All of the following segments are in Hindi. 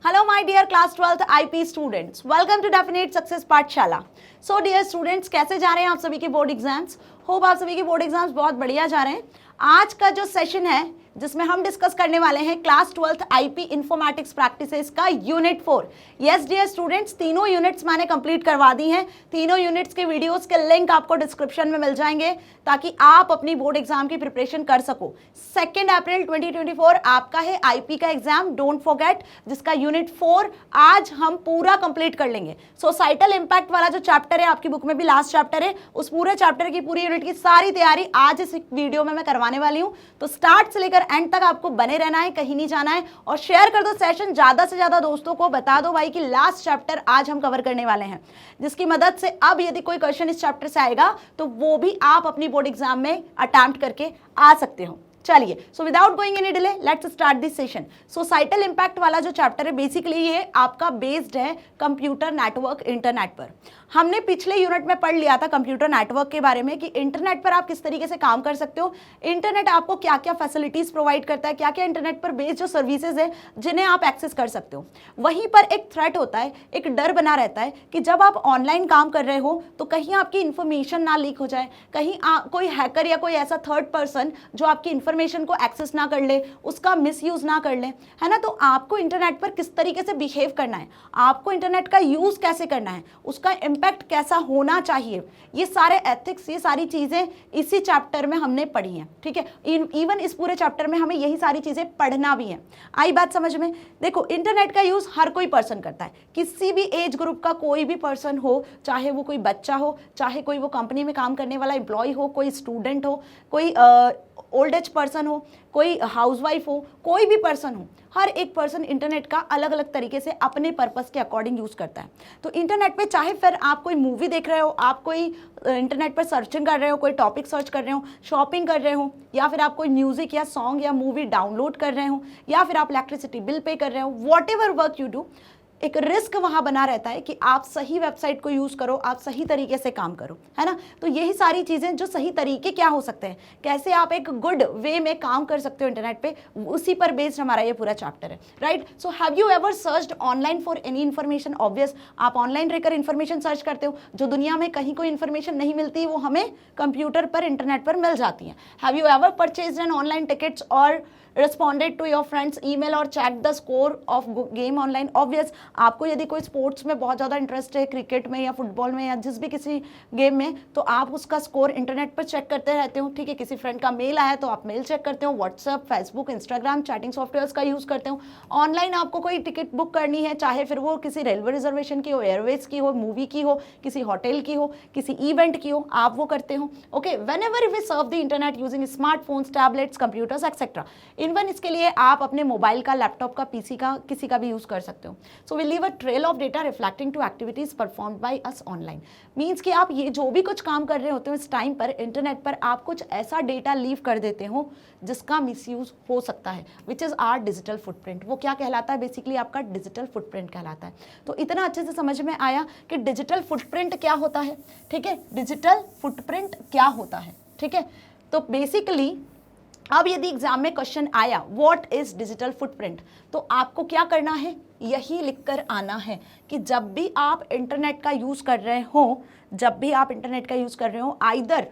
Hello my dear class 12th IP students, welcome to Definite Success पाठशाला। So dear students, कैसे जा रहे हैं आप सभी के बोर्ड एग्जाम्स? होप आप सभी के बोर्ड एग्जाम्स बहुत बढ़िया जा रहे हैं। आज का जो सेशन है जिसमें हम डिस्कस करने वाले हैं class 12th IP informatics practices का यूनिट 4। यस डियर स्टूडेंट्स, तीनों यूनिट्स मैंने कंप्लीट करवा दी हैं। तीनों यूनिट्स के वीडियोस के लिंक आपको डिस्क्रिप्शन में मिल जाएंगे ताकि आप अपनी बोर्ड एग्जाम की प्रिपरेशन कर सको। 2 अप्रैल 2024 आपका है आईपी का एग्जाम, डोंट फॉरगेट, जिसका यूनिट 4 आज हम पूरा कंप्लीट कर लेंगे। सोसाइटल इंपैक्ट वाला जो चैप्टर है, आपकी बुक में भी लास्ट चैप्टर है, उस पूरे चैप्टर की पूरी यूनिट की सारी तैयारी आज इस वीडियो में मैं करवाने वाली हूं। तो स्टार्ट से लेकर एंड तक आपको बने रहना है, कहीं नहीं जाना है, और शेयर कर दो सेशन ज्यादा से ज्यादा दोस्तों को। बता दो भाई कि लास्ट चैप्टर आज हम कवर करने वाले हैं, जिसकी मदद से अब यदि कोई क्वेश्चन इस चैप्टर से आएगा तो वो भी आप अपनी बोर्ड एग्जाम में अटेम्प्ट करके आ सकते हो। चलिए, so without going any delay let's start this session. Societal impact वाला जो चैप्टर है बेसिकली ये आपका बेस्ड है कंप्यूटर नेटवर्क, इंटरनेट पर। हमने पिछले यूनिट में पढ़ लिया था कंप्यूटर नेटवर्क के बारे में कि इंटरनेट पर आप किस तरीके से काम कर सकते हो, इंटरनेट आपको क्या क्या फैसिलिटीज प्रोवाइड करता है, क्या क्या इंटरनेट पर बेस्ड जो सर्विसेज है जिन्हें आप एक्सेस कर सकते हो। वहीं पर एक थ्रेट होता है, एक डर बना रहता है कि जब आप ऑनलाइन काम कर रहे हो तो कहीं आपकी इंफॉर्मेशन ना लीक हो जाए, कहीं कोई हैकर या कोई ऐसा थर्ड पर्सन जो आपकी इंफॉर्मेशन को एक्सेस ना कर ले, उसका मिसयूज ना कर ले, है ना। तो आपको इंटरनेट पर किस तरीके से बिहेव करना है, आपको इंटरनेट का यूज कैसे करना है, उसका इंपैक्ट कैसा होना चाहिए, ये सारे एथिक्स, ये सारी चीजें इसी चैप्टर में हमने पढ़ी हैं। ठीक है, इवन इस पूरे चैप्टर में हमें यही सारी चीजें पढ़ना भी है। आई बात समझ में? देखो, इंटरनेट का यूज हर कोई पर्सन करता है, किसी भी एज ग्रुप का कोई भी पर्सन हो, चाहे वो कोई बच्चा हो, चाहे कोई वो कंपनी में काम करने वाला एम्प्लॉय हो, कोई स्टूडेंट हो, कोई ओल्ड एज पर्सन हो, कोई हाउसवाइफ हो, कोई भी पर्सन हो, हर एक पर्सन इंटरनेट का अलग अलग तरीके से अपने पर्पस के अकॉर्डिंग यूज करता है। तो इंटरनेट पे चाहे फिर आप कोई मूवी देख रहे हो, आप कोई इंटरनेट पर सर्चिंग कर रहे हो, कोई टॉपिक सर्च कर रहे हो, शॉपिंग कर रहे हो, या फिर आप कोई म्यूजिक या सॉन्ग या मूवी डाउनलोड कर रहे हो, या फिर आप इलेक्ट्रिसिटी बिल पे कर रहे हो, what ever work you do, एक रिस्क वहां बना रहता है कि आप सही वेबसाइट को यूज करो, आप सही तरीके से काम करो, है ना। तो यही सारी चीजें जो सही तरीके क्या हो सकते हैं, कैसे आप एक गुड वे में काम कर सकते हो इंटरनेट पे, उसी पर बेस्ड हमारा ये पूरा चैप्टर है, right. So have you ever searched online for any information? Obvious, आप ऑनलाइन रहकर इन्फॉर्मेशन सर्च करते हो, जो दुनिया में कहीं कोई इन्फॉर्मेशन नहीं मिलती वो हमें कंप्यूटर पर, इंटरनेट पर मिल जाती है। Have you ever purchased an online tickets और responded to your friends email और check the score of game online? Obvious, आपको यदि कोई स्पोर्ट्स में बहुत ज़्यादा इंटरेस्ट है, क्रिकेट में या फुटबॉल में या जिस भी किसी गेम में, तो आप उसका स्कोर इंटरनेट पर चेक करते रहते हो। ठीक है, किसी फ्रेंड का मेल आया तो आप मेल चेक करते हो, WhatsApp, Facebook, Instagram, chatting softwares का यूज़ करते हो। ऑनलाइन आपको कोई टिकट बुक करनी है, चाहे फिर वो किसी रेलवे रिजर्वेशन की हो, एयरवेज की हो, मूवी की हो, किसी होटल की हो, किसी इवेंट की हो, आप वो करते हो। Okay, whenever we surf the internet using smartphones, tablets, computers etcetera. Even इसके लिए आप अपने मोबाइल का, लैपटॉप का, पीसी का, किसी का भी यूज कर सकते हो। So we leave a trail of data reflecting to activities performed by us online. Means कि आप ये जो भी कुछ काम कर रहे होते हो इस टाइम पर इंटरनेट पर, आप कुछ ऐसा डेटा लीव कर देते हो जिसका मिसयूज हो सकता है, which is our digital footprint. वो क्या कहलाता है? बेसिकली आपका डिजिटल फुटप्रिंट कहलाता है। तो इतना अच्छे से समझ में आया कि डिजिटल फुटप्रिंट क्या होता है। ठीक है, डिजिटल फुटप्रिंट क्या होता है। ठीक है, तो बेसिकली अब यदि एग्जाम में क्वेश्चन आया व्हाट इज डिजिटल फुटप्रिंट, तो आपको क्या करना है, यही लिखकर आना है कि जब भी आप इंटरनेट का यूज कर रहे हो, जब भी आप इंटरनेट का यूज कर रहे हो, either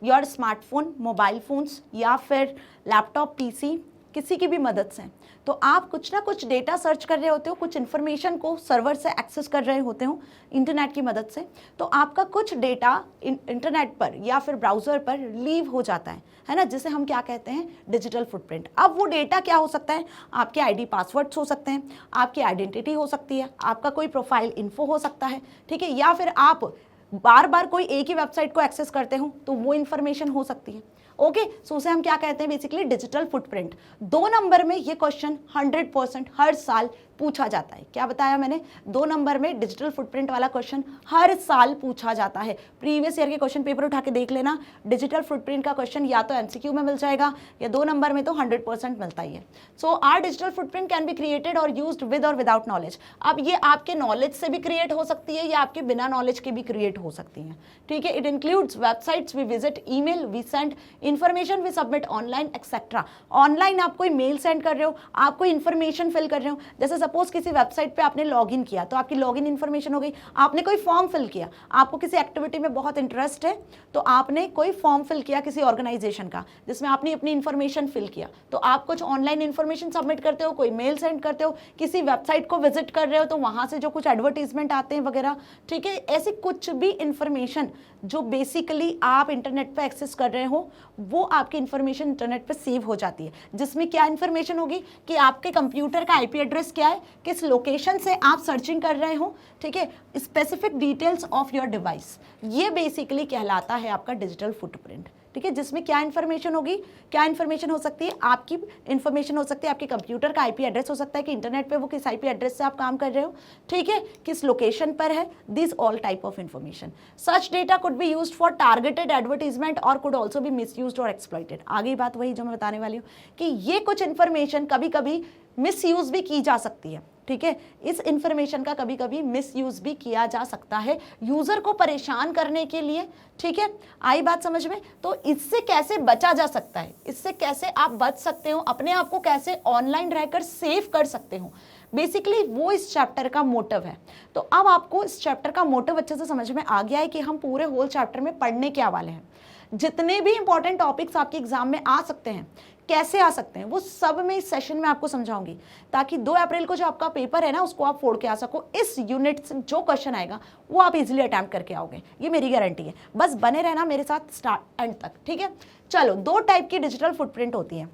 your smartphone, mobile phones या फिर लैपटॉप, पीसी, किसी की भी मदद से, तो आप कुछ ना कुछ डेटा सर्च कर रहे होते हो, कुछ इन्फॉर्मेशन को सर्वर से एक्सेस कर रहे होते हो इंटरनेट की मदद से, तो आपका कुछ डेटा इंटरनेट पर या फिर ब्राउजर पर लीव हो जाता है ना, जिसे हम क्या कहते हैं, डिजिटल फुटप्रिंट। अब वो डेटा क्या हो सकता है? आपके आईडी पासवर्ड्स हो सकते हैं, आपकी आइडेंटिटी हो सकती है, आपका कोई प्रोफाइल इन्फो हो सकता है, ठीक है, या फिर आप बार बार कोई एक ही वेबसाइट को एक्सेस करते हो तो वो इन्फॉर्मेशन हो सकती है। ओके, सो उसे हम क्या कहते हैं, बेसिकली डिजिटल फुटप्रिंट। 2 नंबर में ये क्वेश्चन 100% हर साल पूछा जाता है। क्या बताया मैंने? 2 नंबर में डिजिटल फुटप्रिंट वाला क्वेश्चन हर साल पूछा जाता है। प्रीवियस ईयर के क्वेश्चन पेपर उठा के देख लेना, डिजिटल फुटप्रिंट का क्वेश्चन या तो एमसीक्यू में मिल जाएगा या 2 नंबर में तो 100% मिलता ही है। So our digital footprint can be created और यूज्ड विद और विदाउट नॉलेज। अब ये आपके नॉलेज से भी क्रिएट हो सकती है या आपके बिना नॉलेज के भी क्रिएट हो सकती है। ठीक है, it includes websites we visit, email we send, information we submit online etcetera. Online आप कोई मेल सेंड कर रहे हो, आप कोई इन्फॉर्मेशन फिल कर रहे हो, जैसे सपोज किसी वेबसाइट पे आपने लॉगिन किया तो आपकी लॉगिन इन्फॉर्मेशन हो गई, आपने कोई फॉर्म फिल किया, आपको किसी एक्टिविटी में बहुत इंटरेस्ट है तो आपने कोई फॉर्म फिल किया किसी ऑर्गेनाइजेशन का जिसमें आपने अपनी इन्फॉर्मेशन फिल किया, तो आप कुछ ऑनलाइन इन्फॉर्मेशन सबमिट करते हो, कोई मेल सेंड करते हो, किसी वेबसाइट को विजिट कर रहे हो तो वहां से जो कुछ एडवर्टीजमेंट आते हैं वगैरह, ठीक है, ऐसी कुछ भी इंफॉर्मेशन जो बेसिकली आप इंटरनेट पे एक्सेस कर रहे हो वो आपकी इंफॉर्मेशन इंटरनेट पे सेव हो जाती है, जिसमें क्या इंफॉर्मेशन होगी कि आपके कंप्यूटर का आईपी एड्रेस क्या है, किस लोकेशन से आप सर्चिंग कर रहे हो, ठीक है, specific details of your device, ये बेसिकली कहलाता है आपका डिजिटल फुटप्रिंट, ठीक है, जिसमें क्या इंफॉर्मेशन होगी, क्या इंफॉर्मेशन हो सकती है, आपकी इंफॉर्मेशन हो सकती है आपके कंप्यूटर का आईपी एड्रेस हो सकता है कि इंटरनेट पे वो किस आईपी एड्रेस से आप काम कर रहे हो, ठीक है, किस लोकेशन पर है, this all type of information. Such data could be used for targeted advertisement और कुड ऑल्सो बी मिसयूज्ड और एक्सप्लॉइटेड। आगे बात वही जो मैं बताने वाली हूँ कि ये कुछ इंफॉर्मेशन कभी कभी मिसयूज भी की जा सकती है, ठीक है, इस इंफॉर्मेशन का कभी कभी मिसयूज भी किया जा सकता है यूजर को परेशान करने के लिए, ठीक है, आई बात समझ में। तो इससे कैसे बचा जा सकता है, इससे कैसे आप बच सकते हो, अपने आप को कैसे ऑनलाइन रहकर सेव कर सकते हो, बेसिकली वो इस चैप्टर का मोटिव है। तो अब आपको इस चैप्टर का मोटिव अच्छे से समझ में आ गया है कि हम पूरे होल चैप्टर में पढ़ने क्या वाले हैं, जितने भी इंपॉर्टेंट टॉपिक्स आपके एग्जाम में आ सकते हैं, कैसे आ सकते हैं, वो सब मैं इस सेशन में आपको समझाऊंगी ताकि 2 अप्रैल को जो आपका पेपर है ना उसको आप फोड़ के आ सको। इस यूनिट से जो क्वेश्चन आएगा वो आप इजीली अटेम्प्ट करके आओगे, ये मेरी गारंटी है। बस बने रहना मेरे साथ स्टार्ट एंड तक, ठीक है। चलो, 2 टाइप की डिजिटल फुटप्रिंट होती है।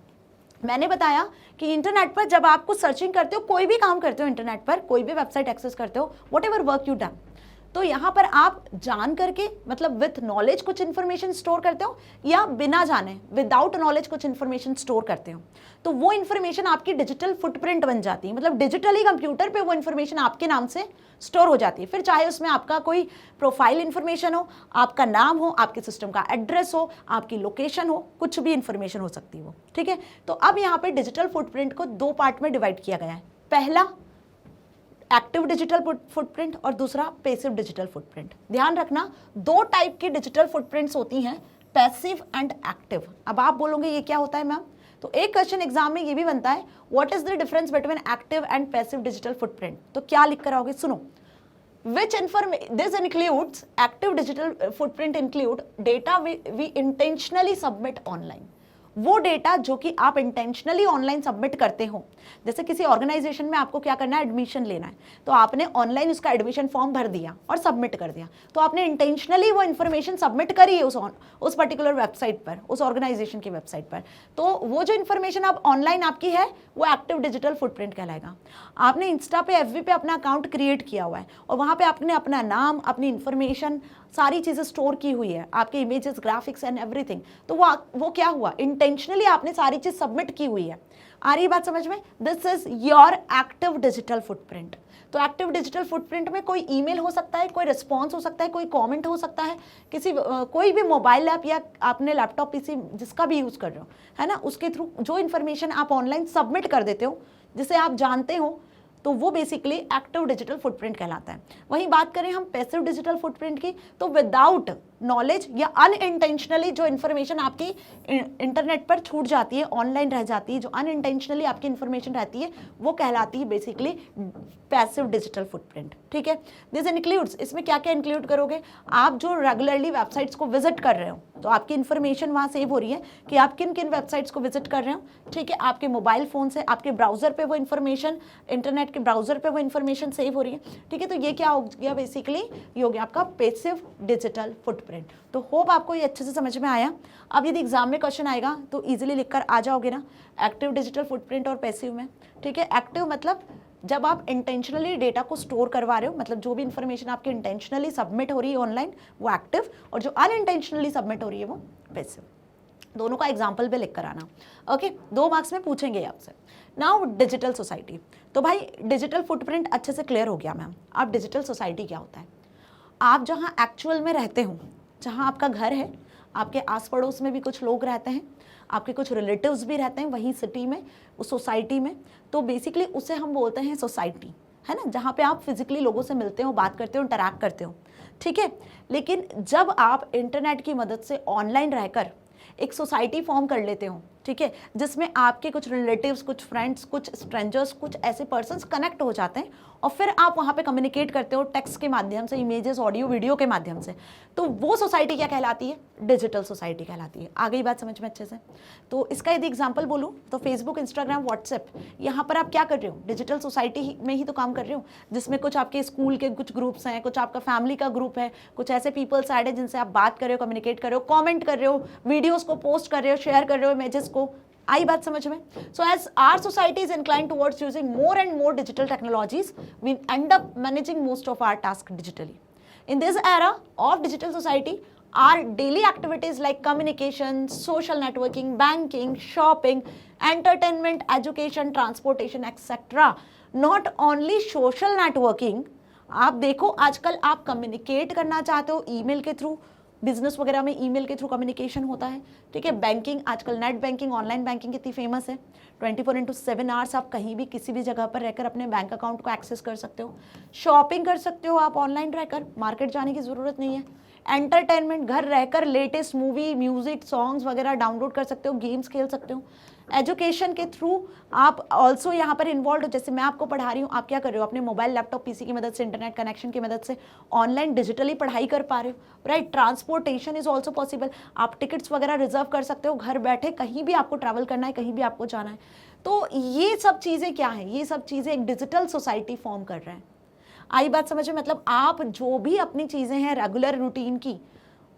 मैंने बताया कि इंटरनेट पर जब आपको सर्चिंग करते हो, कोई भी काम करते हो इंटरनेट पर, कोई भी वेबसाइट एक्सेस करते हो, what ever work you done, तो यहाँ पर आप जान करके मतलब विथ नॉलेज कुछ इन्फॉर्मेशन स्टोर करते हो या बिना जाने विदाउट नॉलेज कुछ इन्फॉर्मेशन स्टोर करते हो, तो वो इन्फॉर्मेशन आपकी डिजिटल फुटप्रिंट बन जाती है। मतलब डिजिटली कंप्यूटर पे वो इन्फॉर्मेशन आपके नाम से स्टोर हो जाती है। फिर चाहे उसमें आपका कोई प्रोफाइल इन्फॉर्मेशन हो, आपका नाम हो, आपके सिस्टम का एड्रेस हो, आपकी लोकेशन हो, कुछ भी इन्फॉर्मेशन हो सकती है वो, ठीक है। तो अब यहाँ पे डिजिटल फुटप्रिंट को 2 पार्ट में डिवाइड किया गया है। पहला एक्टिव डिजिटल फुटप्रिंट और दूसरा पैसिव डिजिटल फुटप्रिंट। ध्यान रखना 2 टाइप की डिजिटल फुटप्रिंट्स होती हैं, पैसिव एंड एक्टिव। अब आप बोलोगे ये क्या होता है मैम, तो एक क्वेश्चन एग्जाम में ये भी बनता है, what is the difference between active and passive digital footprint. तो क्या लिख कर आओगे, सुनो, which this includes active digital footprint include data we intentionally submit online। वो डेटा जो कि आप इंटेंशनली ऑनलाइन सबमिट करते हो, जैसे किसी ऑर्गेनाइजेशन में आपको क्या करना है, एडमिशन लेना है, तो आपने ऑनलाइन उसका एडमिशन फॉर्म भर दिया और सबमिट कर दिया, तो आपने इंटेंशनली वो इन्फॉर्मेशन सबमिट करी है उस पर्टिकुलर वेबसाइट पर, उस ऑर्गेनाइजेशन की वेबसाइट पर, तो वो जो इन्फॉर्मेशन आप ऑनलाइन आपकी है वो एक्टिव डिजिटल फुटप्रिंट कहलाएगा। आपने इंस्टा पे, एफबी पे अपना अकाउंट क्रिएट किया हुआ है और वहाँ पे आपने अपना नाम, अपनी इन्फॉर्मेशन, सारी चीज़ें स्टोर की हुई है, आपके इमेजेस, ग्राफिक्स एंड एवरीथिंग, तो वो क्या हुआ, इंटेंशनली आपने सारी चीज़ सबमिट की हुई है। आ रही बात समझ में, this is your active digital footprint. तो एक्टिव डिजिटल फुटप्रिंट में कोई ईमेल हो सकता है, कोई रिस्पॉन्स हो सकता है, कोई कमेंट हो सकता है, कोई भी मोबाइल ऐप या आपने लैपटॉप पीसी जिसका भी यूज़ कर रहे हो, है ना, उसके थ्रू जो इन्फॉर्मेशन आप ऑनलाइन सबमिट कर देते हो, जिसे आप जानते हो, तो वो बेसिकली एक्टिव डिजिटल फुटप्रिंट कहलाता है। वहीं बात करें हम पैसिव डिजिटल फुटप्रिंट की, तो विदाउट नॉलेज या अनइंटेंशनली जो इन्फॉर्मेशन आपकी इंटरनेट पर छूट जाती है, ऑनलाइन रह जाती है, जो अनइंटेंशनली आपकी इन्फॉर्मेशन रहती है, वो कहलाती है बेसिकली पैसिव डिजिटल फुटप्रिंट, ठीक है। दिस इंक्लूड्स, इसमें क्या क्या इंक्लूड करोगे, आप जो रेगुलरली वेबसाइट्स को विजिट कर रहे हो, तो आपकी इन्फॉर्मेशन वहाँ सेव हो रही है कि आप किन किन वेबसाइट्स को विजिट कर रहे हो, ठीक है, आपके मोबाइल फ़ोन से, आपके ब्राउज़र पे वो इन्फॉर्मेशन, इंटरनेट के ब्राउज़र पे वो इन्फॉर्मेशन सेव हो रही है, ठीक है। तो ये क्या हो गया, बेसिकली ये हो गया आपका पैसिव डिजिटल फुटप्रिंट। तो होप आपको ये अच्छे से समझ में आया। अब यदि एग्जाम में क्वेश्चन आएगा तो इजीली लिखकर आ जाओगे ना, एक्टिव डिजिटल फुटप्रिंट और पैसिव में, ठीक है। एक्टिव मतलब जब आप इंटेंशनली डेटा को स्टोर करवा रहे हो, मतलब जो भी इंफॉर्मेशन आपकी इंटेंशनली सबमिट हो रही है ऑनलाइन, वो एक्टिव, और जो अनइंटेंशनली सबमिट हो रही है वो पैसिव। दोनों का एग्जाम्पल भी लिख कर आना, ओके, 2 मार्क्स में पूछेंगे आपसे। नाउ डिजिटल सोसाइटी, तो भाई डिजिटल फुटप्रिंट अच्छे से क्लियर हो गया मैम। अब डिजिटल सोसाइटी क्या होता है, आप जहाँ एक्चुअल में रहते हो, जहाँ आपका घर है, आपके आस पड़ोस में भी कुछ लोग रहते हैं, आपके कुछ रिलेटिव्स भी रहते हैं वहीं सिटी में, उस सोसाइटी में, तो बेसिकली उसे हम बोलते हैं सोसाइटी, है ना, जहाँ पे आप फिजिकली लोगों से मिलते हो, बात करते हो, इंटरैक्ट करते हो, ठीक है। लेकिन जब आप इंटरनेट की मदद से ऑनलाइन रहकर एक सोसाइटी फॉर्म कर लेते हो, ठीक है, जिसमें आपके कुछ रिलेटिव्स, कुछ फ्रेंड्स, कुछ स्ट्रेंजर्स, कुछ ऐसे पर्सन्स कनेक्ट हो जाते हैं और फिर आप वहाँ पे कम्युनिकेट करते हो टेक्स्ट के माध्यम से, इमेजेस, ऑडियो, वीडियो के माध्यम से, तो वो सोसाइटी क्या कहलाती है? डिजिटल सोसाइटी कहलाती है। आ गई बात समझ में अच्छे से? तो इसका यदि एग्जाम्पल बोलूँ तो फेसबुक, इंस्टाग्राम, व्हाट्सएप, यहाँ पर आप क्या कर रहे हो? डिजिटल सोसाइटी में ही तो काम कर रहे हो, जिसमें कुछ आपके स्कूल के कुछ ग्रुप्स हैं, कुछ आपका फैमिली का ग्रुप है, कुछ ऐसे पीपल्स ऐड है जिनसे आप बात कर रहे हो, कम्युनिकेट कर रहे हो, कॉमेंट कर रहे हो, वीडियोज़ को पोस्ट कर रहे हो, शेयर कर रहे हो, इमेजेस को। आई बात समझ में? So as our society is inclined towards using more and more digital technologies, we end up managing most of our tasks digitally. In this era of digital society, our daily activities like communication, social networking, banking, shopping, entertainment, education, transportation, etc. Not only social networking, आप देखो आजकल आप कम्युनिकेट करना चाहते हो ईमेल के थ्रू, बिजनेस वगैरह में ईमेल के थ्रू कम्युनिकेशन होता है, ठीक है। बैंकिंग, आजकल नेट बैंकिंग, ऑनलाइन बैंकिंग कितनी फेमस है। 24/7 आवर्स आप कहीं भी किसी भी जगह पर रहकर अपने बैंक अकाउंट को एक्सेस कर सकते हो। शॉपिंग कर सकते हो आप ऑनलाइन रहकर, मार्केट जाने की ज़रूरत नहीं है। एंटरटेनमेंट, घर रहकर लेटेस्ट मूवी, म्यूजिक, सॉन्ग्स वगैरह डाउनलोड कर सकते हो, गेम्स खेल सकते हो। एजुकेशन के थ्रू आप ऑल्सो यहाँ पर इन्वॉल्व हो, जैसे मैं आपको पढ़ा रही हूँ, आप क्या कर रहे हो? अपने मोबाइल, लैपटॉप, पीसी की मदद से, इंटरनेट कनेक्शन की मदद से ऑनलाइन डिजिटली पढ़ाई कर पा रहे हो, right. Transportation is also possible, आप टिकट्स वगैरह रिजर्व कर सकते हो घर बैठे, कहीं भी आपको ट्रैवल करना है, कहीं भी आपको जाना है। तो ये सब चीज़ें क्या है? ये सब चीज़ें एक डिजिटल सोसाइटी फॉर्म कर रहे हैं। आई बात समझ में? मतलब आप जो भी अपनी चीज़ें हैं रेगुलर रूटीन की,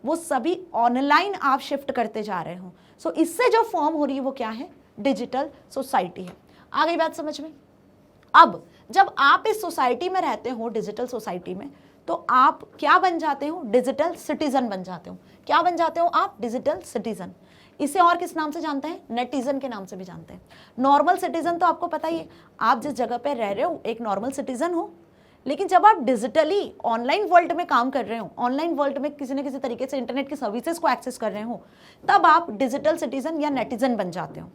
वो सभी ऑनलाइन आप शिफ्ट करते जा रहे हो। सो इससे जो फॉर्म हो रही है वो क्या है? डिजिटल सोसाइटी है। आ गई बात समझ में? अब जब आप इस सोसाइटी में रहते हो, डिजिटल सोसाइटी में, तो आप क्या बन जाते हो? डिजिटल सिटीजन बन जाते हो। क्या बन जाते हो आप? Digital citizen. इसे और किस नाम से जानते हैं? नेटिजन के नाम से भी जानते हैं। नॉर्मल सिटीजन तो आपको पता ही है, आप जिस जगह पे रह रहे हो एक नॉर्मल सिटीजन हो, लेकिन जब आप डिजिटली ऑनलाइन वर्ल्ड में काम कर रहे हो, ऑनलाइन वर्ल्ड में किसी न किसी तरीके से इंटरनेट की सर्विसेज को एक्सेस कर रहे हो, तब आप डिजिटल सिटीजन या नेटिजन बन जाते हो।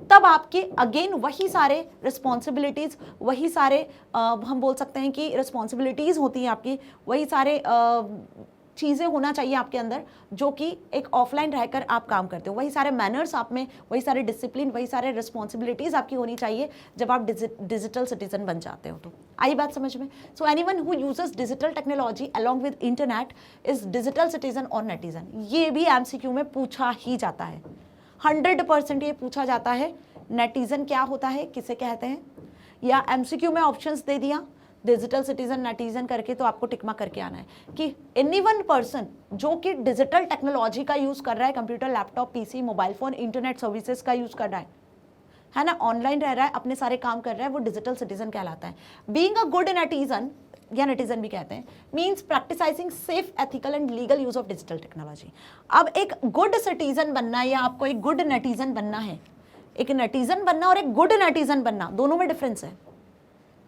तब आपके अगेन वही सारे रिस्पॉन्सिबिलिटीज़, वही सारे हम बोल सकते हैं कि रिस्पॉन्सिबिलिटीज़ होती हैं आपकी, वही सारे चीज़ें होना चाहिए आपके अंदर जो कि एक ऑफलाइन रहकर आप काम करते हो। वही सारे मैनर्स आप में, वही सारे डिसिप्लिन, वही सारे रिस्पॉन्सिबिलिटीज़ आपकी होनी चाहिए जब आप डिजिटल सिटीजन बन जाते हो। तो आई बात समझ में? So anyone who uses digital technology along with internet is digital citizen और नेटिजन। ये भी एमसीक्यू में पूछा ही जाता है, 100% ये पूछा जाता है। नेटिजन क्या होता है, किसे कहते हैं? या एमसीक्यू में ऑप्शंस दे दिया डिजिटल सिटीजन, नेटिजन करके, तो आपको टिक मार्क करके आना है कि एनी वन पर्सन जो कि डिजिटल टेक्नोलॉजी का यूज कर रहा है, computer, laptop, PC, mobile phone, internet services का यूज कर रहा है ना, ऑनलाइन रह रहा है, अपने सारे काम कर रहा है, वो डिजिटल सिटीजन कहलाता है। बीइंग अ गुड नेटिजन, या नेटिजन भी कहते हैं, means practising safe, ethical and legal use of digital technology. अब एक गुड सिटीजन बनना है या आपको एक गुड नेटिजन बनना है, एक नेटिजन बनना और एक गुड नेटिजन बनना, दोनों में डिफरेंस है।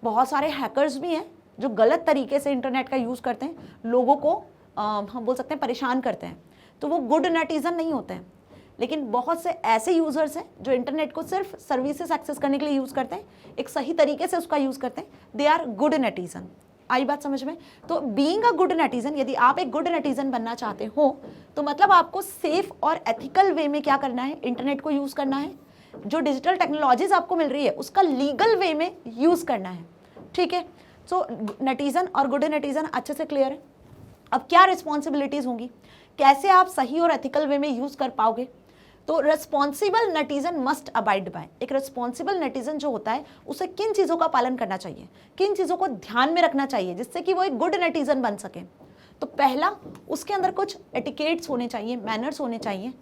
बहुत सारे हैकर्स भी हैं जो गलत तरीके से इंटरनेट का यूज़ करते हैं, लोगों को हम बोल सकते हैं परेशान करते हैं, तो वो गुड नेटिजन नहीं होते हैं। लेकिन बहुत से ऐसे यूज़र्स हैं जो इंटरनेट को सिर्फ सर्विसेज एक्सेस करने के लिए यूज़ करते हैं, एक सही तरीके से उसका यूज़ करते हैं, दे आर गुड नेटिजन। आई बात समझ में? तो बीइंग अ गुड नेटिजन, यदि आप एक गुड नेटिजन बनना चाहते हो तो मतलब आपको सेफ और एथिकल वे में क्या करना है? इंटरनेट को यूज़ करना है, जो डिजिटल टेक्नोलॉजीज आपको मिल रही है उसका लीगल वे में यूज़ करना है, ठीक है। सो नेटिजन और गुड नेटिजन अच्छे से क्लियर है। अब क्या रिस्पॉन्सिबिलिटीज़ होंगी, कैसे आप सही और एथिकल वे में यूज़ कर पाओगे? तो responsible netizen must abide by, एक रिस्पॉन्सिबल नेटिजन जो होता है उसे किन चीज़ों का पालन करना चाहिए, किन चीज़ों को ध्यान में रखना चाहिए जिससे कि वो एक गुड नेटिजन बन सके? तो पहला, उसके अंदर कुछ एटिकेट्स होने चाहिए, मैनर्स होने चाहिए।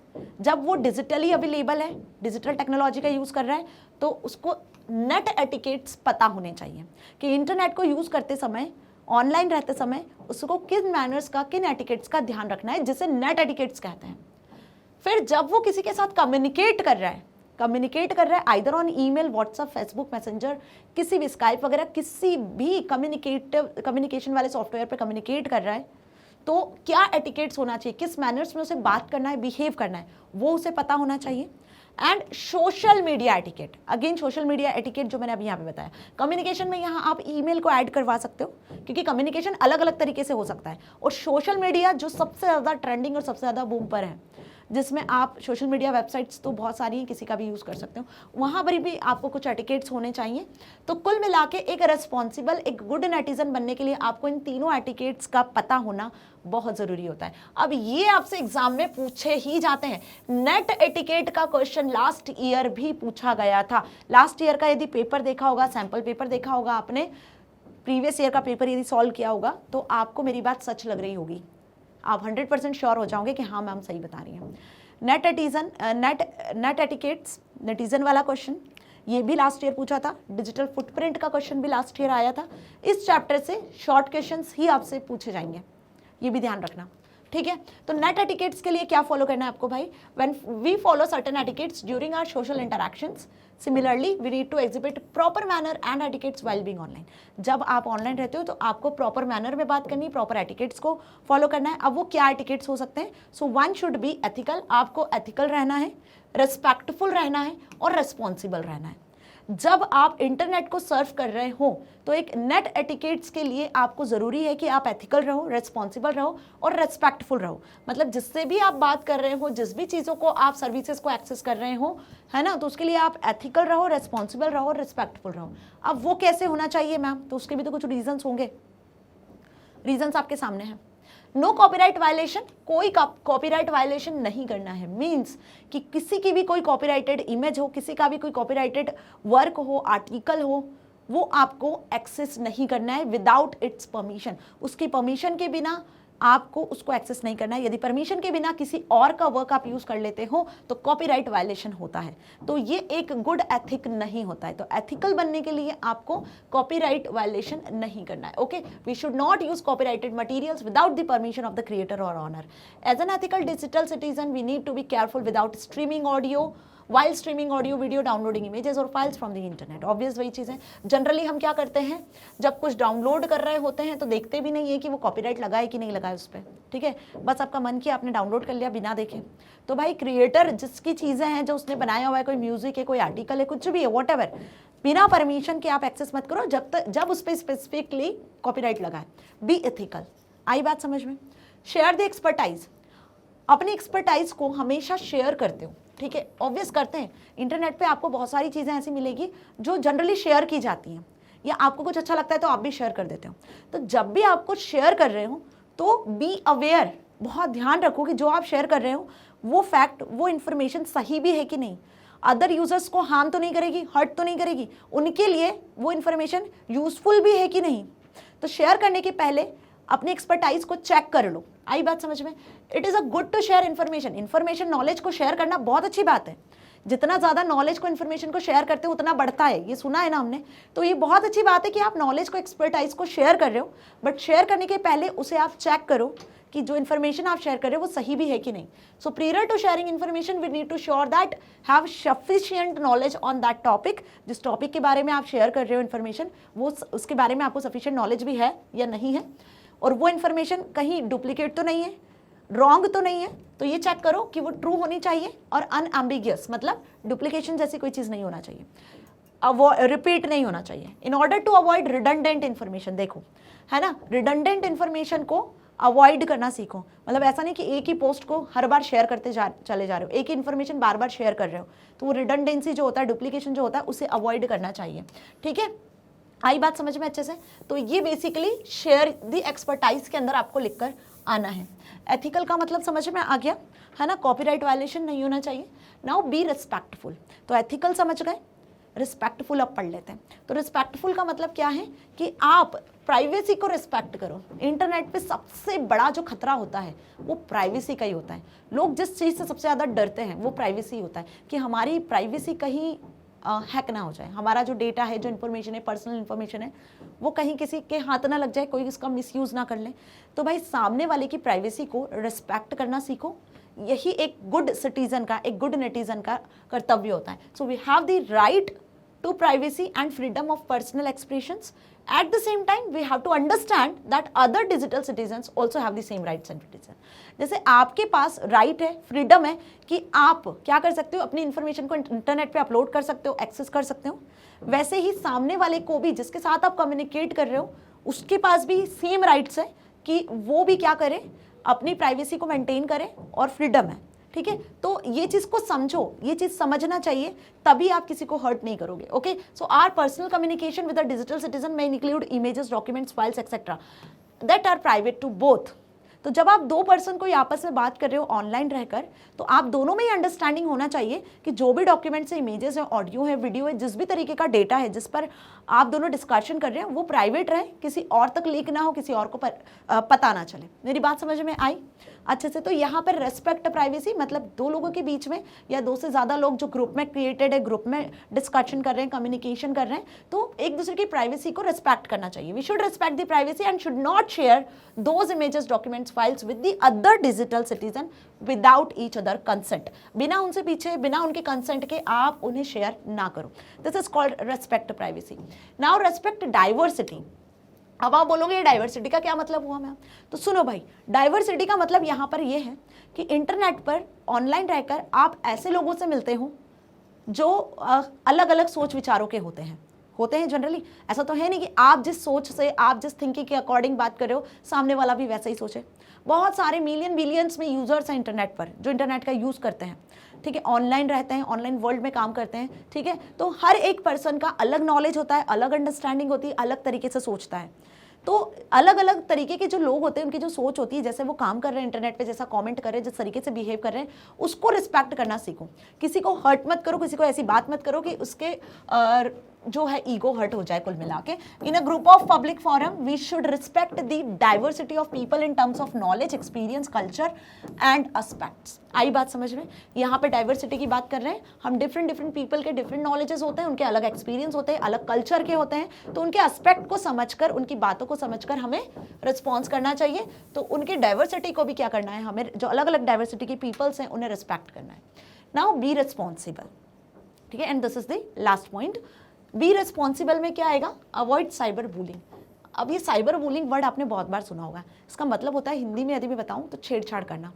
जब वो डिजिटली अवेलेबल है, डिजिटल टेक्नोलॉजी का यूज़ कर रहा है, तो उसको नेट एटिकेट्स पता होने चाहिए कि इंटरनेट को यूज़ करते समय, ऑनलाइन रहते समय उसको किन मैनर्स का, किन एटिकेट्स का ध्यान रखना है, जिसे नेट एटिकेट्स कहते हैं। फिर जब वो किसी के साथ कम्युनिकेट कर रहा है either on email, WhatsApp, Facebook messenger, किसी भी स्काइप वगैरह, किसी भी कम्युनिकेशन वाले सॉफ्टवेयर पे कम्युनिकेट कर रहा है, तो क्या एटिकेट्स होना चाहिए, किस मैनर्स में उसे बात करना है, बिहेव करना है, वो उसे पता होना चाहिए। And social media etiquette, again social media etiquette जो मैंने अभी यहाँ पे बताया। कम्युनिकेशन में यहाँ आप ईमेल को ऐड करवा सकते हो क्योंकि कम्युनिकेशन अलग अलग तरीके से हो सकता है, और सोशल मीडिया जो सबसे ज़्यादा ट्रेंडिंग और सबसे ज़्यादा बूम पर है, जिसमें आप सोशल मीडिया वेबसाइट्स तो बहुत सारी हैं, किसी का भी यूज़ कर सकते हो, वहाँ पर भी आपको कुछ एटिकेट्स होने चाहिए। तो कुल मिला के एक रेस्पॉन्सिबल, एक गुड नेटिजन बनने के लिए आपको इन तीनों एटिकेट्स का पता होना बहुत ज़रूरी होता है। अब ये आपसे एग्जाम में पूछे ही जाते हैं। नेट एटिकेट का क्वेश्चन लास्ट ईयर भी पूछा गया था। लास्ट ईयर का यदि पेपर देखा होगा, सैम्पल पेपर देखा होगा आपने, प्रीवियस ईयर का पेपर यदि सॉल्व किया होगा, तो आपको मेरी बात सच लग रही होगी, आप 100% श्योर हो जाओगे कि हाँ मैम सही बता रही हैं। नेट एटिकेट्स, नेटिजन वाला क्वेश्चन, ये भी लास्ट ईयर पूछा था। डिजिटल फुटप्रिंट का क्वेश्चन भी लास्ट ईयर आया था। इस चैप्टर से शॉर्ट क्वेश्चंस ही आपसे पूछे जाएंगे, ये भी ध्यान रखना, ठीक है। तो नेट एटिकेट्स के लिए क्या फॉलो करना है आपको भाई? When we follow certain etiquettes during our social interactions, similarly we need to exhibit proper manner and etiquettes while being online. जब आप ऑनलाइन रहते हो तो आपको प्रॉपर मैनर में बात करनी, प्रॉपर एटिकेट्स को फॉलो करना है। अब वो क्या एटिकेट्स हो सकते हैं? So one should be ethical, आपको एथिकल रहना है, रिस्पेक्टफुल रहना है और रिस्पॉन्सिबल रहना है। जब आप इंटरनेट को सर्व कर रहे हो तो एक नेट एटिकेट्स के लिए आपको ज़रूरी है कि आप एथिकल रहो, रिस्पॉन्सिबल रहो और रेस्पेक्टफुल रहो। मतलब जिससे भी आप बात कर रहे हो, जिस भी चीज़ों को आप सर्विसेज को एक्सेस कर रहे हो, है ना, तो उसके लिए आप एथिकल रहो, रेस्पॉन्सिबल रहो और रिस्पेक्टफुल रहो। अब वो कैसे होना चाहिए मैम? तो उसके भी तो कुछ रीजंस होंगे। रीजंस आपके सामने हैं। नो कॉपीराइट वायलेशन, कोई कॉपीराइट वायलेशन नहीं करना है। मीन्स कि किसी की भी कोई कॉपीराइटेड इमेज हो, किसी का भी कोई कॉपीराइटेड वर्क हो, आर्टिकल हो, वो आपको एक्सेस नहीं करना है विदाउट इट्स परमिशन। उसकी परमिशन के बिना आपको उसको एक्सेस नहीं करना है। यदि परमिशन के बिना किसी और का वर्क आप यूज कर लेते हो तो कॉपीराइट वायलेशन होता है। तो ये एक गुड एथिक नहीं होता है। तो एथिकल बनने के लिए आपको कॉपीराइट वायलेशन नहीं करना है। Okay, we should not use copyrighted materials without the permission of the creator और owner. As an ethical digital citizen we need to be careful without streaming audio, while streaming audio video, downloading images और files from the internet. Obvious वही चीज़ है। जनरली हम क्या करते हैं, जब कुछ डाउनलोड कर रहे होते हैं तो देखते भी नहीं है कि वो कॉपीराइट लगा है कि नहीं लगा है उस पर, ठीक है। बस आपका मन किया, आपने डाउनलोड कर लिया बिना देखे। तो भाई क्रिएटर जिसकी चीज़ें हैं, जो उसने बनाया हुआ है, कोई म्यूजिक है, कोई आर्टिकल है, कुछ भी है, वॉट एवर, बिना परमिशन के आप एक्सेस मत करो जब उस पर स्पेसिफिकली कॉपीराइट लगा है। Be ethical. आई बात समझ में? शेयर द एक्सपर्टाइज, अपनी एक्सपर्टाइज को हमेशा शेयर करते हो, ठीक है। ऑब्वियस करते हैं, इंटरनेट पे आपको बहुत सारी चीज़ें ऐसी मिलेगी जो जनरली शेयर की जाती हैं, या आपको कुछ अच्छा लगता है तो आप भी शेयर कर देते हो। तो जब भी आप कुछ शेयर कर रहे हो तो बी अवेयर, बहुत ध्यान रखो कि जो आप शेयर कर रहे हो वो फैक्ट, वो इन्फॉर्मेशन सही भी है कि नहीं, अदर यूजर्स को हार्म तो नहीं करेगी, हर्ट तो नहीं करेगी, उनके लिए वो इन्फॉर्मेशन यूजफुल भी है कि नहीं। तो शेयर करने के पहले अपनी एक्सपर्टाइज को चेक कर लो। आई बात समझ में? It is a good to share information, knowledge को शेयर करना बहुत अच्छी बात है। जितना ज़्यादा नॉलेज को, इन्फॉर्मेशन को शेयर करते हो उतना बढ़ता है, ये सुना है ना हमने। तो ये बहुत अच्छी बात है कि आप नॉलेज को, एक्सपर्टाइज को शेयर कर रहे हो, बट शेयर करने के पहले उसे आप चेक करो कि जो इन्फॉर्मेशन आप शेयर कर रहे हो वो सही भी है कि नहीं। So prior to sharing information we need to sure that have sufficient knowledge on that topic. जिस टॉपिक के बारे में आप शेयर कर रहे हो इन्फॉर्मेशन, वो उसके बारे में आपको सफिशिएंट नॉलेज भी है या नहीं है, और वो इन्फॉर्मेशन कहीं डुप्लीकेट तो नहीं है, रॉन्ग तो नहीं है। तो ये चेक करो कि वो ट्रू होनी चाहिए और अनएम्बिगियस, मतलब डुप्लीकेशन जैसी कोई चीज़ नहीं होना चाहिए, अब वो रिपीट नहीं होना चाहिए। In order to avoid redundant information, देखो है ना, रिडंडेंट इन्फॉर्मेशन को अवॉइड करना सीखो। मतलब ऐसा नहीं कि एक ही पोस्ट को हर बार शेयर करते चले जा रहे हो, एक ही इन्फॉर्मेशन बार बार शेयर कर रहे हो, तो वो रिडंडेंसी जो होता है, डुप्लीकेशन जो होता है, उसे अवॉइड करना चाहिए, ठीक है। आई बात समझ में अच्छे से? तो ये बेसिकली शेयर द एक्सपर्टाइज के अंदर आपको लिखकर आना है। एथिकल का मतलब समझ में आ गया है ना, कॉपीराइट वायलेशन नहीं होना चाहिए। Now be respectful. तो एथिकल समझ गए, रिस्पेक्टफुल अब पढ़ लेते हैं। तो रिस्पेक्टफुल का मतलब क्या है कि आप प्राइवेसी को रिस्पेक्ट करो। इंटरनेट पे सबसे बड़ा जो खतरा होता है वो प्राइवेसी का ही होता है। लोग जिस चीज़ से सबसे ज़्यादा डरते हैं वो प्राइवेसी होता है, कि हमारी प्राइवेसी कहीं हैक ना हो जाए, हमारा जो डेटा है, जो इन्फॉर्मेशन है, पर्सनल इन्फॉर्मेशन है, वो कहीं किसी के हाथ ना लग जाए, कोई इसका मिसयूज़ ना कर ले। तो भाई सामने वाले की प्राइवेसी को रिस्पेक्ट करना सीखो। यही एक गुड सिटीजन का, एक गुड नेटिजन का कर्तव्य होता है। So we have the right to privacy and freedom of personal expressions. At the same time, we have to understand that other digital citizens also have the same rights and freedoms. जैसे आपके पास राइट है, फ्रीडम है कि आप क्या कर सकते हो, अपनी इन्फॉर्मेशन को इंटरनेट पे अपलोड कर सकते हो, एक्सेस कर सकते हो, वैसे ही सामने वाले को भी, जिसके साथ आप कम्युनिकेट कर रहे हो, उसके पास भी सेम राइट्स है कि वो भी क्या करे, अपनी प्राइवेसी को मेंटेन करे, और फ्रीडम है, ठीक है, तो ये चीज को समझो, ये चीज समझना चाहिए, तभी आप किसी को हर्ट नहीं करोगे। Okay, so our personal communication with a digital citizen में include images, documents, files etcetera that are private to both. तो जब आप दो पर्सन कोई आपस में बात कर रहे हो ऑनलाइन रहकर, तो आप दोनों में ही अंडरस्टैंडिंग होना चाहिए कि जो भी डॉक्यूमेंट्स है, इमेजेस है, ऑडियो है, वीडियो है, जिस भी तरीके का डेटा है जिस पर आप दोनों डिस्कशन कर रहे हैं, वो प्राइवेट रहे, किसी और तक लीक ना हो, किसी और को पता ना चले। मेरी बात समझ में आई अच्छे से? तो यहाँ पर रेस्पेक्ट प्राइवेसी मतलब दो लोगों के बीच में या दो से ज़्यादा लोग जो ग्रुप में क्रिएटेड है, ग्रुप में डिस्कशन कर रहे हैं, कम्युनिकेशन कर रहे हैं, तो एक दूसरे की प्राइवेसी को रिस्पेक्ट करना चाहिए। We should respect the privacy and should not share those images, documents, files with the other digital citizen without each other consent. बिना उनसे पीछे, बिना उनके कंसेंट के आप उन्हें शेयर ना करो। This is called respect privacy. Now respect diversity. अब आप बोलोगे ये डाइवर्सिटी का क्या मतलब हुआ मैम? तो सुनो भाई, डाइवर्सिटी का मतलब यहाँ पर ये है कि इंटरनेट पर ऑनलाइन रहकर आप ऐसे लोगों से मिलते हो जो अलग अलग सोच विचारों के होते हैं जनरली। ऐसा तो है नहीं कि आप जिस सोच से, आप जिस थिंकिंग के अकॉर्डिंग बात कर रहे हो, सामने वाला भी वैसा ही सोचे। बहुत सारे मिलियन बिलियंस में यूजर्स हैं इंटरनेट पर जो इंटरनेट का यूज़ करते हैं, ठीक है, ऑनलाइन रहते हैं, ऑनलाइन वर्ल्ड में काम करते हैं, ठीक है। तो हर एक पर्सन का अलग नॉलेज होता है, अलग अंडरस्टैंडिंग होती है, अलग तरीके से सोचता है। तो अलग अलग तरीके के जो लोग होते हैं, उनकी जो सोच होती है, जैसे वो काम कर रहे हैं इंटरनेट पे, जैसा कमेंट कर रहे हैं, जिस तरीके से बिहेव कर रहे हैं, उसको रिस्पेक्ट करना सीखो। किसी को हर्ट मत करो, किसी को ऐसी बात मत करो कि उसके जो है ईगो हर्ट हो जाए। कुल मिला के in a group of public forum we should respect the diversity of people in terms of knowledge, experience, culture and aspects. आई बात समझ में? यहाँ पे डाइवर्सिटी की बात कर रहे हैं हम। डिफरेंट पीपल के डिफरेंट नॉलेजेस होते हैं, उनके अलग एक्सपीरियंस होते हैं, अलग कल्चर के होते हैं, तो उनके एस्पेक्ट को समझकर, उनकी बातों को समझकर हमें रिस्पॉन्स करना चाहिए। तो उनकी डाइवर्सिटी को भी क्या करना है, हमें जो अलग अलग डाइवर्सिटी के पीपल्स हैं उन्हें रिस्पेक्ट करना है। नाउ बी रिस्पॉन्सिबल, ठीक है, and this is the last point. Be responsible में क्या आएगा? Avoid cyber bullying. अब ये साइबर बुलिंग वर्ड आपने बहुत बार सुना होगा। इसका मतलब होता है, हिंदी में यदि मैं बताऊं तो छेड़छाड़ करना।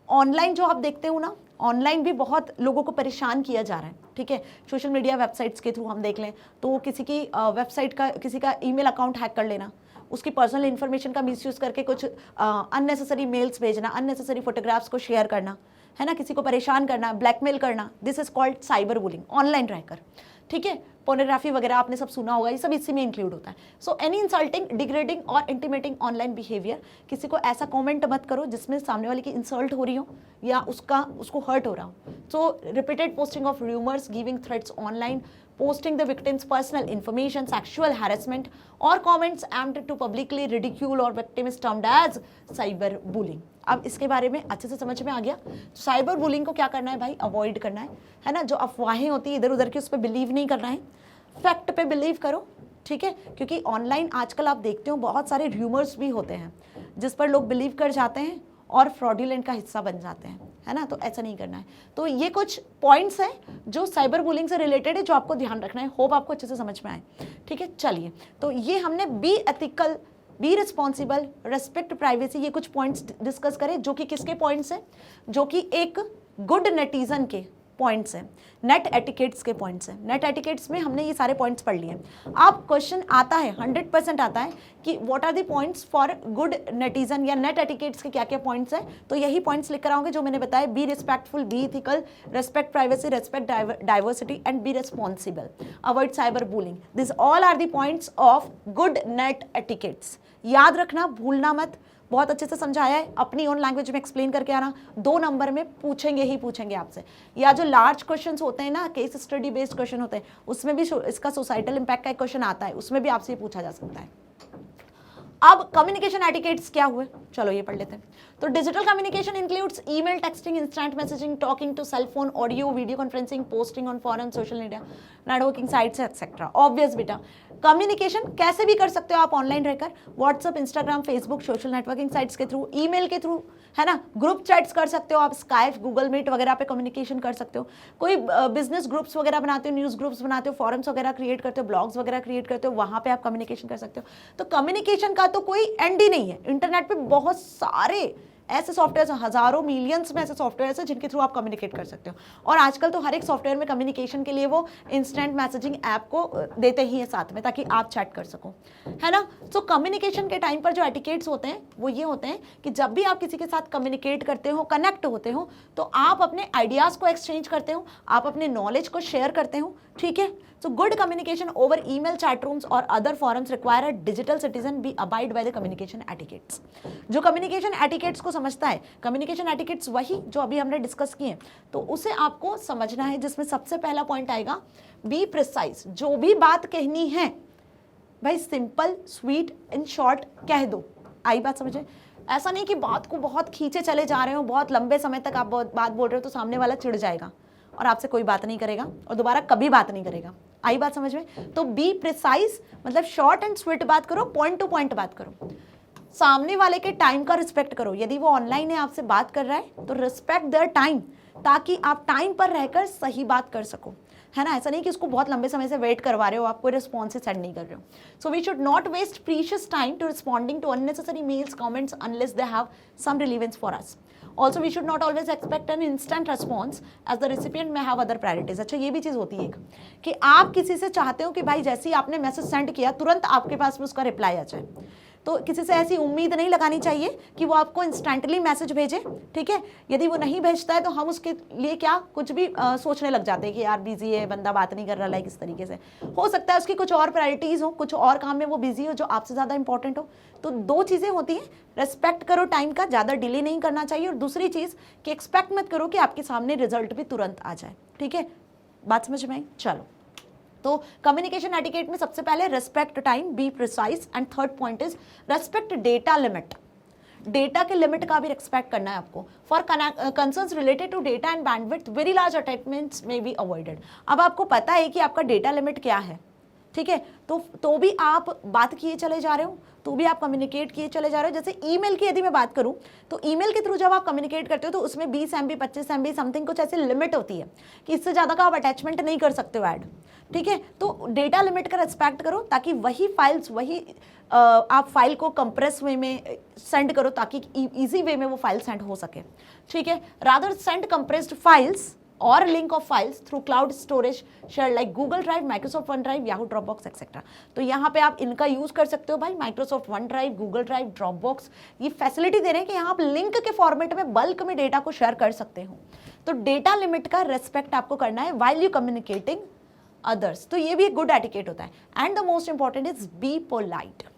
ऑनलाइन जो आप देखते हो ना, ऑनलाइन भी बहुत लोगों को परेशान किया जा रहा है, ठीक है। सोशल मीडिया वेबसाइट्स के थ्रू हम देख लें तो किसी की वेबसाइट का, किसी का ईमेल अकाउंट हैक कर लेना, उसकी पर्सनल इन्फॉर्मेशन का मिसयूज़ करके कुछ अननेसेसरी मेल्स भेजना, अननेसेसरी फोटोग्राफ्स को शेयर करना, है ना, किसी को परेशान करना, ब्लैकमेल करना। This is called cyber bullying, online रहकर, ठीक है। पोर्नोग्राफी वगैरह आपने सब सुना होगा, ये सब इसी में इंक्लूड होता है। सो एनी इंसल्टिंग, डिग्रेडिंग और इंटिमेटिंग ऑनलाइन बिहेवियर। किसी को ऐसा कमेंट मत करो जिसमें सामने वाले की इंसल्ट हो रही हो या उसको हर्ट हो रहा हो। So repeated posting of rumours, giving threats online, posting the victim's personal information, sexual harassment or comments aimed to publicly ridicule or victim is termed as cyber bullying। अब इसके बारे में अच्छे से समझ में आ गया। साइबर बुलिंग को क्या करना है भाई? अवॉइड करना है ना। जो अफवाहें होती है इधर उधर की, उस पर बिलीव नहीं करना है, फैक्ट पे बिलीव करो, ठीक है। क्योंकि ऑनलाइन आजकल आप देखते हो बहुत सारे र्यूमर्स भी होते हैं जिस पर लोग बिलीव कर जाते हैं और फ्रॉडुलेंट का हिस्सा बन जाते हैं, है ना। तो ऐसा नहीं करना है। तो ये कुछ पॉइंट्स हैं जो साइबर बुलिंग से रिलेटेड है, जो आपको ध्यान रखना है। होप आपको अच्छे से समझ में आए, ठीक है। चलिए, तो ये हमने be ethical, be responsible, respect privacy, ये कुछ पॉइंट्स डिस्कस करें जो कि किसके पॉइंट्स हैं? जो कि एक गुड नेटिजन के पॉइंट्स हैं, नेट एटिकेट्स के पॉइंट्स हैं। नेट एटिकेट्स में हमने ये सारे पॉइंट्स पढ़ लिए हैं। आप क्वेश्चन आता है, 100% आता है कि what are the points for good netizen या नेट एटिकेट्स के क्या क्या पॉइंट्स हैं। तो यही पॉइंट्स लिख कर आओगे जो मैंने बताया, be respectful, be ethical, respect privacy, respect diversity and be responsible, avoid cyber bullying. This all are the points of good net etiquettes. याद रखना, भूलना मत। बहुत अच्छे से समझाया है, अपनी ओन लैंग्वेज में एक्सप्लेन करके आना। 2 नंबर में पूछेंगे ही पूछेंगे आपसे। या जो लार्ज क्वेश्चंस होते हैं ना, केस स्टडी बेस्ड क्वेश्चन होते हैं, उसमें भी इसका सोसाइटल इम्पैक्ट का एक क्वेश्चन आता है, उसमें भी आपसे पूछा जा सकता है। अब कम्युनिकेशन एटिकेट्स क्या हुए, चलो ये पढ़ लेते हैं। तो digital communication includes email, texting, instant messaging, talking to cell phone, audio, video conferencing, posting on forum, social media, networking sites etcetera. Obvious बेटा, कम्युनिकेशन कैसे भी कर सकते हो आप ऑनलाइन रहकर, WhatsApp, Instagram, Facebook, social networking sites के थ्रू, ईमेल के थ्रू, है ना, ग्रुप चैट्स कर सकते हो आप, स्काइप, गूगल मीट वगैरह पे कम्युनिकेशन कर सकते हो। कोई बिजनेस ग्रुप्स वगैरह बनाते हो, न्यूज़ ग्रुप्स बनाते हो, फॉरम्स वगैरह क्रिएट करते हो, ब्लॉग्स वगैरह क्रिएट करते हो, वहाँ पे आप कम्युनिकेशन कर सकते हो। तो कम्युनिकेशन का तो कोई एंड ही नहीं है। इंटरनेट पे बहुत सारे ऐसे सॉफ्टवेयर हजारों मिलियंस में ऐसे सॉफ्टवेयर है जिनके थ्रू आप कम्युनिकेट कर सकते हो। और आजकल तो हर एक सॉफ्टवेयर में कम्युनिकेशन के लिए वो इंस्टेंट मैसेजिंग ऐप को देते ही है साथ में, ताकि आप चैट कर सको, है ना। सो कम्युनिकेशन के टाइम पर जो एटिकेट्स होते हैं वो ये होते हैं कि जब भी आप किसी के साथ कम्युनिकेट करते हो, कनेक्ट होते हो, तो आप अपने आइडियाज को एक्सचेंज करते हो, आप अपने नॉलेज को शेयर करते हो, ठीक है। So good communication over email, chat rooms और other forums require a digital citizen be abide by the communication etiquettes. जो कम्युनिकेशन एटिकेट्स को समझता है, कम्युनिकेशन एटिकेट्स वही जो अभी हमने डिस्कस किए, तो उसे आपको समझना है, जिसमें सबसे पहला पॉइंट आएगा बी प्रिसाइज। जो भी बात कहनी है भाई सिंपल, स्वीट, इन शॉर्ट कह दो। आई बात समझे? ऐसा नहीं कि बात को बहुत खींचे चले जा रहे हो, बहुत लंबे समय तक आप बात बोल रहे हो तो सामने वाला चिढ़ जाएगा और आपसे कोई बात नहीं करेगा और दोबारा कभी बात नहीं करेगा। आई बात समझ में? तो बी प्रिसाइज मतलब शॉर्ट एंड स्वीट बात करो, पॉइंट टू पॉइंट बात करो, सामने वाले के टाइम का रिस्पेक्ट करो। यदि वो ऑनलाइन है, आपसे बात कर रहा है, तो रिस्पेक्ट देयर टाइम, ताकि आप टाइम पर रहकर सही बात कर सको, है ना। ऐसा नहीं कि उसको बहुत लंबे समय से वेट करवा रहे हो, आप कोई रिस्पॉन्स सेंड नहीं कर रहे हो। So we should not waste precious time to responding to unnecessary mails, comments unless they have some relevance for us. Also we should not always expect an instant response as the recipient may have other priorities. अच्छा, ये भी चीज़ होती है एक कि आप किसी से चाहते हो कि भाई जैसे ही आपने मैसेज सेंड किया तुरंत आपके पास में उसका रिप्लाई आ जाए, तो किसी से ऐसी उम्मीद नहीं लगानी चाहिए कि वो आपको इंस्टेंटली मैसेज भेजे, ठीक है। यदि वो नहीं भेजता है तो हम उसके लिए क्या कुछ भी सोचने लग जाते हैं कि यार बिजी है बंदा, बात नहीं कर रहा, लाइक इस तरीके से। हो सकता है उसकी कुछ और प्रायोरिटीज़ हो, कुछ और काम में वो बिजी हो जो आपसे ज़्यादा इंपॉर्टेंट हो। तो दो चीज़ें होती हैं, रेस्पेक्ट करो टाइम का, ज़्यादा डिले नहीं करना चाहिए, और दूसरी चीज़ कि एक्सपेक्ट मत करो कि आपके सामने रिजल्ट भी तुरंत आ जाए, ठीक है। बात समझ में आई? चलो, तो कम्युनिकेशन एटिकेट में सबसे पहले respect time, be precise, and third point is respect data limit. Data के लिमिट का भी रेस्पेक्ट करना है आपको। For concerns related to data and bandwidth very large attachments may be avoided. अब आपको पता है कि आपका डेटा लिमिट क्या है, ठीक है, तो भी आप बात किए चले जा रहे हो, तो भी आप कम्युनिकेट किए चले जा रहे हो। जैसे ईमेल की यदि मैं बात करूं, तो ईमेल के थ्रू जब आप कम्युनिकेट करते हो तो उसमें 20 MB 25 MB समथिंग कुछ ऐसी लिमिट होती है कि इससे ज़्यादा का आप अटैचमेंट नहीं कर सकते हो ऐड, ठीक है। तो डेटा लिमिट का रिस्पेक्ट करो ताकि वही फाइल्स, वही आप फाइल को कंप्रेस वे में सेंड करो ताकि ईजी वे में वो फाइल सेंड हो सके, ठीक है। Rather send compressed files or link of files through cloud storage shared like Google Drive, Microsoft OneDrive, Yahoo Dropbox etc. तो यहाँ पे आप इनका यूज कर सकते हो भाई, Microsoft OneDrive, Google Drive, Dropbox, ये फैसिलिटी दे रहे हैं कि यहाँ आप लिंक के फॉर्मेट में बल्क में डेटा को शेयर कर सकते हो। तो डेटा लिमिट का रेस्पेक्ट आपको करना है while you communicating others। तो ये भी एक गुड एटिकेट होता है। And the most important is be polite.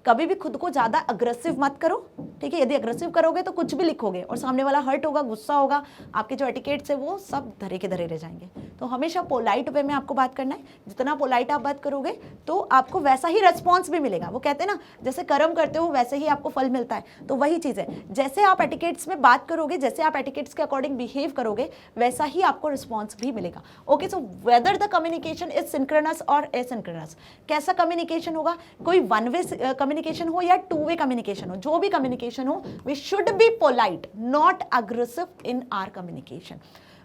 कभी भी खुद को ज़्यादा अग्रेसिव मत करो, ठीक है। यदि अग्रेसिव करोगे तो कुछ भी लिखोगे और सामने वाला हर्ट होगा, गुस्सा होगा, आपके जो एटिकेट्स है वो सब धरे के धरे रह जाएंगे। तो हमेशा पोलाइट वे में आपको बात करना है। जितना पोलाइट आप बात करोगे तो आपको वैसा ही रेस्पॉन्स भी मिलेगा। वो कहते हैं ना, जैसे कर्म करते हो वैसे ही आपको फल मिलता है। तो वही चीज़ है, जैसे आप एटिकेट्स में बात करोगे, जैसे आप एटिकेट्स के अकॉर्डिंग बिहेव करोगे, वैसा ही आपको रिस्पॉन्स भी मिलेगा। Okay, so whether the communication is synchronous और एसिंक्रोनस, कैसा कम्युनिकेशन होगा, कोई वन वे कम्युनिकेशन हो या टू वे कम्युनिकेशन हो, जो भी कम्युनिकेशन हो, we should be polite, not aggressive in our communication.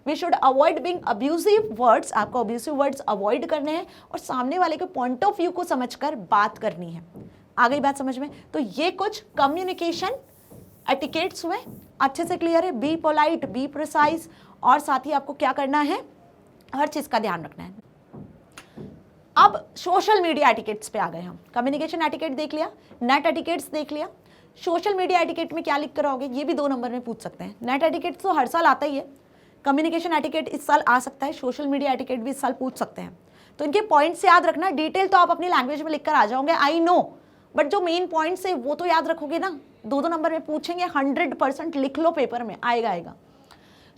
We should avoid being abusive words, आपको अब्यूजिव वर्ड्स अवॉइड करने हैं और सामने वाले के पॉइंट ऑफ व्यू को समझकर बात करनी है। आ गई बात समझ में? तो ये कुछ कम्युनिकेशन एटिकेट्स हुए, अच्छे से क्लियर है। बी पोलाइट, बी प्रिसाइज, और साथ ही आपको क्या करना है, हर चीज का ध्यान रखना है। अब सोशल मीडिया एटिकेट्स पे आ गए हम। कम्युनिकेशन एटिकेट देख लिया, नेट एटिकेट्स देख लिया। सोशल मीडिया एटिकेट में क्या लिख कर आओगे, ये भी 2 नंबर में पूछ सकते हैं। नेट एटिकेट तो हर साल आता ही है, कम्युनिकेशन एटिकेट इस साल आ सकता है, सोशल मीडिया एटिकेट भी इस साल पूछ सकते हैं। तो इनके पॉइंट्स याद रखना। डिटेल तो आप अपनी लैंग्वेज में लिख कर आ जाओगे, आई नो, बट जो मेन पॉइंट्स है वो तो याद रखोगे ना। 2-2 नंबर में पूछेंगे, 100% लिख लो, पेपर में आएगा।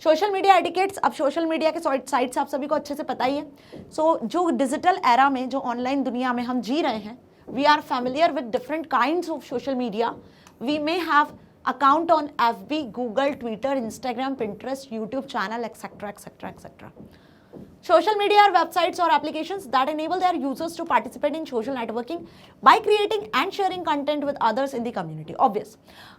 सोशल मीडिया एटिकेट्स, अब सोशल मीडिया के साइट्स आप सभी को अच्छे से पता ही है। सो जो डिजिटल एरा में, जो ऑनलाइन दुनिया में हम जी रहे हैं, we are familiar with different kinds of social media. We may have account on FB, Google, Twitter, Instagram, Pinterest, YouTube channel etcetera etcetera etcetera. Social media are websites or applications that enable their users to participate in social networking by creating and sharing content with others in the community. Obvious.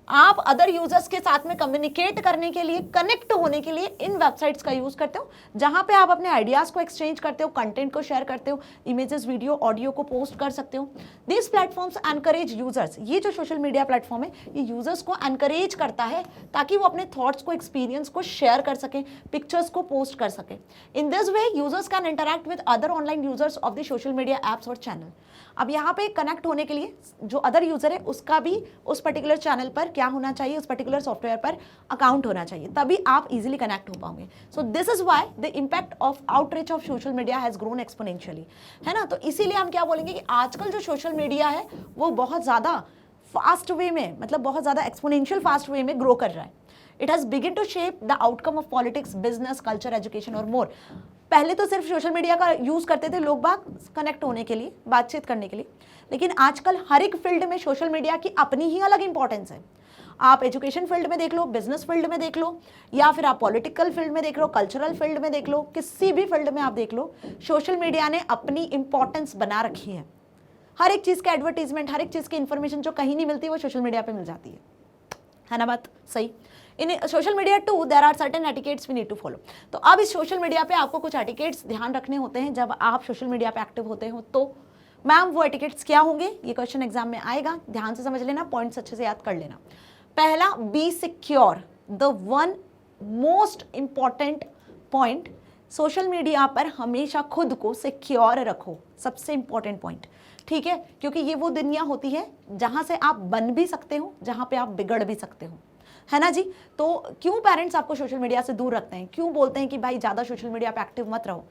आप अदर यूजर्स के साथ में कम्युनिकेट करने के लिए, कनेक्ट होने के लिए इन वेबसाइट्स का यूज करते हो, जहां पे आप अपने आइडियाज को एक्सचेंज करते हो, कंटेंट को शेयर करते हो, इमेजेस, वीडियो, ऑडियो को पोस्ट कर सकते हो. This platforms encourage users. ये जो सोशल मीडिया प्लेटफॉर्म है ये यूजर्स को एनकरेज करता है ताकि वो अपने थॉट्स को, एक्सपीरियंस को शेयर कर सके, पिक्चर्स को पोस्ट कर सके. In this way users can interact with other online users of the social media apps और चैनल. अब यहाँ पे कनेक्ट होने के लिए जो अदर यूजर है उसका भी उस पर्टिकुलर चैनल पर क्या होना चाहिए, उस पर्टिकुलर सॉफ्टवेयर पर अकाउंट होना चाहिए, तभी आप इजीली कनेक्ट हो पाओगे. So this is why the impact of outreach of social media has grown exponentially, है ना. तो इसीलिए हम क्या बोलेंगे कि आजकल जो सोशल मीडिया है वो बहुत ज़्यादा फास्ट वे में, मतलब बहुत ज़्यादा एक्सपोनेंशियल फास्ट वे में ग्रो कर रहा है. It has begin to shape the outcome of politics, business, culture, education और मोर. पहले तो सिर्फ सोशल मीडिया का यूज़ करते थे लोग बाग कनेक्ट होने के लिए, बातचीत करने के लिए, लेकिन आजकल हर एक फील्ड में सोशल मीडिया की अपनी ही अलग इंपॉर्टेंस है. आप एजुकेशन फील्ड में देख लो, बिजनेस फील्ड में देख लो, या फिर आप पॉलिटिकल फील्ड में देख लो, कल्चरल फील्ड में देख लो, किसी भी फील्ड में आप देख लो, सोशल मीडिया ने अपनी इंपॉर्टेंस बना रखी है. हर एक चीज़ का एडवर्टीजमेंट, हर एक चीज़ की इंफॉर्मेशन जो कहीं नहीं मिलती वो सोशल मीडिया पर मिल जाती है ना बात सही. In social media to there are certain etiquettes we need to follow. तो अब इस सोशल मीडिया पे आपको कुछ एटिकेट्स ध्यान रखने होते हैं जब आप सोशल मीडिया पे एक्टिव होते हो. तो मैम वो एटिकेट्स क्या होंगे, ये क्वेश्चन एग्जाम में आएगा, ध्यान से समझ लेना, पॉइंट्स अच्छे से याद कर लेना. पहला, be secure. The one most important point, social media पर हमेशा खुद को सिक्योर रखो, सबसे इंपॉर्टेंट पॉइंट, ठीक है. क्योंकि ये वो दुनिया होती है जहां से आप बन भी सकते हो, जहां पे आप बिगड़ भी सकते हो, है ना जी. तो क्यों पेरेंट्स आपको सोशल मीडिया से दूर रखते हैं, क्यों बोलते हैं कि भाई ज़्यादा सोशल मीडिया पे एक्टिव मत रहो,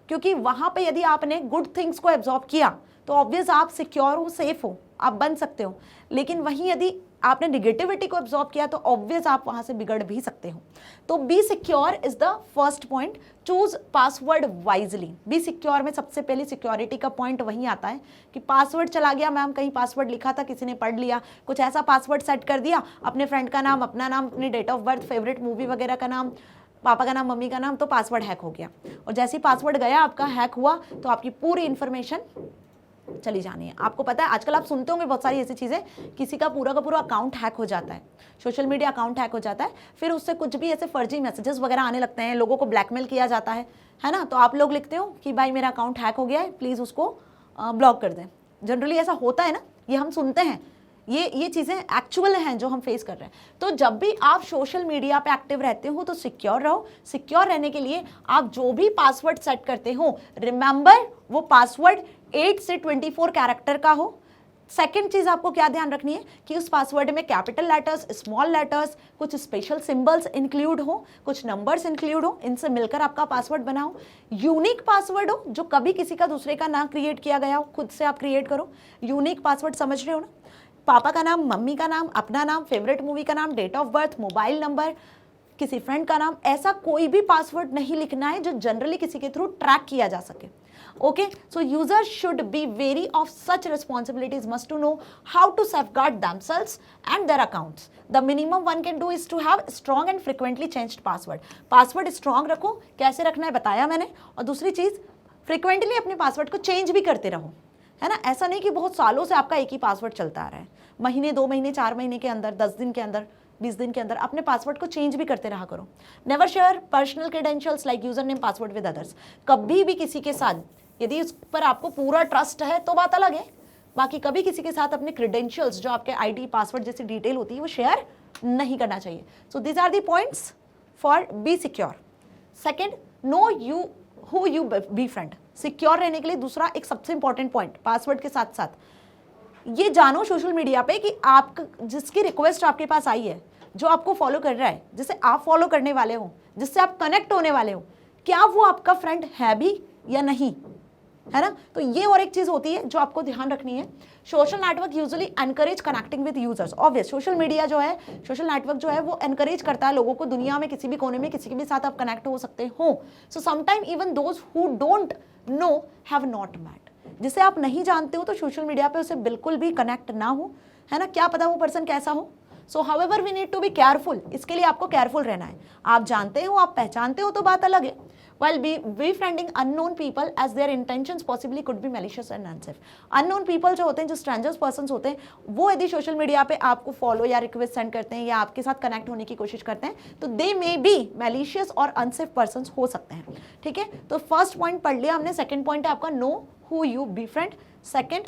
क्योंकि वहाँ पे यदि आपने गुड थिंग्स को एब्जॉर्ब किया तो ऑब्वियस आप सिक्योर हो, सेफ हो, आप बन सकते हो. लेकिन वहीं यदि आपने निगेटिविटी को एब्जॉर्ब किया तो ऑब्वियस आप वहाँ से बिगड़ भी सकते हो. तो be secure is the first point. Choose password wisely. Be secure में सबसे पहले सिक्योरिटी का पॉइंट वहीं आता है कि पासवर्ड चला गया, मैम कहीं पासवर्ड लिखा था, किसी ने पढ़ लिया, कुछ ऐसा पासवर्ड सेट कर दिया, अपने फ्रेंड का नाम, अपना नाम, अपनी date of birth, favourite movie वगैरह का नाम, पापा का नाम, मम्मी का नाम, तो पासवर्ड हैक हो गया. और जैसे ही पासवर्ड गया आपका, हैक हुआ, तो आपकी पूरी इन्फॉर्मेशन चली जानी है. आपको पता है आजकल आप सुनते होंगे बहुत सारी ऐसी चीज़ें, किसी का पूरा अकाउंट हैक हो जाता है, सोशल मीडिया अकाउंट हैक हो जाता है, फिर उससे कुछ भी ऐसे फर्जी मैसेजेस वगैरह आने लगते हैं, लोगों को ब्लैकमेल किया जाता है ना. तो आप लोग लिखते हो कि भाई मेरा अकाउंट हैक हो गया है, प्लीज़ उसको ब्लॉक कर दें. जनरली ऐसा होता है ना, ये हम सुनते हैं, ये चीज़ें एक्चुअल हैं जो हम फेस कर रहे हैं. तो जब भी आप सोशल मीडिया पे एक्टिव रहते हो तो सिक्योर रहो. सिक्योर रहने के लिए आप जो भी पासवर्ड सेट करते हो, रिमेंबर वो पासवर्ड 8 से 24 कैरेक्टर का हो. सेकेंड चीज़ आपको क्या ध्यान रखनी है कि उस पासवर्ड में कैपिटल लेटर्स, स्मॉल लेटर्स, कुछ स्पेशल सिंबल्स इंक्लूड हो, कुछ नंबर्स इंक्लूड हो, इनसे मिलकर आपका पासवर्ड बनाओ. यूनिक पासवर्ड हो जो कभी किसी का दूसरे का ना क्रिएट किया गया हो, खुद से आप क्रिएट करो. यूनिक पासवर्ड समझ रहे हो ना, पापा का नाम, मम्मी का नाम, अपना नाम, फेवरेट मूवी का नाम, date of birth, mobile number, किसी फ्रेंड का नाम, ऐसा कोई भी पासवर्ड नहीं लिखना है जो जनरली किसी के थ्रू ट्रैक किया जा सके. Okay, so users should be wary of such responsibilities, must to know how to safeguard themselves and their accounts. The minimum one can do is to have strong and frequently changed password. Password strong रखो, कैसे रखना है बताया मैंने. और दूसरी चीज़, फ्रिक्वेंटली अपने पासवर्ड को चेंज भी करते रहो, है ना. ऐसा नहीं कि बहुत सालों से आपका एक ही पासवर्ड चलता आ रहा है, महीने, 2 महीने, 4 महीने के अंदर, 10 दिन के अंदर, 20 दिन के अंदर अपने पासवर्ड को चेंज भी करते रहा करो. Never share personal credentials like user name, password with others. कभी भी किसी के साथ, यदि उस पर आपको पूरा ट्रस्ट है तो बात अलग है, बाकी कभी किसी के साथ अपने क्रेडेंशियल्स, जो आपके आईडी, पासवर्ड जैसी डिटेल होती है, वो शेयर नहीं करना चाहिए. So these are the points for be secure. Second, know you who you be friend. सिक्योर रहने के लिए दूसरा एक सबसे इंपॉर्टेंट पॉइंट, पासवर्ड के साथ साथ ये जानो सोशल मीडिया पे कि आप जिसकी रिक्वेस्ट आपके पास आई है, जो आपको फॉलो कर रहा है, जिसे आप फॉलो करने वाले हो, जिससे आप कनेक्ट होने वाले हो, क्या वो आपका फ्रेंड है भी या नहीं, है ना. तो ये और एक चीज होती है जो आपको ध्यान रखनी है. Social network usually encourage connecting with users. Obvious social media जो है, सोशल नेटवर्क जो है वो एनकरेज करता है लोगों को, दुनिया में किसी भी कोने में किसी के भी साथ आप कनेक्ट हो सकते हो. So sometime even those who don't know have not met. जिसे आप नहीं जानते हो तो सोशल मीडिया पे उसे बिल्कुल भी कनेक्ट ना हो, है ना. क्या पता वो पर्सन कैसा हो. So however we need to be careful. इसके लिए आपको केयरफुल रहना है. आप जानते हो, आप पहचानते हो तो बात अलग है, while befriending unknown people as their intentions possibly could be malicious and unsafe. unknown people जो होते हैं, जो strangers persons होते हैं, वो यदि सोशल मीडिया पे आपको फॉलो या रिक्वेस्ट सेंड करते हैं या आपके साथ कनेक्ट होने की कोशिश करते हैं, तो दे मे बी मैलिशियस और अनसेफ पर्सन हो सकते हैं, ठीक है। तो फर्स्ट पॉइंट पढ़ लिया हमने। सेकंड पॉइंट है आपका know who you befriend, second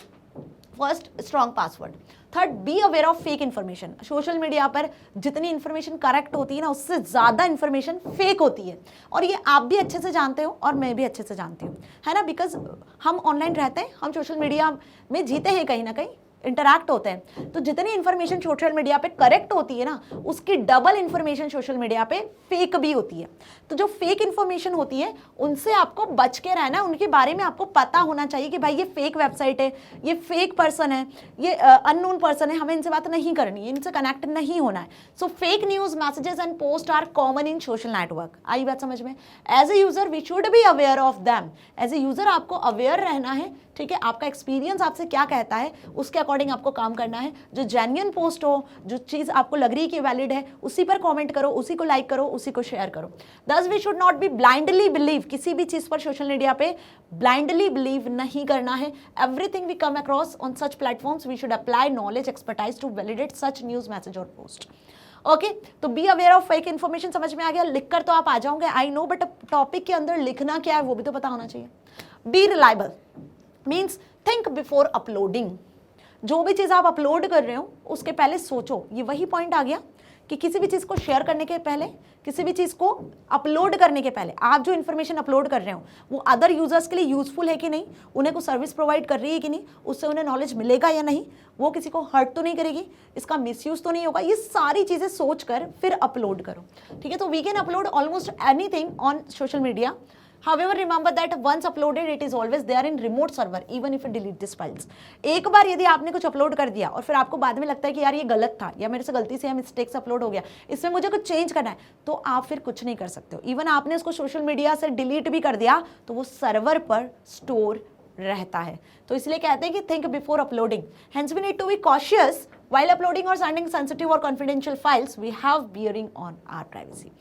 first strong password, third B aware of fake information. Social media पर जितनी इन्फॉर्मेशन करेक्ट होती है ना, उससे ज़्यादा इन्फॉर्मेशन फेक होती है, और ये आप भी अच्छे से जानते हो और मैं भी अच्छे से जानती हूँ, है ना, बिकॉज हम ऑनलाइन रहते हैं, हम सोशल मीडिया में जीते हैं, कहीं ना कहीं इंटरैक्ट होते हैं, तो जितनी इन्फॉर्मेशन सोशल मीडिया पे करेक्ट होती है ना, उसकी डबल इन्फॉर्मेशन सोशल मीडिया पे फेक भी होती है। तो जो फेक इन्फॉर्मेशन होती है उनसे आपको बच के रहना है, उनके बारे में आपको पता होना चाहिए कि भाई ये फेक वेबसाइट है, ये फेक पर्सन है, ये अननोन पर्सन है, हमें इनसे बात नहीं करनी है, इनसे कनेक्ट नहीं होना है। So fake news messages and post are common in social network. आई बात समझ में? As a user we should be aware of them. As a user आपको अवेयर रहना है, ठीक है, आपका एक्सपीरियंस आपसे क्या कहता है उसके अकॉर्डिंग आपको काम करना है। जो जेन्युइन पोस्ट हो, जो चीज़ आपको लग रही है कि वैलिड है, उसी पर कमेंट करो, उसी को लाइक करो, उसी को शेयर करो। Thus we should not be blindly believe. किसी भी चीज़ पर सोशल मीडिया पे ब्लाइंडली बिलीव नहीं करना है। Everything we come across on such platforms we should apply knowledge expertise to validate such news message और पोस्ट। ओके, तो be aware of fake information समझ में आ गया। लिखकर तो आप आ जाओगे, आई नो, बट टॉपिक के अंदर लिखना क्या है वो भी तो पता होना चाहिए। B reliable means think before uploading. जो भी चीज़ आप अपलोड कर रहे हो उसके पहले सोचो। ये वही पॉइंट आ गया कि किसी भी चीज़ को शेयर करने के पहले, किसी भी चीज़ को अपलोड करने के पहले, आप जो इन्फॉर्मेशन अपलोड कर रहे हो वो अदर यूजर्स के लिए यूजफुल है कि नहीं, उन्हें कोई सर्विस प्रोवाइड कर रही है कि नहीं, उससे उन्हें नॉलेज मिलेगा या नहीं, वो किसी को हर्ट तो नहीं करेगी, इसका मिसयूज तो नहीं होगा। ये सारी चीज़ें सोच कर फिर अपलोड करो, ठीक है। तो we can upload almost anything on social media. However, remember that once uploaded, it is always there in remote server, even if you delete these files. एक बार यदि आपने कुछ अपलोड कर दिया और फिर आपको बाद में लगता है कि यार ये गलत था या मेरे से गलती से मिस्टेक से अपलोड हो गया, इसमें मुझे कुछ चेंज करना है, तो आप फिर कुछ नहीं कर सकते हो। इवन आपने उसको सोशल मीडिया से डिलीट भी कर दिया तो वो सर्वर पर स्टोर रहता है। तो इसलिए कहते हैं कि think before uploading. Hence we need to be cautious while uploading or sending sensitive or confidential files we have bearing on our privacy.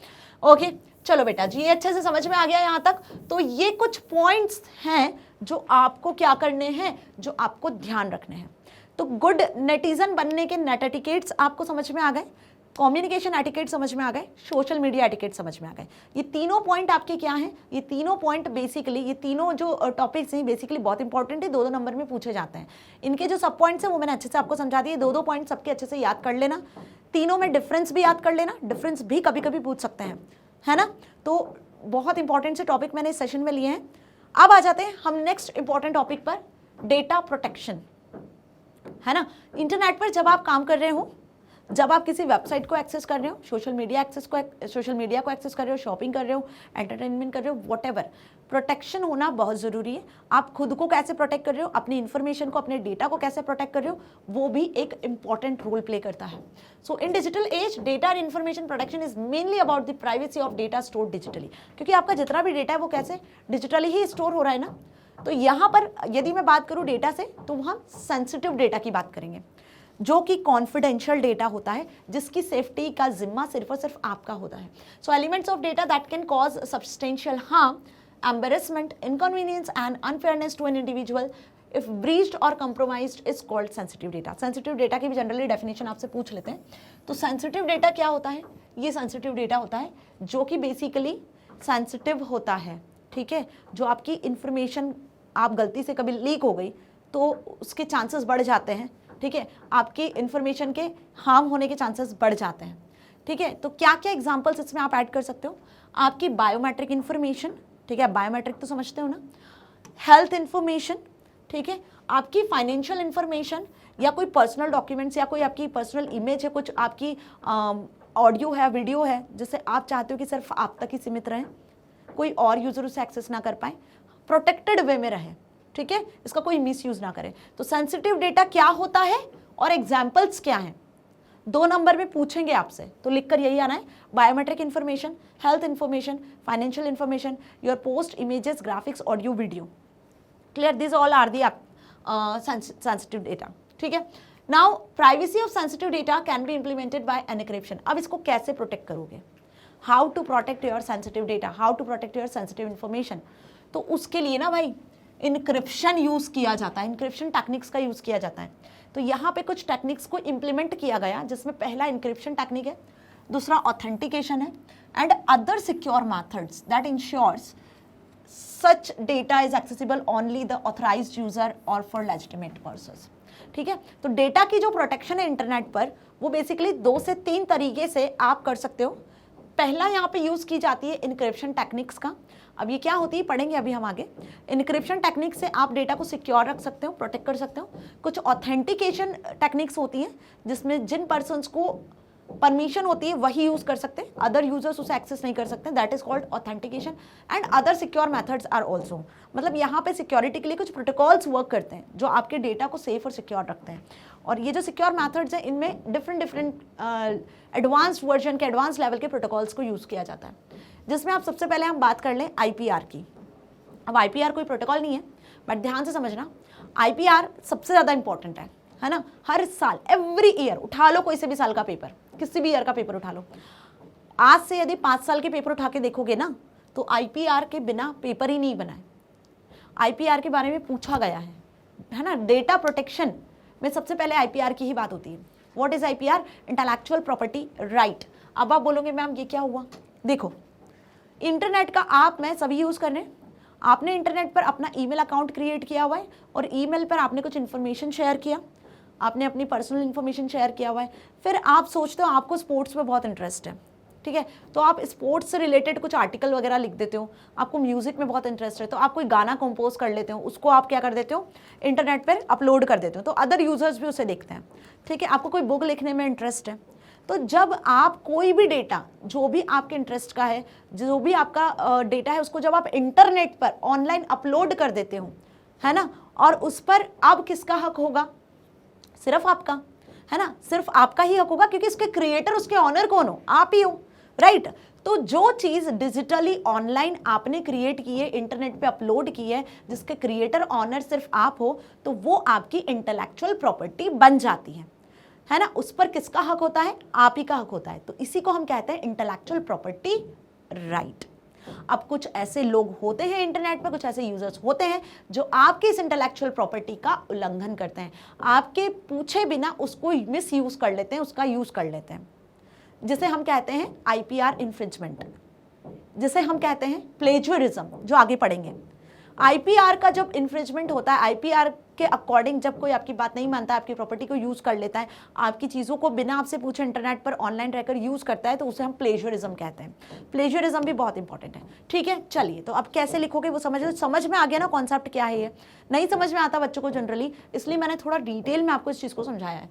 Okay, चलो बेटा जी, ये अच्छे से समझ में आ गया यहाँ तक। तो ये कुछ पॉइंट्स हैं जो आपको क्या करने हैं, जो आपको ध्यान रखने हैं। तो गुड नेटिजन बनने के नेट एटिकेट्स आपको समझ में आ गए, कम्युनिकेशन एटिकेट समझ में आ गए, सोशल मीडिया एटिकेट समझ में आ गए। ये तीनों पॉइंट आपके क्या हैं? ये तीनों पॉइंट बेसिकली, ये तीनों जो टॉपिक्स हैं बेसिकली बहुत इंपॉर्टेंट है, 2-2 नंबर में पूछे जाते हैं। इनके जो सब पॉइंट्स हैं वो मैंने अच्छे से आपको समझा दिए। 2-2 पॉइंट सबके अच्छे से याद कर लेना, तीनों में डिफरेंस भी याद कर लेना, डिफरेंस भी कभी कभी पूछ सकते हैं, है ना। तो बहुत इंपॉर्टेंट से टॉपिक मैंने इस सेशन में लिए हैं। अब आ जाते हैं हम नेक्स्ट इंपॉर्टेंट टॉपिक पर, डेटा प्रोटेक्शन, है ना। इंटरनेट पर जब आप काम कर रहे हो, जब आप किसी वेबसाइट को एक्सेस कर रहे हो, सोशल मीडिया को एक्सेस कर रहे हो, शॉपिंग कर रहे हो, एंटरटेनमेंट कर रहे हो, व्हाटएवर, प्रोटेक्शन होना बहुत ज़रूरी है। आप खुद को कैसे प्रोटेक्ट कर रहे हो, अपनी इन्फॉर्मेशन को, अपने डेटा को कैसे प्रोटेक्ट कर रहे हो, वो भी एक इंपॉर्टेंट रोल प्ले करता है। So in digital age data and information protection is mainly about the privacy of data stored digitally. क्योंकि आपका जितना भी डेटा है वो कैसे डिजिटली ही स्टोर हो रहा है ना। तो यहाँ पर यदि मैं बात करूँ डेटा से, तो हम सेंसिटिव डेटा की बात करेंगे, जो कि कॉन्फिडेंशियल डेटा होता है, जिसकी सेफ्टी का जिम्मा सिर्फ और सिर्फ आपका होता है। So elements of data that can cause substantial harm, embarrassment, inconvenience and unfairness to an individual if breached or compromised is called sensitive data. Sensitive data की भी जनरली डेफिनेशन आपसे पूछ लेते हैं। तो सेंसिटिव डेटा क्या होता है? ये सेंसिटिव डेटा होता है जो कि बेसिकली सेंसिटिव होता है, ठीक है। जो आपकी इंफॉर्मेशन आप गलती से कभी लीक हो गई तो उसके चांसेस बढ़ जाते हैं, ठीक है। आपकी इंफॉर्मेशन के हार्म होने के चांसेस बढ़ जाते हैं, ठीक है। तो क्या क्या एग्जांपल्स इसमें आप ऐड कर सकते हो? आपकी बायोमेट्रिक इंफॉर्मेशन, ठीक है, बायोमेट्रिक तो समझते हो ना, हेल्थ इंफॉर्मेशन, ठीक है, आपकी फाइनेंशियल इंफॉर्मेशन, या कोई पर्सनल डॉक्यूमेंट्स, या कोई आपकी पर्सनल इमेज है, कुछ आपकी ऑडियो है, वीडियो है, जिसे आप चाहते हो कि सिर्फ आप तक ही सीमित रहें, कोई और यूजर उसे एक्सेस ना कर पाए, प्रोटेक्टेड वे में रहे, ठीक है, इसका कोई मिसयूज ना करे। तो सेंसिटिव डेटा क्या होता है और एग्जाम्पल्स क्या हैं, 2 नंबर में पूछेंगे आपसे, तो लिखकर यही आना है, biometric information, health information, financial information, your post, images, graphics, audio, video. Clear? This all are the sensitive data, ठीक है। Now privacy of sensitive data can be implemented by encryption. अब इसको कैसे प्रोटेक्ट करोगे? How to protect your sensitive data, how to protect your sensitive information. तो उसके लिए ना भाई इनक्रिप्शन यूज़ किया जाता है, इनक्रिप्शन टेक्निक्स का यूज़ किया जाता है। तो यहाँ पे कुछ टेक्निक्स को इम्प्लीमेंट किया गया, जिसमें पहला इनक्रिप्शन टेक्निक है, दूसरा ऑथेंटिकेशन है, and other secure methods that ensures such data is accessible only the authorised user और फॉर लेजिटिमेट पर्पसेस। ठीक है, तो डेटा की जो प्रोटेक्शन है इंटरनेट पर, वो बेसिकली 2 से 3 तरीके से आप कर सकते हो। पहला यहाँ पे यूज की जाती है इनक्रिप्शन टेक्निक्स का। अब ये क्या होती है पढ़ेंगे अभी हम आगे। इनक्रिप्शन टेक्निक से आप डेटा को सिक्योर रख सकते हो, प्रोटेक्ट कर सकते हो। कुछ ऑथेंटिकेशन टेक्निक्स होती हैं जिसमें जिन पर्सन्स को परमिशन होती है वही यूज कर सकते हैं, अदर यूजर्स उसे एक्सेस नहीं कर सकते, that is called authentication. And other secure methods are also, मतलब यहाँ पे सिक्योरिटी के लिए कुछ प्रोटोकॉल्स वर्क करते हैं जो आपके डेटा को सेफ और सिक्योर रखते हैं। और ये जो सिक्योर मेथड्स हैं इनमें डिफरेंट एडवांस्ड वर्जन के, एडवांस लेवल के प्रोटोकॉल्स को यूज किया जाता है, जिसमें आप सबसे पहले हम बात कर लें IPR की। अब IPR कोई प्रोटोकॉल नहीं है, बट ध्यान से समझना, IPR सबसे ज़्यादा इंपॉर्टेंट है ना। हर साल, एवरी ईयर, उठा लो कोई से भी साल का पेपर, किसी भी ईयर का पेपर उठा लो, आज से यदि 5 साल के पेपर उठा के देखोगे ना, तो IPR के बिना पेपर ही नहीं बना है। IPR के बारे में पूछा गया है ना। डेटा प्रोटेक्शन में सबसे पहले IPR की ही बात होती है। What is IPR? Intellectual property right. अब आप बोलोगे मैम ये क्या हुआ? देखो, इंटरनेट का आप मैं सभी यूज कर रहे हैं। आपने इंटरनेट पर अपना ईमेल अकाउंट क्रिएट किया हुआ है और ईमेल पर आपने कुछ इन्फॉर्मेशन शेयर किया, आपने अपनी पर्सनल इन्फॉर्मेशन शेयर किया हुआ है। फिर आप सोचते हो आपको स्पोर्ट्स में बहुत इंटरेस्ट है, ठीक है, तो आप स्पोर्ट्स से रिलेटेड कुछ आर्टिकल वगैरह लिख देते हो। आपको म्यूजिक में बहुत इंटरेस्ट है तो आप कोई गाना कंपोज कर लेते हो, उसको आप क्या कर देते हो, इंटरनेट पर अपलोड कर देते हो, तो अदर यूजर्स भी उसे देखते हैं। ठीक है, आपको कोई बुक लिखने में इंटरेस्ट है, तो जब आप कोई भी डेटा जो भी आपके इंटरेस्ट का है, जो भी आपका डेटा है, उसको जब आप इंटरनेट पर ऑनलाइन अपलोड कर देते हो, है ना, और उस पर अब किसका हक होगा? सिर्फ आपका, है ना, सिर्फ आपका ही हक होगा, क्योंकि इसके क्रिएटर, उसके ऑनर कौन हो? आप ही हो, राइट। तो जो चीज डिजिटली ऑनलाइन आपने क्रिएट की है, इंटरनेट पे अपलोड की है, जिसके क्रिएटर ऑनर सिर्फ आप हो, तो वो आपकी इंटेलेक्चुअल प्रॉपर्टी बन जाती है ना। उस पर किसका हक होता है? आप ही का हक होता है। तो इसी को हम कहते हैं इंटेलेक्चुअल प्रॉपर्टी राइट। अब कुछ ऐसे लोग होते हैं इंटरनेट पर, कुछ ऐसे यूजर्स होते हैं जो आपकी इस इंटेलेक्चुअल प्रॉपर्टी का उल्लंघन करते हैं, आपके पूछे बिना उसको मिस यूज कर लेते हैं, उसका यूज कर लेते हैं, जिसे हम कहते हैं IPR इन्फ्रिंजमेंट, जिसे हम कहते हैं प्लेजरिज्म, जो आगे पढ़ेंगे। IPR का जब इन्फ्रिंजमेंट होता है, IPR के अकॉर्डिंग जब कोई आपकी बात नहीं मानता, आपकी प्रॉपर्टी को यूज कर लेता है, आपकी चीज़ों को बिना आपसे पूछे इंटरनेट पर ऑनलाइन रहकर यूज करता है, तो उसे हम प्लेजरिज्म कहते हैं। प्लेजरिज्म भी बहुत इंपॉर्टेंट है। ठीक है, चलिए, तो अब कैसे लिखोगे वो समझ में आ गया ना कॉन्सेप्ट क्या है। ये नहीं समझ में आता बच्चों को जनरली, इसलिए मैंने थोड़ा डिटेल में आपको इस चीज़ को समझाया है।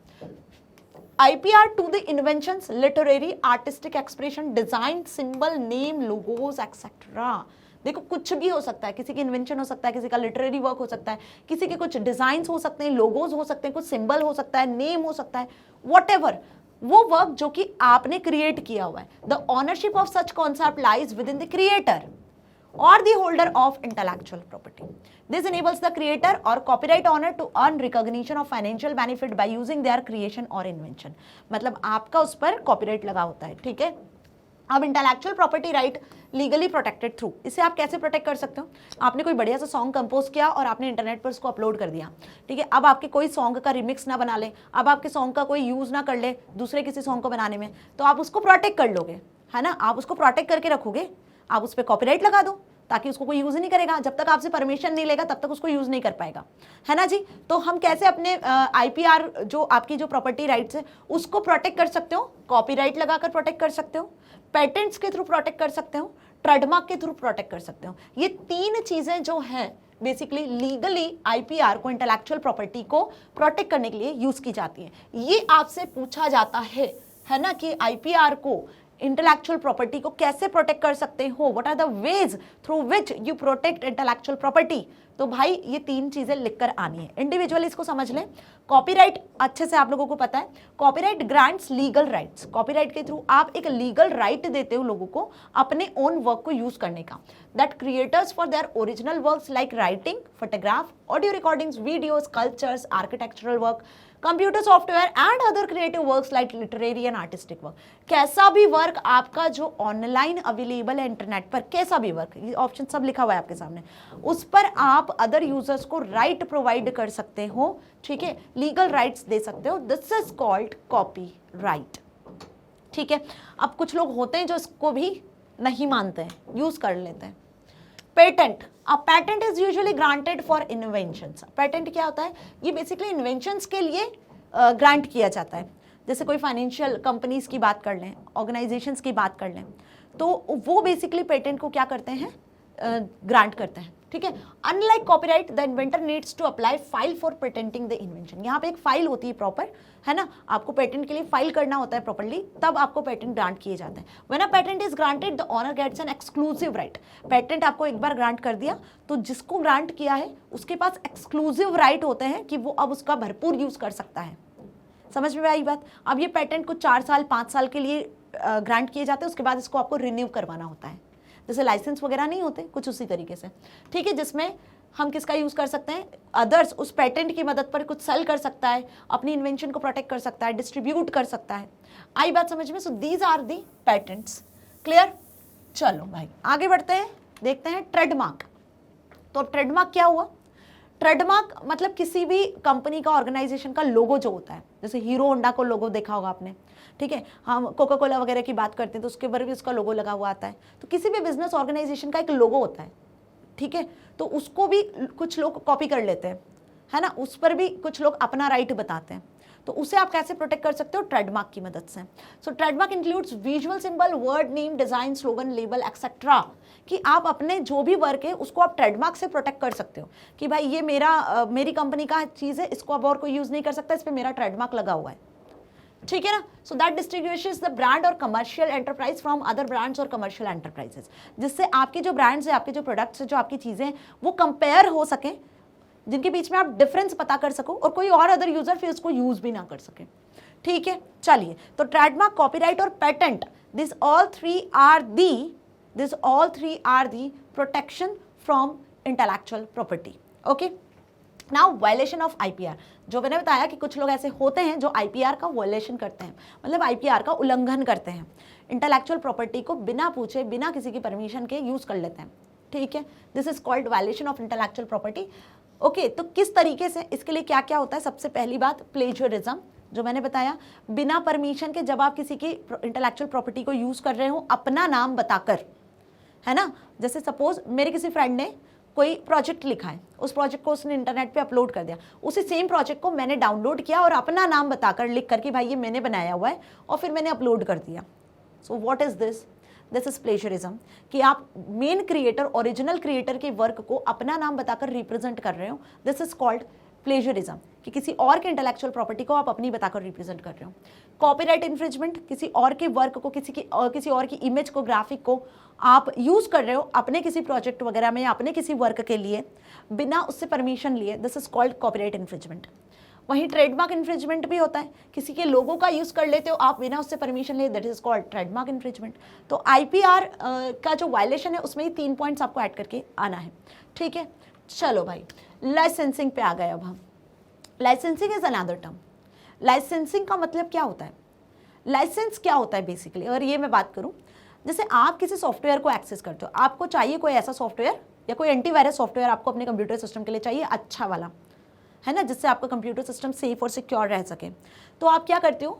IPR to the inventions, literary, artistic expression, design, symbol, name, logos, etc. देखो, कुछ भी हो सकता है, किसी की इन्वेंशन हो सकता है, किसी का लिटरेरी वर्क हो सकता है, किसी के कुछ डिजाइन्स हो सकते हैं, लोगोज हो सकते हैं, कुछ सिंबल हो सकता है, नेम हो सकता है, व्हाटएवर, वो वर्क जो कि आपने क्रिएट किया हुआ है। The ownership of such concept lies with in the creator or the holder of intellectual property. This enables the creator or copyright owner to earn recognition of financial benefit by using their creation or invention. मतलब आपका उस पर कॉपीराइट लगा होता है, ठीक है। अब intellectual property right legally protected through, इसे आप कैसे प्रोटेक्ट कर सकते हो? आपने कोई बढ़िया सा सॉन्ग कंपोज किया और आपने इंटरनेट पर उसको अपलोड कर दिया, ठीक है। अब आपके कोई सॉन्ग का रिमिक्स ना बना ले, अब आपके सॉन्ग का कोई यूज ना कर ले दूसरे किसी सॉन्ग को बनाने में, तो आप उसको प्रोटेक्ट कर लोगे, है ना। आप उसको प्रोटेक्ट करके रखोगे, आप उस पर कॉपीराइट लगा दो, ताकि उसको कोई यूज नहीं करेगा, जब तक आपसे परमिशन नहीं लेगा तब तक उसको यूज नहीं कर पाएगा, है ना जी। तो हम कैसे अपने IPR जो आपकी जो प्रॉपर्टी राइट्स है उसको प्रोटेक्ट कर सकते हो? कॉपीराइट लगाकर प्रोटेक्ट कर सकते हो, पेटेंट्स के थ्रू प्रोटेक्ट कर सकते हो, ट्रेडमार्क के थ्रू प्रोटेक्ट कर सकते हो। ये 3 चीजें जो हैं बेसिकली लीगली IPR को, इंटेलेक्चुअल प्रॉपर्टी को प्रोटेक्ट करने के लिए यूज की जाती है। ये आपसे पूछा जाता है ना, कि IPR को, इंटेलेक्चुअल प्रॉपर्टी को कैसे प्रोटेक्ट कर सकते हो, what are the ways through which you protect intellectual property. तो भाई ये 3 चीजें लिखकर आनी है, इंडिविजुअली इसको समझ लें। कॉपीराइट अच्छे से आप लोगों को पता है, copyright grants legal rights. Copyright के थ्रू आप एक लीगल राइट देते हो लोगों को अपने ओन वर्क को यूज करने का, that creators for their original works like writing, photograph, audio recordings, videos, cultures, architectural work, computer software and other creative works like literary and artistic work. कैसा भी वर्क आपका जो ऑनलाइन अवेलेबल है इंटरनेट पर, कैसा भी वर्क, ये ऑप्शन सब लिखा हुआ है आपके सामने, उस पर आप अदर यूजर्स को राइट प्रोवाइड कर सकते हो, ठीक है, लीगल राइट्स दे सकते हो। दिस इज कॉल्ड कॉपीराइट, ठीक है। अब कुछ लोग होते हैं जो इसको भी नहीं मानते हैं, यूज कर लेते हैं। Patent, a patent is usually granted for inventions. Patent क्या होता है? ये बेसिकली इन्वेंशंस के लिए ग्रांट किया जाता है। जैसे कोई फाइनेंशियल कंपनीज की बात कर लें, ऑर्गेनाइजेशंस की बात कर लें, तो वो बेसिकली पेटेंट को क्या करते हैं? ग्रांट करते हैं, ठीक है। Unlike copyright, the inventor needs to apply file for patenting the invention. यहाँ पे एक फाइल होती है प्रॉपर, है ना, आपको पेटेंट के लिए फाइल करना होता है प्रॉपर्ली, तब आपको पेटेंट ग्रांट किए जाते हैं। When a patent is granted the owner gets an exclusive right. Patent आपको एक बार ग्रांट कर दिया तो जिसको ग्रांट किया है उसके पास एक्सक्लूसिव राइट होते हैं कि वो अब उसका भरपूर यूज कर सकता है। समझ में आई बात? अब ये पेटेंट को 4 साल 5 साल के लिए ग्रांट किए जाते हैं, उसके बाद इसको आपको रिन्यू करवाना होता है। जैसे लाइसेंस वगैरह नहीं होते, कुछ उसी तरीके से, ठीक है, जिसमें हम किसका यूज कर सकते हैं? अदर्स उस पेटेंट की मदद पर कुछ सेल कर सकता है, अपनी इन्वेंशन को प्रोटेक्ट कर सकता है, डिस्ट्रीब्यूट कर सकता है। आई बात समझ में? So these are the patents. Clear? चलो भाई आगे बढ़ते हैं, देखते हैं ट्रेडमार्क। तो अब ट्रेडमार्क क्या हुआ? ट्रेडमार्क मतलब किसी भी कंपनी का, ऑर्गेनाइजेशन का लोगो जो होता है, जैसे हीरो होंडा को लोगो देखा होगा आपने, ठीक है, हम कोका कोला वगैरह की बात करते हैं तो उसके ऊपर भी उसका लोगो लगा हुआ आता है। तो किसी भी बिजनेस ऑर्गेनाइजेशन का एक लोगो होता है, ठीक है, तो उसको भी कुछ लोग कॉपी कर लेते हैं, है ना, उस पर भी कुछ लोग अपना राइट बताते हैं। तो उसे आप कैसे प्रोटेक्ट कर सकते हो? ट्रेडमार्क की मदद से। So trademark includes visual symbol, word name, design, slogan, label etcetera, कि आप अपने जो भी वर्क है उसको आप ट्रेडमार्क से प्रोटेक्ट कर सकते हो कि भाई ये मेरी कंपनी का चीज़ है, इसको अब और कोई यूज़ नहीं कर सकता, इस पर मेरा ट्रेडमार्क लगा हुआ है, ठीक है ना। So that distinguishes the brand और commercial enterprise from other brands और कमर्शियल एंटरप्राइजेस, जिससे आपके जो ब्रांड्स है, आपके जो प्रोडक्ट्स है, जो आपकी चीज़ें हैं, वो कंपेयर हो सके, जिनके बीच में आप डिफरेंस पता कर सको और कोई और अदर यूजर फिर उसको यूज भी ना कर सके, ठीक है। चलिए, तो ट्रेडमार्क, कॉपीराइट और patent, this all three are the protection from intellectual property. Okay, now violation of IPR, जो मैंने बताया कि कुछ लोग ऐसे होते हैं जो आईपीआर का वायलेशन करते हैं, मतलब आईपीआर का उल्लंघन करते हैं, इंटेलेक्चुअल प्रॉपर्टी को बिना पूछे, बिना किसी की परमिशन के यूज कर लेते हैं, ठीक है। This is called violation of intellectual property. Okay, तो किस तरीके से, इसके लिए क्या क्या होता है? सबसे पहली बात प्लेजरिज्म, जो मैंने बताया, बिना परमिशन के जब आप किसी की इंटेलेक्चुअल प्रॉपर्टी को यूज कर रहे हो अपना नाम बताकर, है ना। जैसे सपोज मेरे किसी फ्रेंड ने कोई प्रोजेक्ट लिखा है, उस प्रोजेक्ट को उसने इंटरनेट पे अपलोड कर दिया, उसी सेम प्रोजेक्ट को मैंने डाउनलोड किया और अपना नाम बताकर लिख कर कि भाई ये मैंने बनाया हुआ है, और फिर मैंने अपलोड कर दिया। So what is this? This is plagiarism, कि आप मेन क्रिएटर, ओरिजिनल क्रिएटर के वर्क को अपना नाम बताकर रिप्रेजेंट कर रहे हो। दिस इज कॉल्ड प्लेजरिज्म, कि किसी और के इंटेलेक्चुअल प्रॉपर्टी को आप अपनी बताकर रिप्रेजेंट कर रहे हो। कॉपीराइट इन्फ्रिंजमेंट, किसी और के वर्क को, किसी और की इमेज को, ग्राफिक को आप यूज कर रहे हो अपने किसी प्रोजेक्ट वगैरह में या अपने किसी वर्क के लिए बिना उससे परमिशन लिए, this is called copyright infringement. वहीं ट्रेडमार्क इन्फ्रिंजमेंट भी होता है, किसी के लोगों का यूज कर लेते हो आप बिना उससे परमिशन लिए, that is called trademark infringement. तो आईपीआर का जो वायलेशन है उसमें ही 3 पॉइंट्स आपको ऐड करके आना है, ठीक है। चलो भाई, लाइसेंसिंग पे आ गए अब हम। Licensing is another term. Licensing का मतलब क्या होता है? लाइसेंस क्या होता है बेसिकली, अगर ये मैं बात करूं, जैसे आप किसी सॉफ्टवेयर को एक्सेस करते हो, आपको चाहिए कोई ऐसा सॉफ्टवेयर या कोई एंटीवायरस सॉफ्टवेयर आपको अपने कंप्यूटर सिस्टम के लिए चाहिए, अच्छा वाला, है ना, जिससे आपका कंप्यूटर सिस्टम सेफ और सिक्योर रह सके। तो आप क्या करते हो?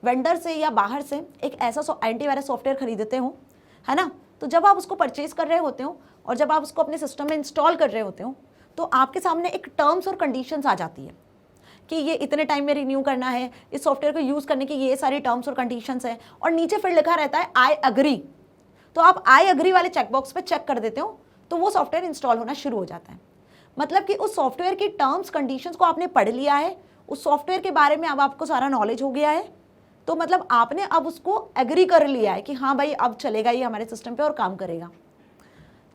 वेंडर से या बाहर से एक ऐसा एंटीवायरस सॉफ्टवेयर खरीदते हो, है ना। तो जब आप उसको परचेज कर रहे होते हो और जब आप उसको अपने सिस्टम में इंस्टॉल कर रहे होते हो, तो आपके सामने एक टर्म्स और कंडीशंस आ जाती है कि ये इतने टाइम में रिन्यू करना है, इस सॉफ्टवेयर को यूज़ करने की ये सारी टर्म्स और कंडीशंस हैं, और नीचे फिर लिखा रहता है आई अग्री। तो आप आई अग्री वाले चेकबॉक्स पे चेक कर देते हो, तो वो सॉफ्टवेयर इंस्टॉल होना शुरू हो जाता है। मतलब कि उस सॉफ्टवेयर की टर्म्स कंडीशंस को आपने पढ़ लिया है, उस सॉफ्टवेयर के बारे में अब आपको सारा नॉलेज हो गया है, तो मतलब आपने अब उसको एग्री कर लिया है कि हाँ भाई अब चलेगा ये हमारे सिस्टम पे और काम करेगा।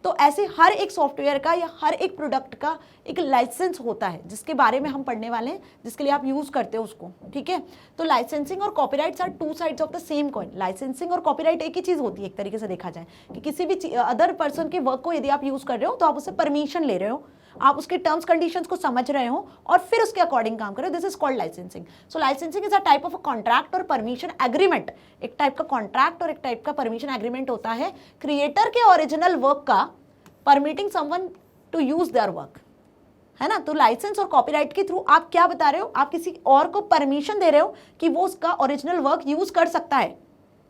तो ऐसे हर एक सॉफ्टवेयर का या हर एक प्रोडक्ट का एक लाइसेंस होता है, जिसके बारे में हम पढ़ने वाले हैं, जिसके लिए आप यूज करते हो उसको, ठीक है। तो लाइसेंसिंग और copyrights are 2 sides of the same coin. Licensing और कॉपीराइट एक ही चीज होती है एक तरीके से देखा जाए, कि किसी भी अदर पर्सन के वर्क को यदि आप यूज कर रहे हो तो आप उससे परमिशन ले रहे हो, आप उसके टर्म्स कंडीशंस को समझ रहे हो और फिर उसके अकॉर्डिंग काम करो, this is called licensing. So licensing is a type of a contract और परमिशन एग्रीमेंट। एक टाइप का कॉन्ट्रैक्ट और एक टाइप का परमिशन एग्रीमेंट होता है क्रिएटर के ओरिजिनल वर्क का permitting someone to use their work, है ना। तो लाइसेंस और कॉपीराइट के थ्रू आप क्या बता रहे हो, आप किसी और को परमिशन दे रहे हो कि वो उसका ओरिजिनल वर्क यूज कर सकता है,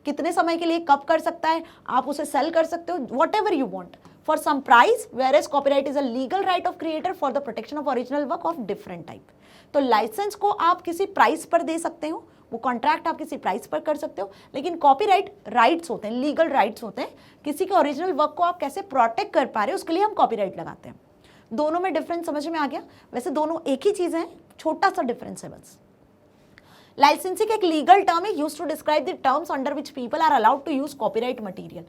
कितने समय के लिए, कब कर सकता है, आप उसे सेल कर सकते हो, whatever you want for some price, whereas copyright is a legal right of creator for the protection of original work of different type. तो लाइसेंस को आप किसी प्राइस पर दे सकते हो, वो कॉन्ट्रैक्ट आप किसी प्राइस पर कर सकते हो, लेकिन कॉपीराइट राइट्स होते हैं, लीगल राइट्स होते हैं, किसी के ओरिजिनल वर्क को आप कैसे प्रोटेक्ट कर पा रहे हो उसके लिए हम कॉपीराइट लगाते हैं। दोनों में डिफरेंस समझ में आ गया? वैसे दोनों एक ही चीज है, छोटा सा डिफरेंस है बस। लाइसेंसिंग एक लीगल टर्म है used to describe the terms under which people are allowed to use copyright material.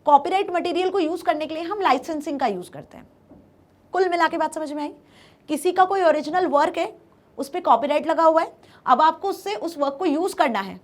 Copyright material को यूज करने के लिए हम लाइसेंसिंग का यूज करते हैं। कुल मिला के बात समझ में आई? किसी का कोई ओरिजिनल वर्क है, उस पर कॉपीराइट लगा हुआ है, अब आपको उससे उस वर्क को यूज करना है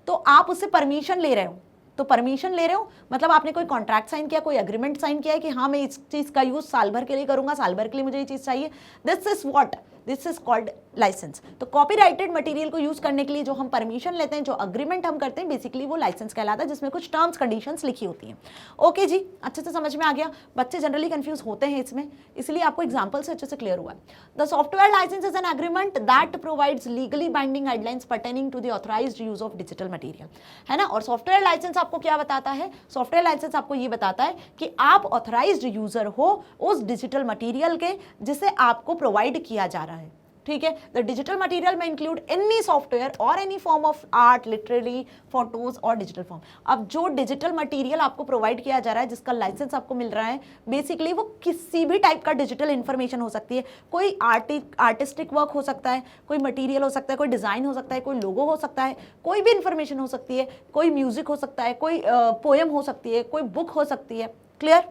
तो आप उससे परमिशन ले रहे हो। तो परमिशन ले रहे हो मतलब आपने कोई कॉन्ट्रैक्ट साइन किया, कोई एग्रीमेंट साइन किया है कि हाँ मैं इस चीज का यूज साल भर के लिए करूंगा, साल भर के लिए मुझे ये चीज चाहिए, this is what, this is called licence. तो कॉपीराइटेड मटेरियल को यूज करने के लिए जो हम परमिशन लेते हैं, जो अग्रीमेंट हम करते हैं, बेसिकली वो लाइसेंस कहलाता है, जिसमें कुछ टर्म्स कंडीशंस लिखी होती हैं। ओके जी, अच्छे से समझ में आ गया? बच्चे जनरली कंफ्यूज होते हैं इसमें, इसलिए आपको एग्जांपल से अच्छे से क्लियर हुआ है। The software licence is an agreement that provides legally binding guidelines pertaining to the authorised use of digital material, है ना। और सॉफ्टवेयर लाइसेंस आपको क्या बताता है? सॉफ्टवेयर लाइसेंस आपको ये बताता है कि आप ऑथराइज्ड यूजर हो उस डिजिटल मटेरियल के जिसे आपको प्रोवाइड किया जा रहा है, ठीक है। द डिजिटल मटेरियल में इंक्लूड एनी सॉफ्टवेयर और any form of art, literary, photos और डिजिटल फॉर्म। अब जो डिजिटल मटेरियल आपको प्रोवाइड किया जा रहा है, जिसका लाइसेंस आपको मिल रहा है, बेसिकली वो किसी भी टाइप का डिजिटल इंफॉर्मेशन हो सकती है। कोई आर्टिस्टिक वर्क हो सकता है, कोई मटेरियल हो सकता है, कोई डिजाइन हो सकता है, कोई लोगो हो सकता है, कोई भी इंफॉर्मेशन हो सकती है, कोई म्यूजिक हो सकता है, कोई पोएम हो सकती है, कोई बुक हो सकती है। क्लियर?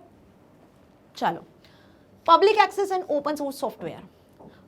चलो, public access and open source software.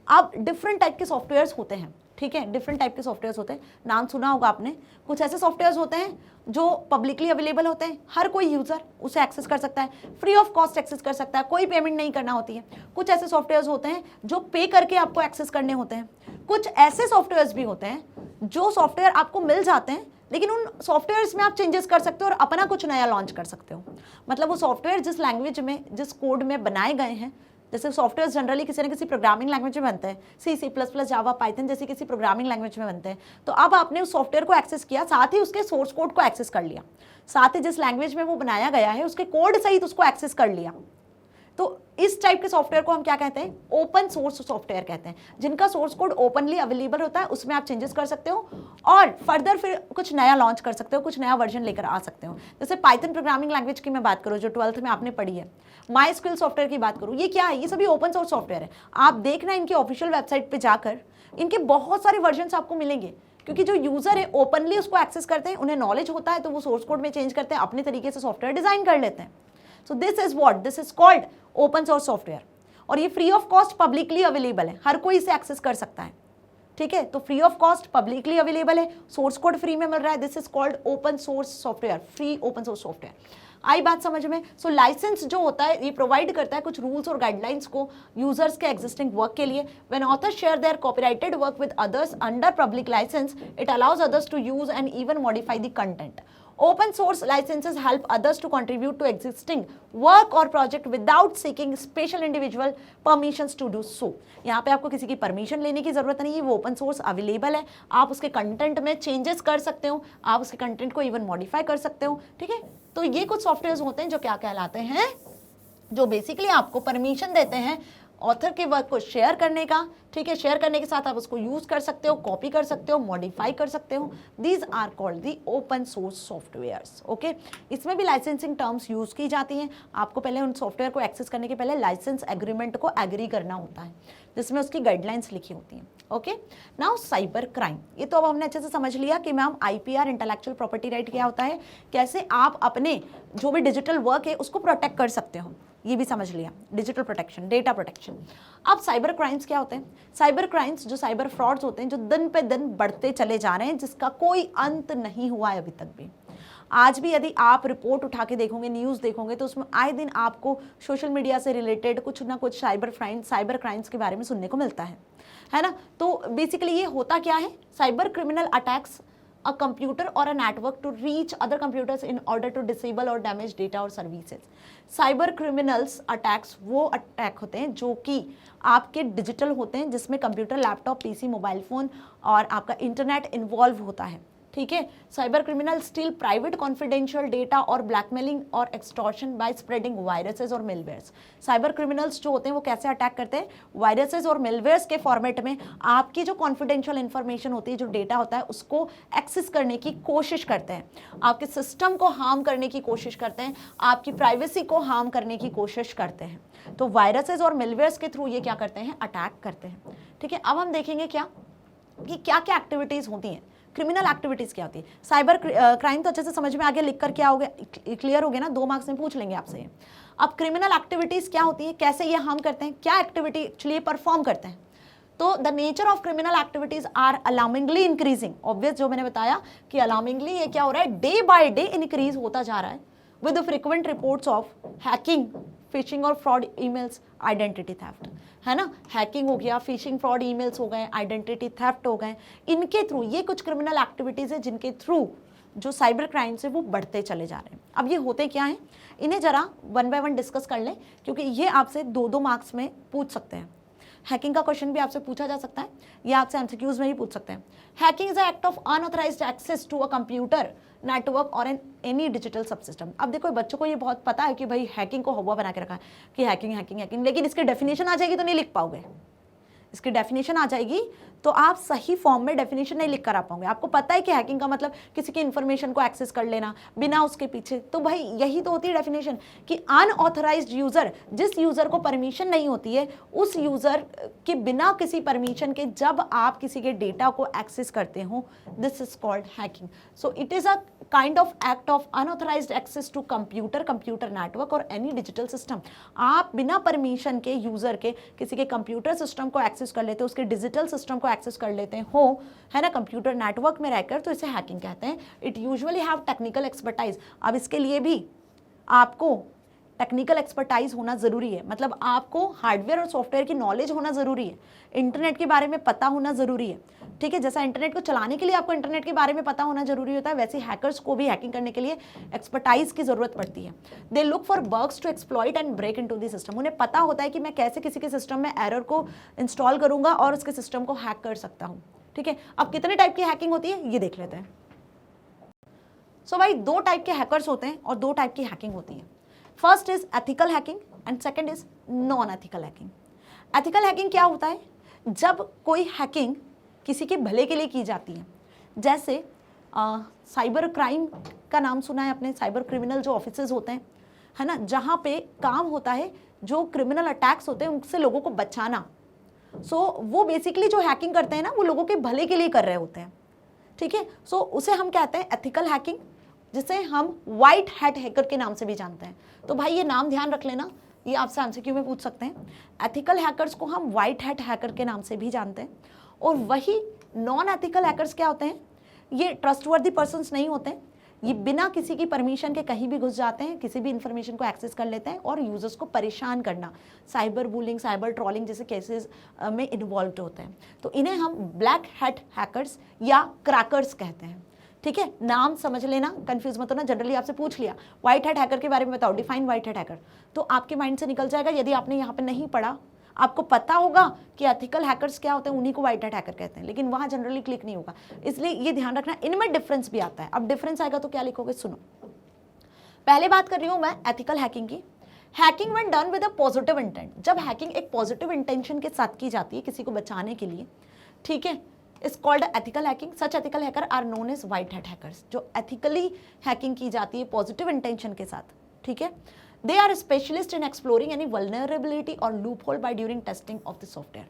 अब डिफरेंट टाइप के सॉफ्टवेयर्स होते हैं, ठीक है, डिफरेंट टाइप के सॉफ्टवेयर्स होते हैं, नाम सुना होगा आपने। कुछ ऐसे सॉफ्टवेयर्स होते हैं जो पब्लिकली अवेलेबल होते हैं, हर कोई यूजर उसे एक्सेस कर सकता है, फ्री ऑफ कॉस्ट एक्सेस कर सकता है, कोई पेमेंट नहीं करना होती है। कुछ ऐसे सॉफ्टवेयर्स होते हैं जो पे करके आपको एक्सेस करने होते हैं। कुछ ऐसे सॉफ्टवेयर्स भी होते हैं जो सॉफ्टवेयर आपको मिल जाते हैं, लेकिन उन सॉफ्टवेयर्स में आप चेंजेस कर सकते हो और अपना कुछ नया लॉन्च कर सकते हो। मतलब वो सॉफ्टवेयर जिस लैंग्वेज में, जिस कोड में बनाए गए हैं, जैसे सॉफ्टवेयर जनरली किसी न किसी प्रोग्रामिंग लैंग्वेज में बनते हैं, C++, जावा, पाइथन जैसी किसी प्रोग्रामिंग लैंग्वेज में बनते हैं। तो अब आपने उस सॉफ्टवेयर को एक्सेस किया, साथ ही उसके सोर्स कोड को एक्सेस कर लिया, साथ ही जिस लैंग्वेज में वो बनाया गया है उसके कोड सहित उसको एक्सेस कर लिया। तो इस टाइप के सॉफ्टवेयर को हम क्या कहते हैं? ओपन सोर्स सॉफ्टवेयर कहते हैं, जिनका सोर्स कोड ओपनली अवेलेबल होता है, उसमें आप चेंजेस कर सकते हो और फर्दर फिर कुछ नया लॉन्च कर सकते हो, कुछ नया वर्जन लेकर आ सकते हो। जैसे पाइथन प्रोग्रामिंग लैंग्वेज की मैं बात करूँ जो 12th में आपने पढ़ी है, MySQL सॉफ्टवेयर की बात करूँ, ये क्या है? ये सभी ओपन सोर्स सॉफ्टवेयर है। आप देखना इनकी ऑफिशियल वेबसाइट पर जाकर इनके बहुत सारे वर्जन आपको मिलेंगे, क्योंकि जो यूजर है ओपनली उसको एक्सेस करते हैं, उन्हें नॉलेज होता है, तो वो सोर्स कोड में चेंज करते हैं, अपने तरीके से सॉफ्टवेयर डिजाइन कर लेते हैं। So this is what? This is called open source software। और ये free of cost publicly available है, हर कोई इसे एक्सेस कर सकता है, ठीक है। तो free of cost publicly available है, सोर्स कोड फ्री में मिल रहा है, this is called open source software, free open source software. आई बात समझ में? सो लाइसेंस जो होता है ये प्रोवाइड करता है कुछ रूल्स और गाइडलाइंस को यूजर्स के एग्जिस्टिंग वर्क के लिए। When authors share their copyrighted work with others under public licence, it allows others to use and even modify the content. Open source licenses help others to contribute to existing work or project without seeking special individual permissions to do so। यहाँ पे आपको किसी की परमिशन लेने की जरूरत नहीं है, वो ओपन सोर्स अवेलेबल है, आप उसके कंटेंट में चेंजेस कर सकते हो, आप उसके कंटेंट को इवन मॉडिफाई कर सकते हो, ठीक है। तो ये कुछ सॉफ्टवेयर होते हैं जो क्या कहलाते हैं? जो बेसिकली आपको परमिशन देते हैं ऑथर के वर्क को शेयर करने का, ठीक है। शेयर करने के साथ आप उसको यूज कर सकते हो, कॉपी कर सकते हो, मॉडिफाई कर सकते हो। These are called the open source softwares, okay. इसमें भी लाइसेंसिंग टर्म्स यूज की जाती हैं। आपको पहले उन सॉफ्टवेयर को एक्सेस करने के पहले लाइसेंस एग्रीमेंट को एग्री करना होता है, जिसमें उसकी गाइडलाइंस लिखी होती हैं, ओके। नाउ साइबर क्राइम, ये तो अब हमने अच्छे से समझ लिया कि ma'am IPR intellectual property right क्या होता है, कैसे आप अपने जो भी डिजिटल वर्क है उसको प्रोटेक्ट कर सकते हो, ये भी समझ लिया, डिजिटल प्रोटेक्शन, डेटा प्रोटेक्शन। अब साइबर क्राइम्स क्या होते हैं? साइबर क्राइम्स जो साइबर फ्रॉड्स होते हैं, जो दिन पे दिन बढ़ते चले जा रहे हैं, जिसका कोई अंत नहीं हुआ है अभी तक भी। आज भी यदि आप रिपोर्ट उठा के देखोगे, न्यूज़ देखोगे, तो उसमें आए दिन आपको सोशल मीडिया से रिलेटेड कुछ ना कुछ साइबर क्राइम्स के बारे में सुनने को मिलता है ना। तो बेसिकली ये होता क्या है, cyber criminal attacks a computer or a network to reach other computers in order to disable or damage data or services. Cyber criminals attacks वो अटैक होते हैं जो कि आपके डिजिटल होते हैं, जिसमें computer, laptop, PC, mobile phone और आपका इंटरनेट इन्वॉल्व होता है, ठीक है। Cyber criminal steel private confidential data और ब्लैकमेलिंग और एक्सटॉर्शन बाय स्प्रेडिंग वायरसेस और मिलवेयर्स। साइबर क्रिमिनल्स जो होते हैं वो कैसे अटैक करते हैं, वायरसेस और मिलवेयर्स के फॉर्मेट में आपकी जो कॉन्फिडेंशियल इंफॉर्मेशन होती है, जो डेटा होता है, उसको एक्सेस करने की कोशिश करते हैं, आपके सिस्टम को हार्म करने की कोशिश करते हैं, आपकी प्राइवेसी को हार्म करने की कोशिश करते हैं। तो वायरसेस और मिलवेयर्स के थ्रू ये क्या करते हैं, अटैक करते हैं, ठीक है। अब हम देखेंगे क्या क्या एक्टिविटीज़ होती हैं, क्रिमिनल एक्टिविटीज़ क्या होती है। साइबर क्राइम तो अच्छे से समझ में आ गया, लिख कर क्या हो गया, क्लियर हो गया ना, 2 मार्क्स में पूछ लेंगे आपसे। अब क्रिमिनल एक्टिविटीज़ क्या होती है, कैसे ये हार्म करते हैं, क्या एक्टिविटी एक्चुअली परफॉर्म करते हैं। तो the nature of criminal activities are alarmingly increasing. Obvious, जो मैंने बताया कि अलार्मिंगली ये क्या हो रहा है, डे बाय डे इंक्रीज होता जा रहा है with frequent reports of hacking, fishing और फ्रॉड ईमेल्स, आइडेंटिटी थेफ्ट, है ना। हैकिंग हो गया, फिशिंग, फ्रॉड ईमेल्स हो गए, आइडेंटिटी थेफ्ट हो गए, इनके थ्रू ये कुछ क्रिमिनल एक्टिविटीज़ है जिनके थ्रू जो साइबर क्राइम्स है वो बढ़ते चले जा रहे हैं। अब ये होते क्या हैं, इन्हें जरा 1 बाय 1 डिस्कस कर लें, क्योंकि ये आपसे 2-2 मार्क्स में पूछ सकते हैं। हैकिंग का क्वेश्चन भी आपसे पूछा जा सकता है, या आपसे एमसीक्यूज में भी पूछ सकते हैं। Hacking is a act of unauthorised access to a computer, network और एनी डिजिटल सबसिस्टम। अब देखो, बच्चों को ये बहुत पता है कि भाई हैकिंग को हवा बना के रखा है कि हैकिंग, लेकिन इसकी डेफिनेशन आ जाएगी तो नहीं लिख पाओगे। इसकी डेफिनेशन आ जाएगी तो आप सही फॉर्म में डेफिनेशन नहीं लिख कर आ पाओगे। आपको पता है कि हैकिंग का मतलब किसी की इंफॉर्मेशन को एक्सेस कर लेना बिना उसके पीछे, तो भाई यही तो होती है डेफिनेशन कि अनऑथराइज्ड यूजर, जिस यूजर को परमिशन नहीं होती है, उस यूजर के बिना किसी परमिशन के जब आप किसी के डेटा को एक्सेस करते हो, this is called hacking. So it is a kind of act of unauthorised access to computer network और एनी डिजिटल सिस्टम। आप बिना परमिशन के यूजर के किसी के कंप्यूटर सिस्टम को एक्सेस कर लेते हो, उसके डिजिटल सिस्टम को एक्सेस कर लेते हो, है ना, कंप्यूटर नेटवर्क में रहकर, तो इसे हैकिंग कहते हैं। It usually have technical expertise. अब इसके लिए भी आपको टेक्निकल एक्सपर्टाइज होना ज़रूरी है, मतलब आपको हार्डवेयर और सॉफ्टवेयर की नॉलेज होना ज़रूरी है, इंटरनेट के बारे में पता होना ज़रूरी है, ठीक है। जैसा इंटरनेट को चलाने के लिए आपको इंटरनेट के बारे में पता होना जरूरी होता है, वैसे हैकर्स को भी हैकिंग करने के लिए एक्सपर्टाइज की ज़रूरत पड़ती है। They look for bugs to exploit and break into the system. उन्हें पता होता है कि मैं कैसे किसी के सिस्टम में एरर को इंस्टॉल करूंगा और उसके सिस्टम को हैक कर सकता हूँ, ठीक है। अब कितने टाइप की हैकिंग होती है ये देख लेते हैं। सो भाई 2 टाइप के हैकर्स होते हैं और 2 टाइप की हैकिंग होती है। First is ethical hacking and second is non ethical hacking. Ethical hacking क्या होता है, जब कोई हैकिंग किसी के भले के लिए की जाती है। जैसे साइबर क्राइम का नाम सुना है आपने, साइबर क्रिमिनल जो ऑफिसेज होते हैं, है ना, जहाँ पे काम होता है जो क्रिमिनल अटैक्स होते हैं उनसे लोगों को बचाना। सो वो बेसिकली जो हैकिंग करते हैं ना, वो लोगों के भले के लिए कर रहे होते हैं, ठीक है। सो उसे हम कहते हैं एथिकल हैकिंग, जिसे हम वाइट हैट हैकर के नाम से भी जानते हैं। तो भाई ये नाम ध्यान रख लेना, ये आपसे एमसीक्यू में पूछ सकते हैं। एथिकल हैकर्स को हम वाइट हैट हैकर के नाम से भी जानते हैं। और वही नॉन एथिकल हैकर्स क्या होते हैं, ये ट्रस्टवर्दी पर्सन्स नहीं होते, ये बिना किसी की परमिशन के कहीं भी घुस जाते हैं, किसी भी इंफॉर्मेशन को एक्सेस कर लेते हैं और यूजर्स को परेशान करना, साइबर बुलिंग, साइबर ट्रॉलिंग जैसे केसेस में इन्वॉल्व होते हैं। तो इन्हें हम ब्लैक हैट हैकर्स या क्रैकर्स कहते हैं, ठीक है। नाम समझ लेना, कंफ्यूज मत होना। जनरली आपसे पूछ लिया व्हाइट हैट हैकर के बारे में बताओ, डिफाइन व्हाइट हैट हैकर, तो आपके माइंड से निकल जाएगा। यदि आपने यहाँ पे नहीं पढ़ा, आपको पता होगा कि एथिकल हैकर्स क्या होते हैं, उन्हीं को व्हाइट हैट हैकर कहते हैं, लेकिन वहाँ जनरली क्लिक नहीं होगा। इसलिए ये ध्यान रखना, इनमें डिफरेंस भी आता है। अब डिफरेंस आएगा तो क्या लिखोगे, सुनो। पहले बात कर रही हूँ मैं एथिकल हैकिंग की। Hacking when done with a positive intent, जब हैकिंग एक पॉजिटिव इंटेंशन के साथ की जाती है किसी को बचाने के लिए, ठीक है, is called ethical hacking. Such ethical hacker are known as white hat hackers. जो एथिकली हैकिंग की जाती है पॉजिटिव इंटेंशन के साथ, ठीक है, they are specialist in exploring any vulnerability or loophole by during testing of the software।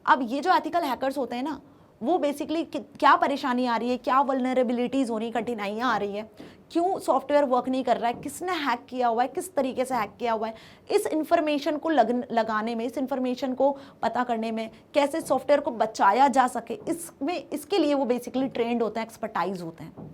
अब ये जो एथिकल हैकर्स होते हैं ना, वो बेसिकली क्या परेशानी आ रही है, क्या वल्नरेबिलिटीज हो रही, कठिनाइयाँ आ रही है, क्यों सॉफ्टवेयर वर्क नहीं कर रहा है, किसने हैक किया हुआ है, किस तरीके से हैक किया हुआ है, इस इंफॉर्मेशन को लगाने में, इस इंफॉर्मेशन को पता करने में, कैसे सॉफ्टवेयर को बचाया जा सके, इसमें इसके लिए वो बेसिकली ट्रेंड होते हैं, एक्सपर्टाइज होते हैं।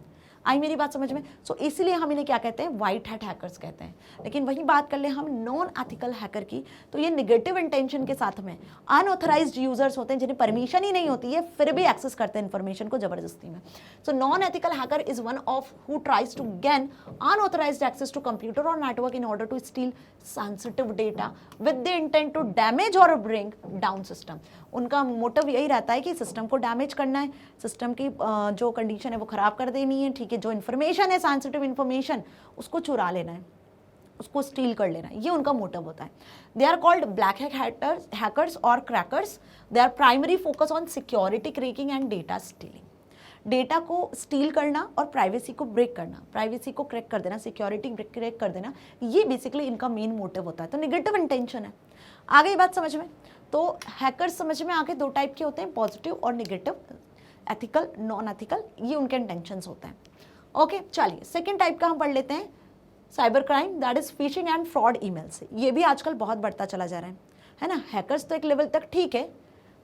आई मेरी बात समझ में? सो इसीलिए हम इन्हें क्या कहते हैं, व्हाइट हैट हैकर्स कहते हैं। लेकिन वही बात कर ले हम नॉन एथिकल हैकर की, तो ये निगेटिव इंटेंशन के साथ में अनऑथराइज्ड यूजर्स होते हैं जिन्हें परमिशन ही नहीं होती है, फिर भी एक्सेस करते हैं इन्फॉर्मेशन को जबरदस्ती में। So non ethical hacker is one of who tries to gain unauthorised access to computer और network in order to steal sensitive data with the intent to damage और ब्रिंग डाउन सिस्टम। उनका मोटिव यही रहता है कि सिस्टम को डैमेज करना है, सिस्टम की जो कंडीशन है वो खराब कर देनी है, ठीक है, जो इन्फॉर्मेशन है सेंसिटिव इन्फॉर्मेशन उसको चुरा लेना है, उसको स्टील कर लेना है, ये उनका मोटिव होता है। They are called black hackers और crackers. They are primary focus on security cracking and data stealing. Data को स्टील करना और प्राइवेसी को ब्रेक करना, प्राइवेसी को क्रैक कर देना, सिक्योरिटी क्रैक कर देना, ये बेसिकली इनका मेन मोटिव होता है। तो निगेटिव इंटेंशन है। आगे ये बात समझ में? तो हैकर्स समझ में आगे दो टाइप के होते हैं, पॉजिटिव और निगेटिव, एथिकल, नॉन एथिकल, ये उनके इंटेंशंस होते हैं। ओके, चलिए सेकेंड टाइप का हम पढ़ लेते हैं, cyber crime, that is fishing and fraud emails. ये भी आजकल बहुत बढ़ता चला जा रहा है ना। हैकर्स तो एक लेवल तक ठीक है,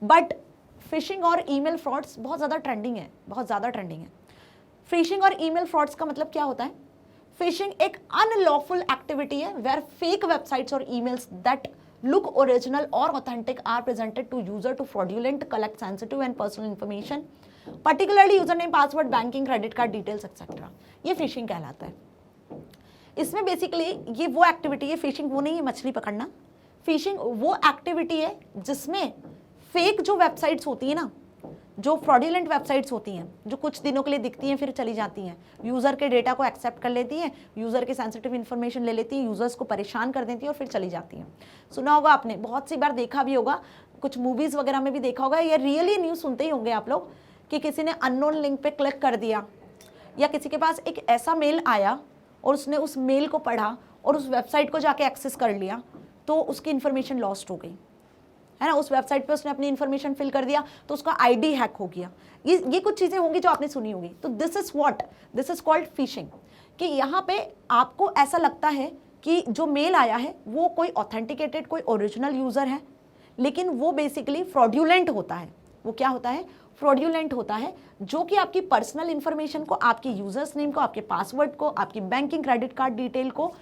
बट फिशिंग और ईमेल फ्रॉड्स बहुत ज़्यादा ट्रेंडिंग है, बहुत ज़्यादा ट्रेंडिंग है। फिशिंग और ईमेल फ्रॉड्स का मतलब क्या होता है? फिशिंग एक अनलॉफुल एक्टिविटी है वेयर फेक वेबसाइट्स और emails that look original or authentic are presented to user to fraudulent collect sensitive and personal information, particularly username, password, banking, credit card details etc. ये फिशिंग कहलाता है। इसमें बेसिकली ये वो एक्टिविटी है, फिशिंग वो नहीं है मछली पकड़ना, फिशिंग वो एक्टिविटी है जिसमें फेक जो वेबसाइट्स होती है ना, जो फ्रॉडुलेंट वेबसाइट्स होती हैं, जो कुछ दिनों के लिए दिखती हैं फिर चली जाती हैं, यूज़र के डेटा को एक्सेप्ट कर लेती हैं, यूज़र के सेंसिटिव इन्फॉर्मेशन ले लेती हैं, यूज़र्स को परेशान कर देती हैं और फिर चली जाती हैं। सुना होगा आपने, बहुत सी बार देखा भी होगा, कुछ मूवीज़ वगैरह में भी देखा होगा, या रियली न्यूज़ सुनते ही होंगे आप लोग कि किसी ने अननोन लिंक पे क्लिक कर दिया, या किसी के पास एक ऐसा मेल आया और उसने उस मेल को पढ़ा और उस वेबसाइट को जाके एक्सेस कर लिया, तो उसकी इन्फॉर्मेशन लॉस्ट हो गई, है ना। उस वेबसाइट पे उसने अपनी इन्फॉर्मेशन फिल कर दिया तो उसका आईडी हैक हो गया। ये कुछ चीज़ें होंगी जो आपने सुनी होगी। तो दिस इज कॉल्ड फिशिंग, कि यहाँ पे आपको ऐसा लगता है कि जो मेल आया है वो कोई ऑथेंटिकेटेड, कोई ओरिजिनल यूज़र है, लेकिन वो बेसिकली फ्रॉड्यूलेंट होता है। वो क्या होता है? फ्रॉड्यूलेंट होता है, जो कि आपकी पर्सनल इन्फॉर्मेशन को, आपके यूजर्स नेम को, आपके पासवर्ड को, आपकी बैंकिंग, क्रेडिट कार्ड डिटेल को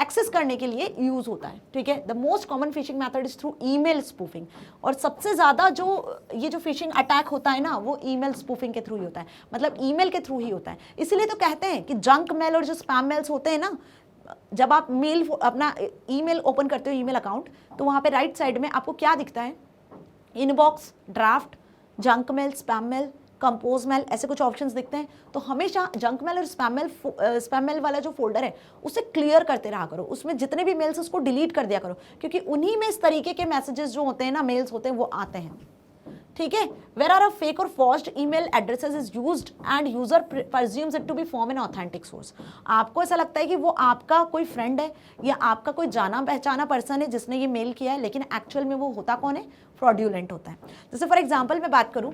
एक्सेस करने के लिए यूज होता है, ठीक है। The most common fishing method is through email spoofing, और सबसे ज़्यादा जो ये जो फिशिंग अटैक होता है ना, वो ईमेल स्पूफिंग के थ्रू ही होता है, मतलब ईमेल के थ्रू ही होता है। इसीलिए तो कहते हैं कि जंक मेल और जो स्पैम मेल्स होते हैं ना, जब आप मेल अपना ईमेल ओपन करते हो, ईमेल अकाउंट, तो वहाँ पे राइट साइड में आपको क्या दिखता है? Inbox, draft, junk mail, spam mail, compose mail, ऐसे कुछ ऑप्शंस दिखते हैं। तो हमेशा जंक मेल और स्पैम मेल वाला जो फोल्डर है उसे क्लियर करते रहा करो, उसमें जितने भी मेल्स उसको डिलीट कर दिया करो, क्योंकि उन्हीं में इस तरीके के मैसेजेस जो होते हैं ना, मेल्स होते हैं, वो आते हैं, ठीक है। वेर आर अ फेक और forged email addresses is used and user presumes it to be from an authentic source. आपको ऐसा लगता है कि वो आपका कोई फ्रेंड है या आपका कोई जाना पहचाना पर्सन है जिसने ये मेल किया है, लेकिन एक्चुअल में वो होता कौन है? फ्रॉड्यूलेंट होता है। जैसे फॉर एग्जांपल मैं बात करूं,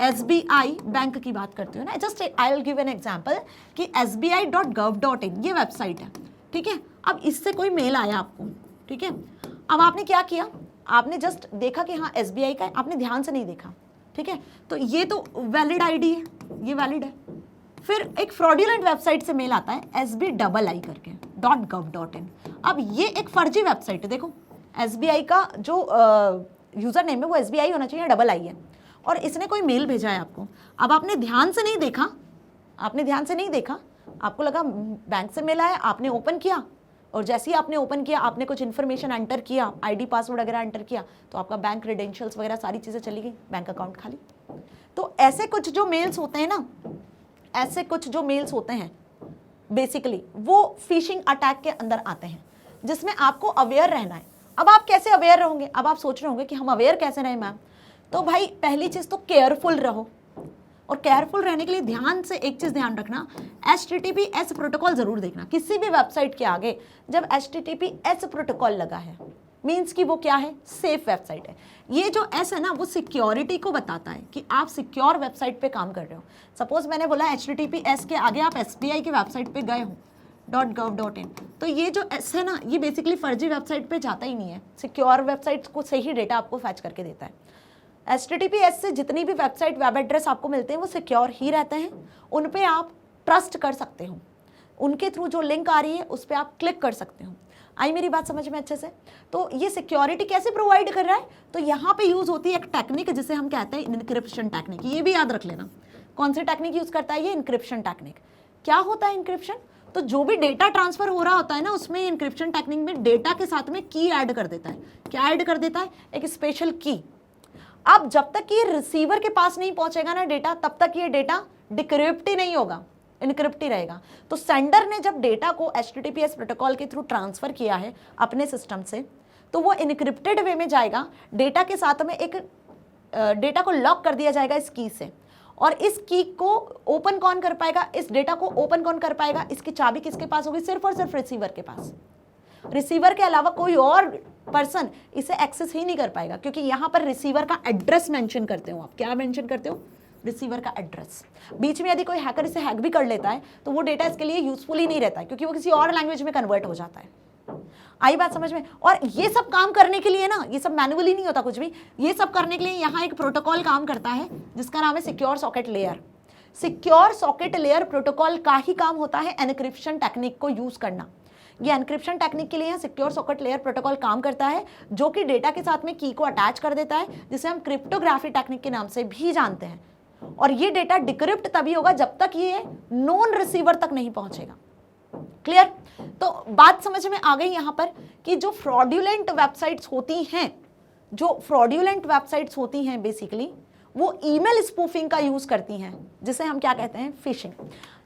SBI बैंक की बात करती हूँ ना, just I will give an example कि sbi.gov.in ये वेबसाइट है, ठीक है। अब इससे कोई मेल आया आपको, ठीक है। अब आपने क्या किया? आपने जस्ट देखा कि हाँ SBI का है, आपने ध्यान से नहीं देखा, ठीक है। तो ये तो वैलिड आईडी है, ये वैलिड है। फिर एक फ्रॉड्यूलेंट वेबसाइट से मेल आता है SBII करके .gov.in। अब ये एक फर्जी वेबसाइट है, देखो SBI का जो यूज़र नेम है वो SBI होना चाहिए, II है, और इसने कोई मेल भेजा है आपको। अब आपने ध्यान से नहीं देखा, आपको लगा बैंक से मेल आया, आपने ओपन किया, और जैसे ही आपने ओपन किया, आपने कुछ इन्फॉर्मेशन एंटर किया, आईडी पासवर्ड वगैरह एंटर किया, तो आपका बैंक क्रेडेंशियल्स वगैरह सारी चीज़ें चली गई, बैंक अकाउंट खाली। तो ऐसे कुछ जो मेल्स होते हैं ना, ऐसे कुछ जो मेल्स होते हैं बेसिकली वो फिशिंग अटैक के अंदर आते हैं, जिसमें आपको अवेयर रहना है। अब आप कैसे अवेयर रहोगे? अब आप सोच रहे होंगे कि हम अवेयर कैसे रहें मैम? तो भाई पहली चीज़ तो केयरफुल रहो, और केयरफुल रहने के लिए ध्यान से एक चीज़ ध्यान रखना, HTTPS प्रोटोकॉल ज़रूर देखना। किसी भी वेबसाइट के आगे जब HTTPS प्रोटोकॉल लगा है, मीन्स कि वो क्या है? सेफ वेबसाइट है। ये जो S है ना, वो सिक्योरिटी को बताता है कि आप सिक्योर वेबसाइट पे काम कर रहे हो। सपोज मैंने बोला HTTPS के आगे आप SBI की वेबसाइट पे गए हो .gov.in, तो ये जो S है ना, ये बेसिकली फर्जी वेबसाइट पे जाता ही नहीं है, सिक्योर वेबसाइट को सही डेटा आपको फैच करके देता है। HTTPS से जितनी भी वेबसाइट, वेब एड्रेस आपको मिलते हैं वो सिक्योर ही रहते हैं, उन पे आप ट्रस्ट कर सकते हो, उनके थ्रू जो लिंक आ रही है उस पर आप क्लिक कर सकते हो। आई मेरी बात समझ में अच्छे से? तो ये सिक्योरिटी कैसे प्रोवाइड कर रहा है? तो यहाँ पे यूज होती है एक टेक्निक जिसे हम कहते हैं इनक्रिप्शन टेक्निक। ये भी याद रख लेना, कौन सी टेक्निक यूज करता है ये? Encryption technique. क्या होता है इनक्रिप्शन? तो जो भी डेटा ट्रांसफर हो रहा होता है ना, उसमें इनक्रिप्शन टेक्निक में डेटा के साथ में की ऐड कर देता है। क्या ऐड कर देता है? एक स्पेशल की। अब जब तक ये रिसीवर के पास नहीं पहुंचेगा ना डेटा, तब तक ये डेटा डिक्रिप्ट ही नहीं होगा, इनक्रिप्ट ही रहेगा। तो सेंडर ने जब डेटा को HTTPS प्रोटोकॉल के थ्रू ट्रांसफर किया है अपने सिस्टम से, तो वो इनक्रिप्टेड वे में जाएगा। डेटा के साथ में एक डेटा को लॉक कर दिया जाएगा इस की से, और इस की को ओपन कौन कर पाएगा? इस डेटा को ओपन कौन कर पाएगा? इसकी चाबी किसके पास होगी? सिर्फ और सिर्फ रिसीवर के पास। रिसीवर के अलावा कोई और पर्सन इसे एक्सेस ही नहीं कर पाएगा, क्योंकि यहां पर रिसीवर का एड्रेस मेंशन करते हो आप। क्या मेंशन करते हो? रिसीवर का एड्रेस। बीच में यदि कोई हैकर इसे हैक भी कर लेता है तो वो डेटा इसके लिए यूजफुल ही नहीं रहता है, क्योंकि वो किसी और लैंग्वेज में कन्वर्ट हो जाता है। आई बात समझ में? और ये सब काम करने के लिए ना, ये सब मैनुअली नहीं होता कुछ भी, ये सब करने के लिए यहाँ एक प्रोटोकॉल काम करता है जिसका नाम है secure socket layer. Secure socket layer protocol का ही काम होता है एनक्रिप्शन टेक्निक को यूज करना। ये एनक्रिप्शन टेक्निक के लिए सिक्योर सॉकेट लेयर प्रोटोकॉल काम करता है, जो कि डेटा के साथ में की को अटैच कर देता है, जिसे हम क्रिप्टोग्राफी टेक्निक के नाम से भी जानते हैं। और ये डेटा डिक्रिप्ट तभी होगा जब तक ये नॉन रिसीवर तक नहीं पहुंचेगा। क्लियर? तो बात समझ में आ गई यहां पर कि जो फ्रॉड्यूलेंट वेबसाइट्स होती हैं, बेसिकली वो ईमेल स्पूफिंग का यूज करती हैं, जिसे हम क्या कहते हैं? फिशिंग।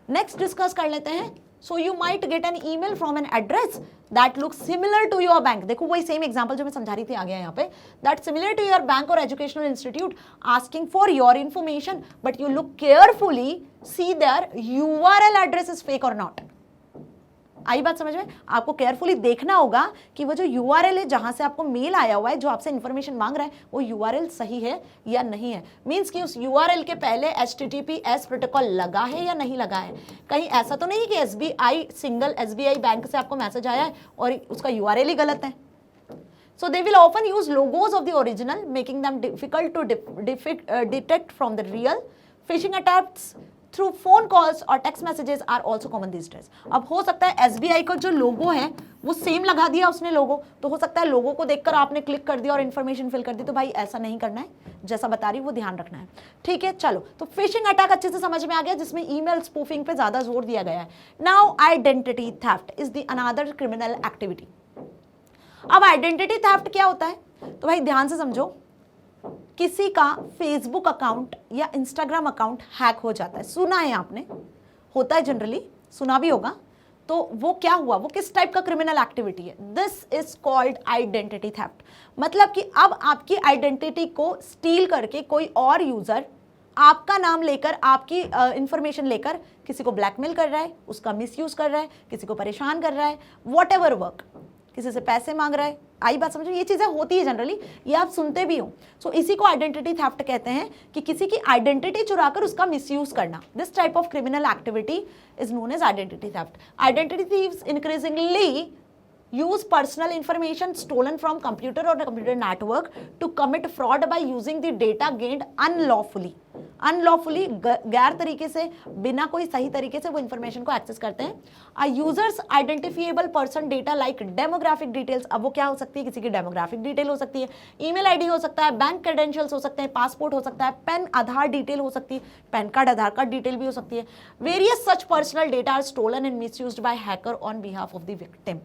नेक्स्ट डिस्कस कर लेते हैं। So you might get an email from an address that looks similar to your bank. देखो वही सेम एग्जांपल जो मैं समझा रही थी आ गया यहाँ पे, that similar to your bank or educational institute asking for your information, but you look carefully, see their URL address is fake or not. आई बात समझ में? आपको केयरफुली देखना होगा कि वो जो URL है जहां से आपको मेल आया हुआ है, जो आपसे इंफॉर्मेशन मांग रहा है, वो URL सही है या नहीं है। मींस कि उस URL के पहले HTTPS प्रोटोकॉल लगा है या नहीं लगा है। कहीं ऐसा तो नहीं कि SBI बैंक से आपको मैसेज आया है और उसका URL ही गलत है। So they will often use logos of the original, making them difficult to detect from the real. Phishing attempts through phone calls और text messages are also common these days. अब हो सकता है SBI का जो लोगो है वो सेम लगा दिया उसने लोगो, तो हो सकता है लोगो को देखकर आपने क्लिक कर दिया और इन्फॉर्मेशन फिल कर दी। तो भाई ऐसा नहीं करना है, जैसा बता रही वो ध्यान रखना है। ठीक है, चलो। तो फिशिंग अटैक अच्छे से समझ में आ गया, जिसमें ईमेल स्पूफिंग पे ज्यादा जोर दिया गया है। Now identity theft is the another criminal activity. अब आइडेंटिटी थेफ्ट क्या होता है? तो भाई ध्यान से समझो, किसी का फेसबुक अकाउंट या इंस्टाग्राम अकाउंट हैक हो जाता है। सुना है आपने, होता है जनरली, सुना भी होगा। तो वो क्या हुआ? वो किस टाइप का क्रिमिनल एक्टिविटी है? This is called identity theft. मतलब कि अब आपकी आइडेंटिटी को स्टील करके कोई और यूजर आपका नाम लेकर, आपकी इंफॉर्मेशन लेकर किसी को ब्लैकमेल कर रहा है, उसका मिसयूज कर रहा है, किसी को परेशान कर रहा है, वॉट एवर वर्क, किसी से पैसे मांग रहा है। आई बात समझो? ये चीजें होती है जनरली, ये आप सुनते भी हो। सो इसी को आइडेंटिटी थेफ्ट कहते हैं, कि किसी की आइडेंटिटी चुराकर उसका मिसयूज करना। This type of criminal activity is known as identity theft. Identity thieves increasingly use personal information stolen from computer or a computer network to commit fraud by using the data gained unlawfully. Unlawfully, गैर तरीके से, बिना कोई सही तरीके से वो इंफॉर्मेशन को एक्सेस करते हैं। आ users identifiable person data like demographic details. अब वो क्या हो सकती है? किसी की डेमोग्राफिक डिटेल हो सकती है, ईमेल आईडी हो सकता है, बैंक क्रेडेंशियल्स हो सकते हैं, पासपोर्ट हो सकता है, पेन आधार डिटेल हो सकती है, PAN card Aadhaar card detail भी हो सकती है। Various such personal data are stolen and misused by hacker on behalf of the victim.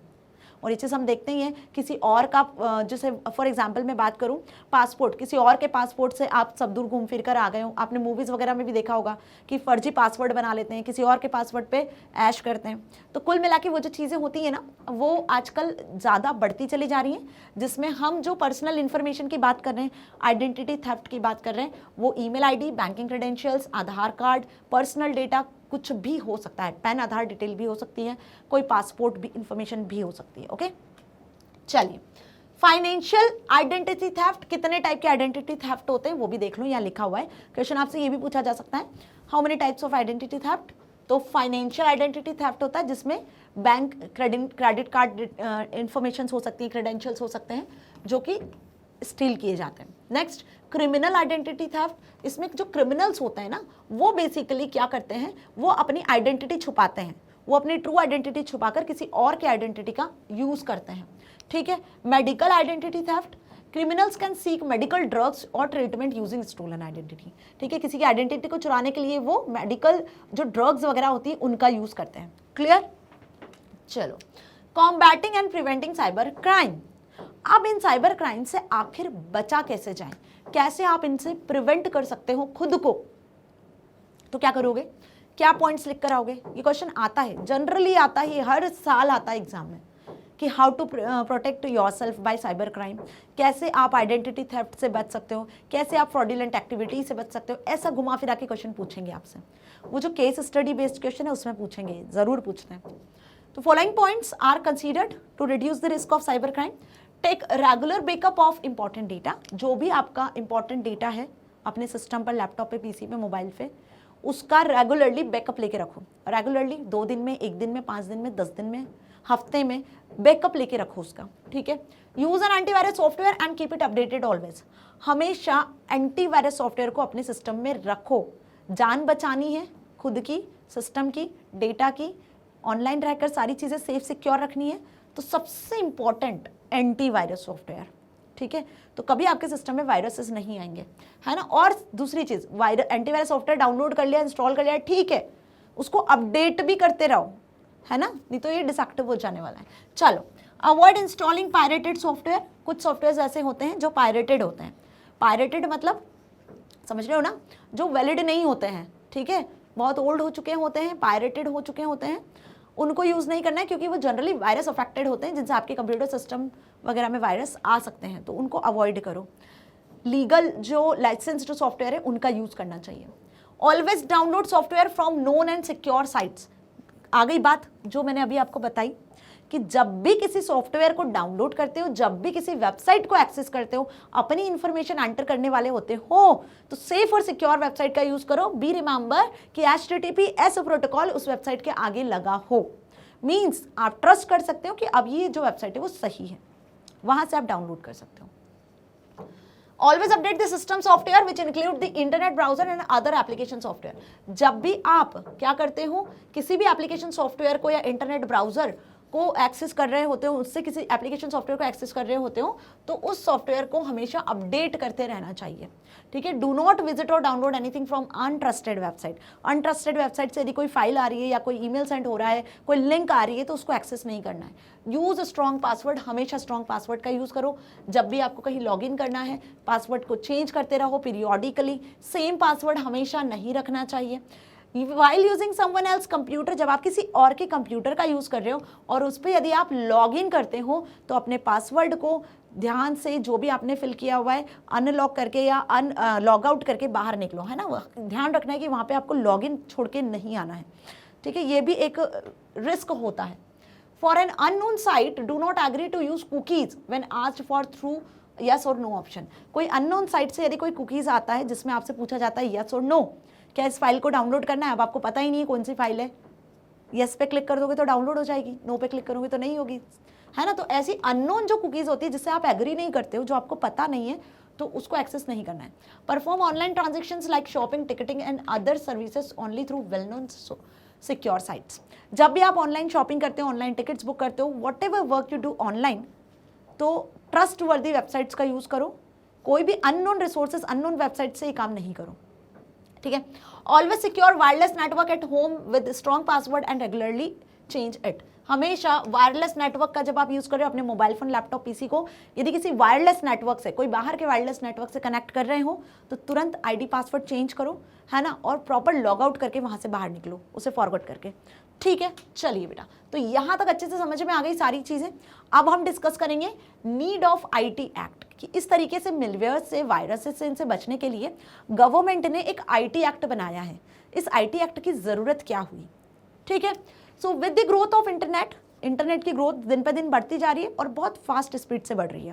और ये चीज़ हम देखते ही हैं किसी और का, जैसे फॉर एग्जांपल मैं बात करूं, पासपोर्ट, किसी और के पासपोर्ट से आप सब दूर घूम फिर कर आ गए हो। आपने मूवीज़ वगैरह में भी देखा होगा कि फर्जी पासवर्ड बना लेते हैं, किसी और के पासवर्ड पे ऐश करते हैं। तो कुल मिला के वो जो चीज़ें होती हैं ना, वो आजकल ज़्यादा बढ़ती चली जा रही हैं, जिसमें हम जो पर्सनल इन्फॉर्मेशन की बात कर रहे हैं, आइडेंटिटी थेफ्ट की बात कर रहे हैं, वो ईमेल आईडी, बैंकिंग क्रेडेंशियल्स, आधार कार्ड, पर्सनल डेटा, कुछ भी हो सकता है, पैन आधार डिटेल भी हो सकती है, कोई पासपोर्ट भी इंफॉर्मेशन भी हो सकती है। ओके, चलिए। फाइनेंशियल आइडेंटिटी थेफ्ट, कितने टाइप के आइडेंटिटी थेफ्ट होते हैं वो भी देख लो, यहाँ लिखा हुआ है। क्वेश्चन आपसे ये भी पूछा जा सकता है, how many types of identity theft. तो फाइनेंशियल आइडेंटिटी थेफ्ट होता है जिसमें बैंक, क्रेडिट कार्ड इंफॉर्मेशन हो सकती है, क्रेडेंशियल्स हो सकते हैं, जो कि स्टील किए जाते हैं। नेक्स्ट, क्रिमिनल आइडेंटिटी थेफ्ट, इसमें जो क्रिमिनल्स होते हैं ना वो बेसिकली क्या करते हैं, वो अपनी आइडेंटिटी छुपाते हैं, वो अपनी ट्रू आइडेंटिटी छुपाकर किसी और की आइडेंटिटी का यूज करते हैं, ठीक है। Medical identity theft, criminals can seek medical drugs और ट्रीटमेंट यूजिंग स्टोलन आइडेंटिटी, ठीक है, किसी की आइडेंटिटी को चुराने के लिए वो मेडिकल जो ड्रग्स वगैरह होती है उनका यूज करते हैं। क्लियर? चलो, combating and preventing cyber crime. अब इन साइबर क्राइम से आखिर बचा कैसे जाए, कैसे आप इनसे प्रिवेंट कर सकते हो खुद को, तो क्या करोगे, क्या पॉइंट्स लिख कर आओगे? ये क्वेश्चन आता है, जनरली आता है, हर साल आता है एग्जाम में कि how to protect yourself by cyber crime, कैसे आप आइडेंटिटी थेफ्ट से बच सकते हो, कैसे आप फ्रॉडुलेंट एक्टिविटी से बच सकते हो, ऐसा घुमा फिरा के क्वेश्चन पूछेंगे आपसे। वो जो केस स्टडी बेस्ड क्वेश्चन है उसमें पूछेंगे, जरूर पूछते हैं। तो following points are considered to reduce the risk of cyber crime. Take regular backup of important data, जो भी आपका इंपॉर्टेंट डेटा है अपने सिस्टम पर, लैपटॉप पे, पीसी पे, मोबाइल पे, उसका रेगुलरली बैकअप लेके रखो। रेगुलरली 2 दिन में, 1 दिन में, 5 दिन में, 10 दिन में, हफ्ते में बैकअप लेके रखो उसका, ठीक है। Use N antivirus software and keep it updated always. हमेशा एंटीवायरस सॉफ्टवेयर को अपने सिस्टम में रखो, जान बचानी है खुद की, सिस्टम की, डेटा की, ऑनलाइन रहकर सारी चीज़ें सेफ सिक्योर रखनी है, तो सबसे इंपॉर्टेंट एंटीवायरस सॉफ्टवेयर, ठीक है। तो कभी आपके सिस्टम में वायरसेस नहीं आएंगे, है ना। और दूसरी चीज़, एंटीवायरस सॉफ्टवेयर डाउनलोड कर लिया, इंस्टॉल कर लिया, ठीक है, उसको अपडेट भी करते रहो, है ना, नहीं तो ये डिसएक्टिव हो जाने वाला है। चलो, अवॉइड इंस्टॉलिंग पायरेटेड सॉफ्टवेयर। कुछ सॉफ्टवेयर ऐसे होते हैं जो पायरेटेड होते हैं। पायरेटेड मतलब समझ रहे हो ना, जो वैलिड नहीं होते हैं, ठीक है, बहुत ओल्ड हो चुके होते हैं, पायरेटेड हो चुके होते हैं, उनको यूज़ नहीं करना है, क्योंकि वो जनरली वायरस अफेक्टेड होते हैं, जिनसे आपके कंप्यूटर सिस्टम वगैरह में वायरस आ सकते हैं, तो उनको अवॉइड करो। लीगल जो लाइसेंस्ड सॉफ्टवेयर है उनका यूज़ करना चाहिए। Always download software from known and secure sites. आ गई बात जो मैंने अभी आपको बताई कि जब भी किसी सॉफ्टवेयर को डाउनलोड करते हो, जब भी किसी वेबसाइट को एक्सेस करते हो, अपनी इंफॉर्मेशन एंटर करने वाले होते हो, तो सेफ और सिक्योर वेबसाइट का यूज करो। बी रिमेंबर कि HTTPS प्रोटोकॉल उस वेबसाइट के आगे लगा हो, मींस आप ट्रस्ट कर सकते हो कि अब ये जो वेबसाइट है वो सही है, वहां से आप डाउनलोड कर सकते हो। Always update the system software which include the internet browser and other application software. जब भी आप क्या करते हो, किसी भी एप्लीकेशन सॉफ्टवेयर को या इंटरनेट ब्राउजर को एक्सेस कर रहे होते हो, उससे किसी एप्लीकेशन सॉफ्टवेयर को एक्सेस कर रहे होते हो, तो उस सॉफ्टवेयर को हमेशा अपडेट करते रहना चाहिए, ठीक है। डू नॉट विजिट और download anything from untrusted website. Untrusted website से यदि कोई फाइल आ रही है या कोई ईमेल सेंड हो रहा है, कोई लिंक आ रही है, तो उसको एक्सेस नहीं करना है। यूज स्ट्रॉन्ग पासवर्ड, हमेशा स्ट्रॉन्ग पासवर्ड का यूज करो। जब भी आपको कहीं लॉग इन करना है, पासवर्ड को चेंज करते रहो पीरियोडिकली, सेम पासवर्ड हमेशा नहीं रखना चाहिए। While using someone else computer, जब आप किसी और के कंप्यूटर का यूज कर रहे हो और उस पर यदि आप लॉग इन करते हो, तो अपने पासवर्ड को ध्यान से, जो भी आपने फिल किया हुआ है, अनलॉक करके या लॉग आउट करके बाहर निकलो, है ना। ध्यान रखना है कि वहाँ पे आपको लॉग इन छोड़ के नहीं आना है, ठीक है, ये भी एक रिस्क होता है। For an unknown site do not agree to use cookies when asked for through yes और नो ऑप्शन। कोई अननोन साइट से यदि कोई कुकीज आता है जिसमें आपसे पूछा जाता है यस और नो, क्या इस फाइल को डाउनलोड करना है, अब आपको पता ही नहीं है कौन सी फाइल है, यस पे क्लिक कर दोगे तो डाउनलोड हो जाएगी, नो पे क्लिक करोगे तो नहीं होगी, है ना। तो ऐसी अननोन जो कुकीज होती है जिससे आप एग्री नहीं करते हो, जो आपको पता नहीं है, तो उसको एक्सेस नहीं करना है। Perform online transactions like shopping, ticketing and other services only through well known secure sites. जब भी आप ऑनलाइन शॉपिंग करते हो, ऑनलाइन टिकट्स बुक करते हो, what ever work you do online, तो ट्रस्ट वर्दी वेबसाइट्स का यूज करो। कोई भी अननोन रिसोर्सेज, अननोन वेबसाइट से ही काम नहीं करो, ठीक है। Always secure wireless network at home with strong password and regularly change it. हमेशा वायरलेस नेटवर्क का जब आप यूज कर रहे हो अपने मोबाइल फोन, लैपटॉप, पीसी को, यदि किसी वायरलेस नेटवर्क से, कोई बाहर के वायरलेस नेटवर्क से कनेक्ट कर रहे हो, तो तुरंत आईडी पासवर्ड चेंज करो, है ना, और प्रॉपर लॉग आउट करके वहां से बाहर निकलो, उसे फॉरवर्ड करके, ठीक है। चलिए बेटा, तो यहां तक अच्छे से समझ में आ गई सारी चीजें। अब हम डिस्कस करेंगे नीड ऑफ IT एक्ट, कि इस तरीके से मिलवेयर से, वायरसेस से, इनसे बचने के लिए गवर्नमेंट ने एक IT एक्ट बनाया है। इस IT एक्ट की जरूरत क्या हुई, ठीक है। So with the growth of internet की ग्रोथ दिन पे दिन बढ़ती जा रही है और बहुत फास्ट स्पीड से बढ़ रही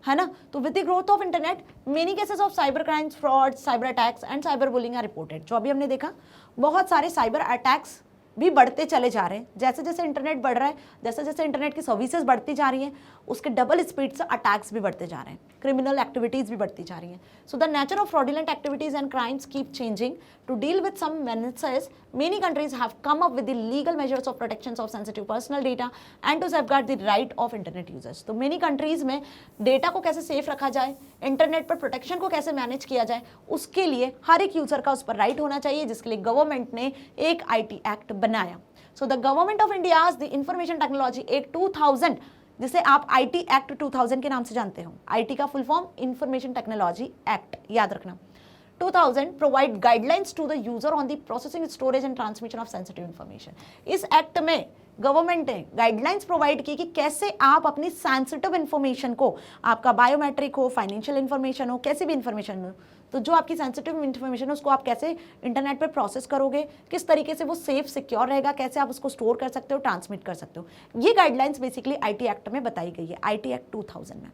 है ना। तो with the growth of internet many cases of cyber crimes, fraud, cyber attacks and cyber bullying are reported. जो अभी हमने देखा, बहुत सारे साइबर अटैक्स भी बढ़ते चले जा रहे हैं। जैसे जैसे इंटरनेट बढ़ रहा है, जैसे जैसे इंटरनेट की सर्विसेज बढ़ती जा रही हैं, उसके डबल स्पीड से अटैक्स भी बढ़ते जा रहे हैं, क्रिमिनल एक्टिविटीज़ भी बढ़ती जा रही हैं। So the nature of fraudulent activities and crimes keep changing. To deal with some menaces, many countries have come up with the legal measures of protection of sensitive personal data and to safeguard the right of internet users. तो many countries में डेटा को कैसे सेफ रखा जाए, इंटरनेट पर प्रोटेक्शन को कैसे मैनेज किया जाए, उसके लिए हर एक यूजर का उस पर राइट होना चाहिए, जिसके लिए गवर्नमेंट ने एक IT एक्ट बनाया। So the government of India the information technology act 2000, जिसे आप IT एक्ट 2000 के नाम से जानते हो। IT का full form information technology act, याद रखना। 2000 provide guidelines to the user on the processing, storage and transmission of sensitive information. इस एक्ट में गवर्नमेंट ने गाइडलाइंस प्रोवाइड की कि कैसे आप अपनी सेंसिटिव इन्फॉर्मेशन को, आपका बायोमेट्रिक हो, फाइनेंशियल इन्फॉर्मेशन हो, कैसी भी इन्फॉर्मेशन हो, तो जो आपकी सेंसिटिव इन्फॉर्मेशन है उसको आप कैसे इंटरनेट पे प्रोसेस करोगे, किस तरीके से वो सेफ सिक्योर रहेगा, कैसे आप उसको स्टोर कर सकते हो, ट्रांसमिट कर सकते हो। ये गाइडलाइंस बेसिकली IT एक्ट में बताई गई है, IT एक्ट 2000 में।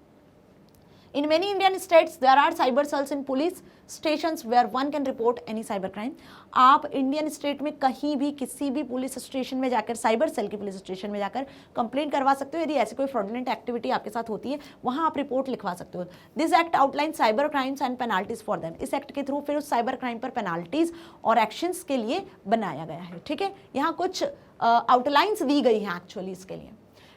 In many Indian states, there are cyber cells in police stations where one can report any cyber crime. आप इंडियन स्टेट में कहीं भी किसी भी पुलिस स्टेशन में जाकर, साइबर सेल की पुलिस स्टेशन में जाकर कंप्लेंट करवा सकते हो। यदि ऐसी कोई फ्रॉडुलेंट एक्टिविटी आपके साथ होती है, वहाँ आप रिपोर्ट लिखवा सकते हो। This act outline cyber crimes and penalties for them. इस एक्ट के थ्रू फिर उस साइबर क्राइम पर पेनाल्टीज और एक्शंस के लिए बनाया गया है। ठीक है, यहाँ कुछ आउटलाइंस दी गई हैं एक्चुअली इसके लिए।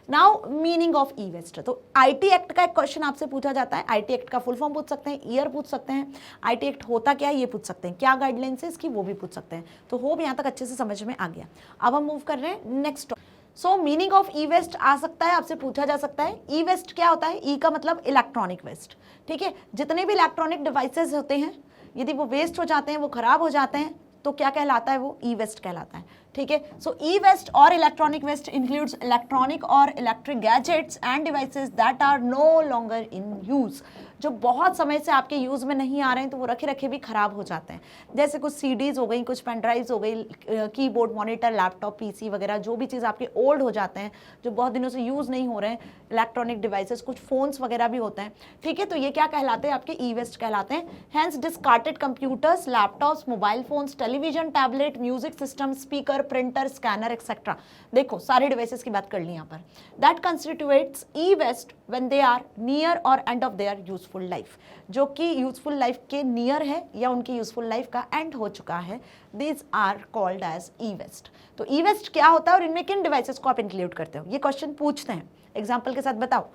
Now meaning of e waste. तो IT एक्ट का एक क्वेश्चन आपसे पूछा जाता है। IT एक्ट का फुल फॉर्म पूछ सकते हैं, ईयर पूछ सकते हैं, IT एक्ट होता क्या है ये पूछ सकते हैं, क्या गाइडलाइंस है इसकी वो भी पूछ सकते हैं। तो होप यहाँ तक अच्छे से समझ में आ गया। अब हम मूव कर रहे हैं next. So meaning of e waste आ सकता है, आपसे पूछा जा सकता है। ई वेस्ट क्या होता है? ई का मतलब इलेक्ट्रॉनिक वेस्ट। ठीक है, जितने भी इलेक्ट्रॉनिक डिवाइसेज होते हैं, यदि वो वेस्ट हो जाते हैं, वो खराब हो जाते हैं, तो क्या कहलाता है? वो ई वेस्ट कहलाता है। ठीक है, सो ई वेस्ट और इलेक्ट्रॉनिक वेस्ट इंक्लूड्स इलेक्ट्रॉनिक और electric gadgets and devices that are no longer in use. जो बहुत समय से आपके यूज़ में नहीं आ रहे हैं, तो वो रखे रखे भी खराब हो जाते हैं। जैसे कुछ CDs हो गई, कुछ पेन ड्राइव्स हो गई, कीबोर्ड, मॉनिटर, लैपटॉप, PC वगैरह, जो भी चीज़ आपके ओल्ड हो जाते हैं, जो बहुत दिनों से यूज़ नहीं हो रहे हैं, इलेक्ट्रॉनिक डिवाइसेस, कुछ फोन्स वगैरह भी होते हैं। ठीक है, तो ये क्या कहलाते हैं? आपके ई वेस्ट कहलाते हैं। Hence discarded computers, laptops, mobile phones, television, tablet, music system, speaker, printer, scanner etcetera. देखो सारे डिवाइसेस की बात कर ली यहाँ पर। That constitutes e waste when they are near और end of their useful life, जो कि यूजफुल लाइफ के नियर है या उनकी यूजफुल लाइफ का एंड हो चुका है। This are called as e waste. तो ई वेस्ट क्या होता है और इनमें किन डिवाइसेस को आप इंक्लूड करते हो? ये क्वेश्चन पूछते हैं, एग्जाम्पल के साथ बताओ,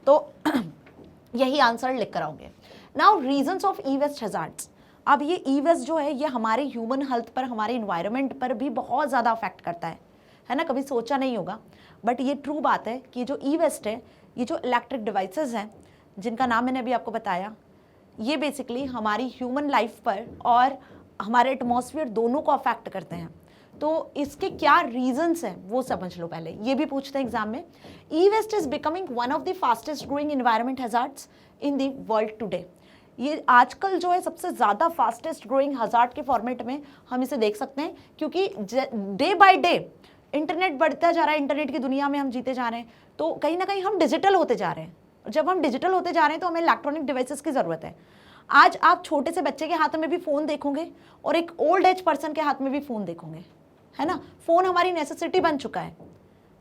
तो यही आंसर लिख कर आओगे। Now reasons of e waste hazards. अब ये ई वेस्ट जो है, ये हमारे ह्यूमन हेल्थ पर, हमारे इन्वायरमेंट पर भी बहुत ज़्यादा अफेक्ट करता है ना? कभी सोचा नहीं होगा, बट ये ट्रू बात है कि जो ई वेस्ट है, ये जो इलेक्ट्रिक डिवाइसेस हैं, जिनका नाम मैंने अभी आपको बताया, ये बेसिकली हमारी ह्यूमन लाइफ पर और हमारे एटमॉस्फेयर दोनों को अफेक्ट करते हैं। तो इसके क्या रीजंस हैं वो समझ लो पहले, ये भी पूछते हैं एग्जाम में। E waste is becoming one of the fastest growing environment hazards in the world today. ये आजकल जो है सबसे ज़्यादा फास्टेस्ट ग्रोइंग हज़ार्ड के फॉर्मेट में हम इसे देख सकते हैं, क्योंकि डे बाय डे इंटरनेट बढ़ता जा रहा है, इंटरनेट की दुनिया में हम जीते जा रहे हैं, तो कहीं ना कहीं हम डिजिटल होते जा रहे हैं। जब हम डिजिटल होते जा रहे हैं तो हमें इलेक्ट्रॉनिक डिवाइसेस की ज़रूरत है। आज आप छोटे से बच्चे के हाथ में भी फ़ोन देखोगे और एक ओल्ड एज पर्सन के हाथ में भी फ़ोन देखोगे, है ना? फ़ोन हमारी नेसेसिटी बन चुका है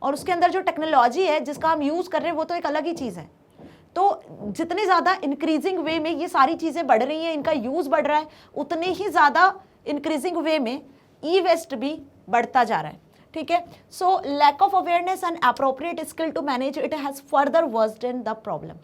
और उसके अंदर जो टेक्नोलॉजी है जिसका हम यूज़ कर रहे हैं वो तो एक अलग ही चीज़ है। तो जितने ज़्यादा इंक्रीजिंग वे में ये सारी चीज़ें बढ़ रही हैं, इनका यूज़ बढ़ रहा है, उतने ही ज़्यादा इंक्रीजिंग वे में ई वेस्ट भी बढ़ता जा रहा है। ठीक है, so lack of awareness and appropriate skill to manage it has further worsened the problem.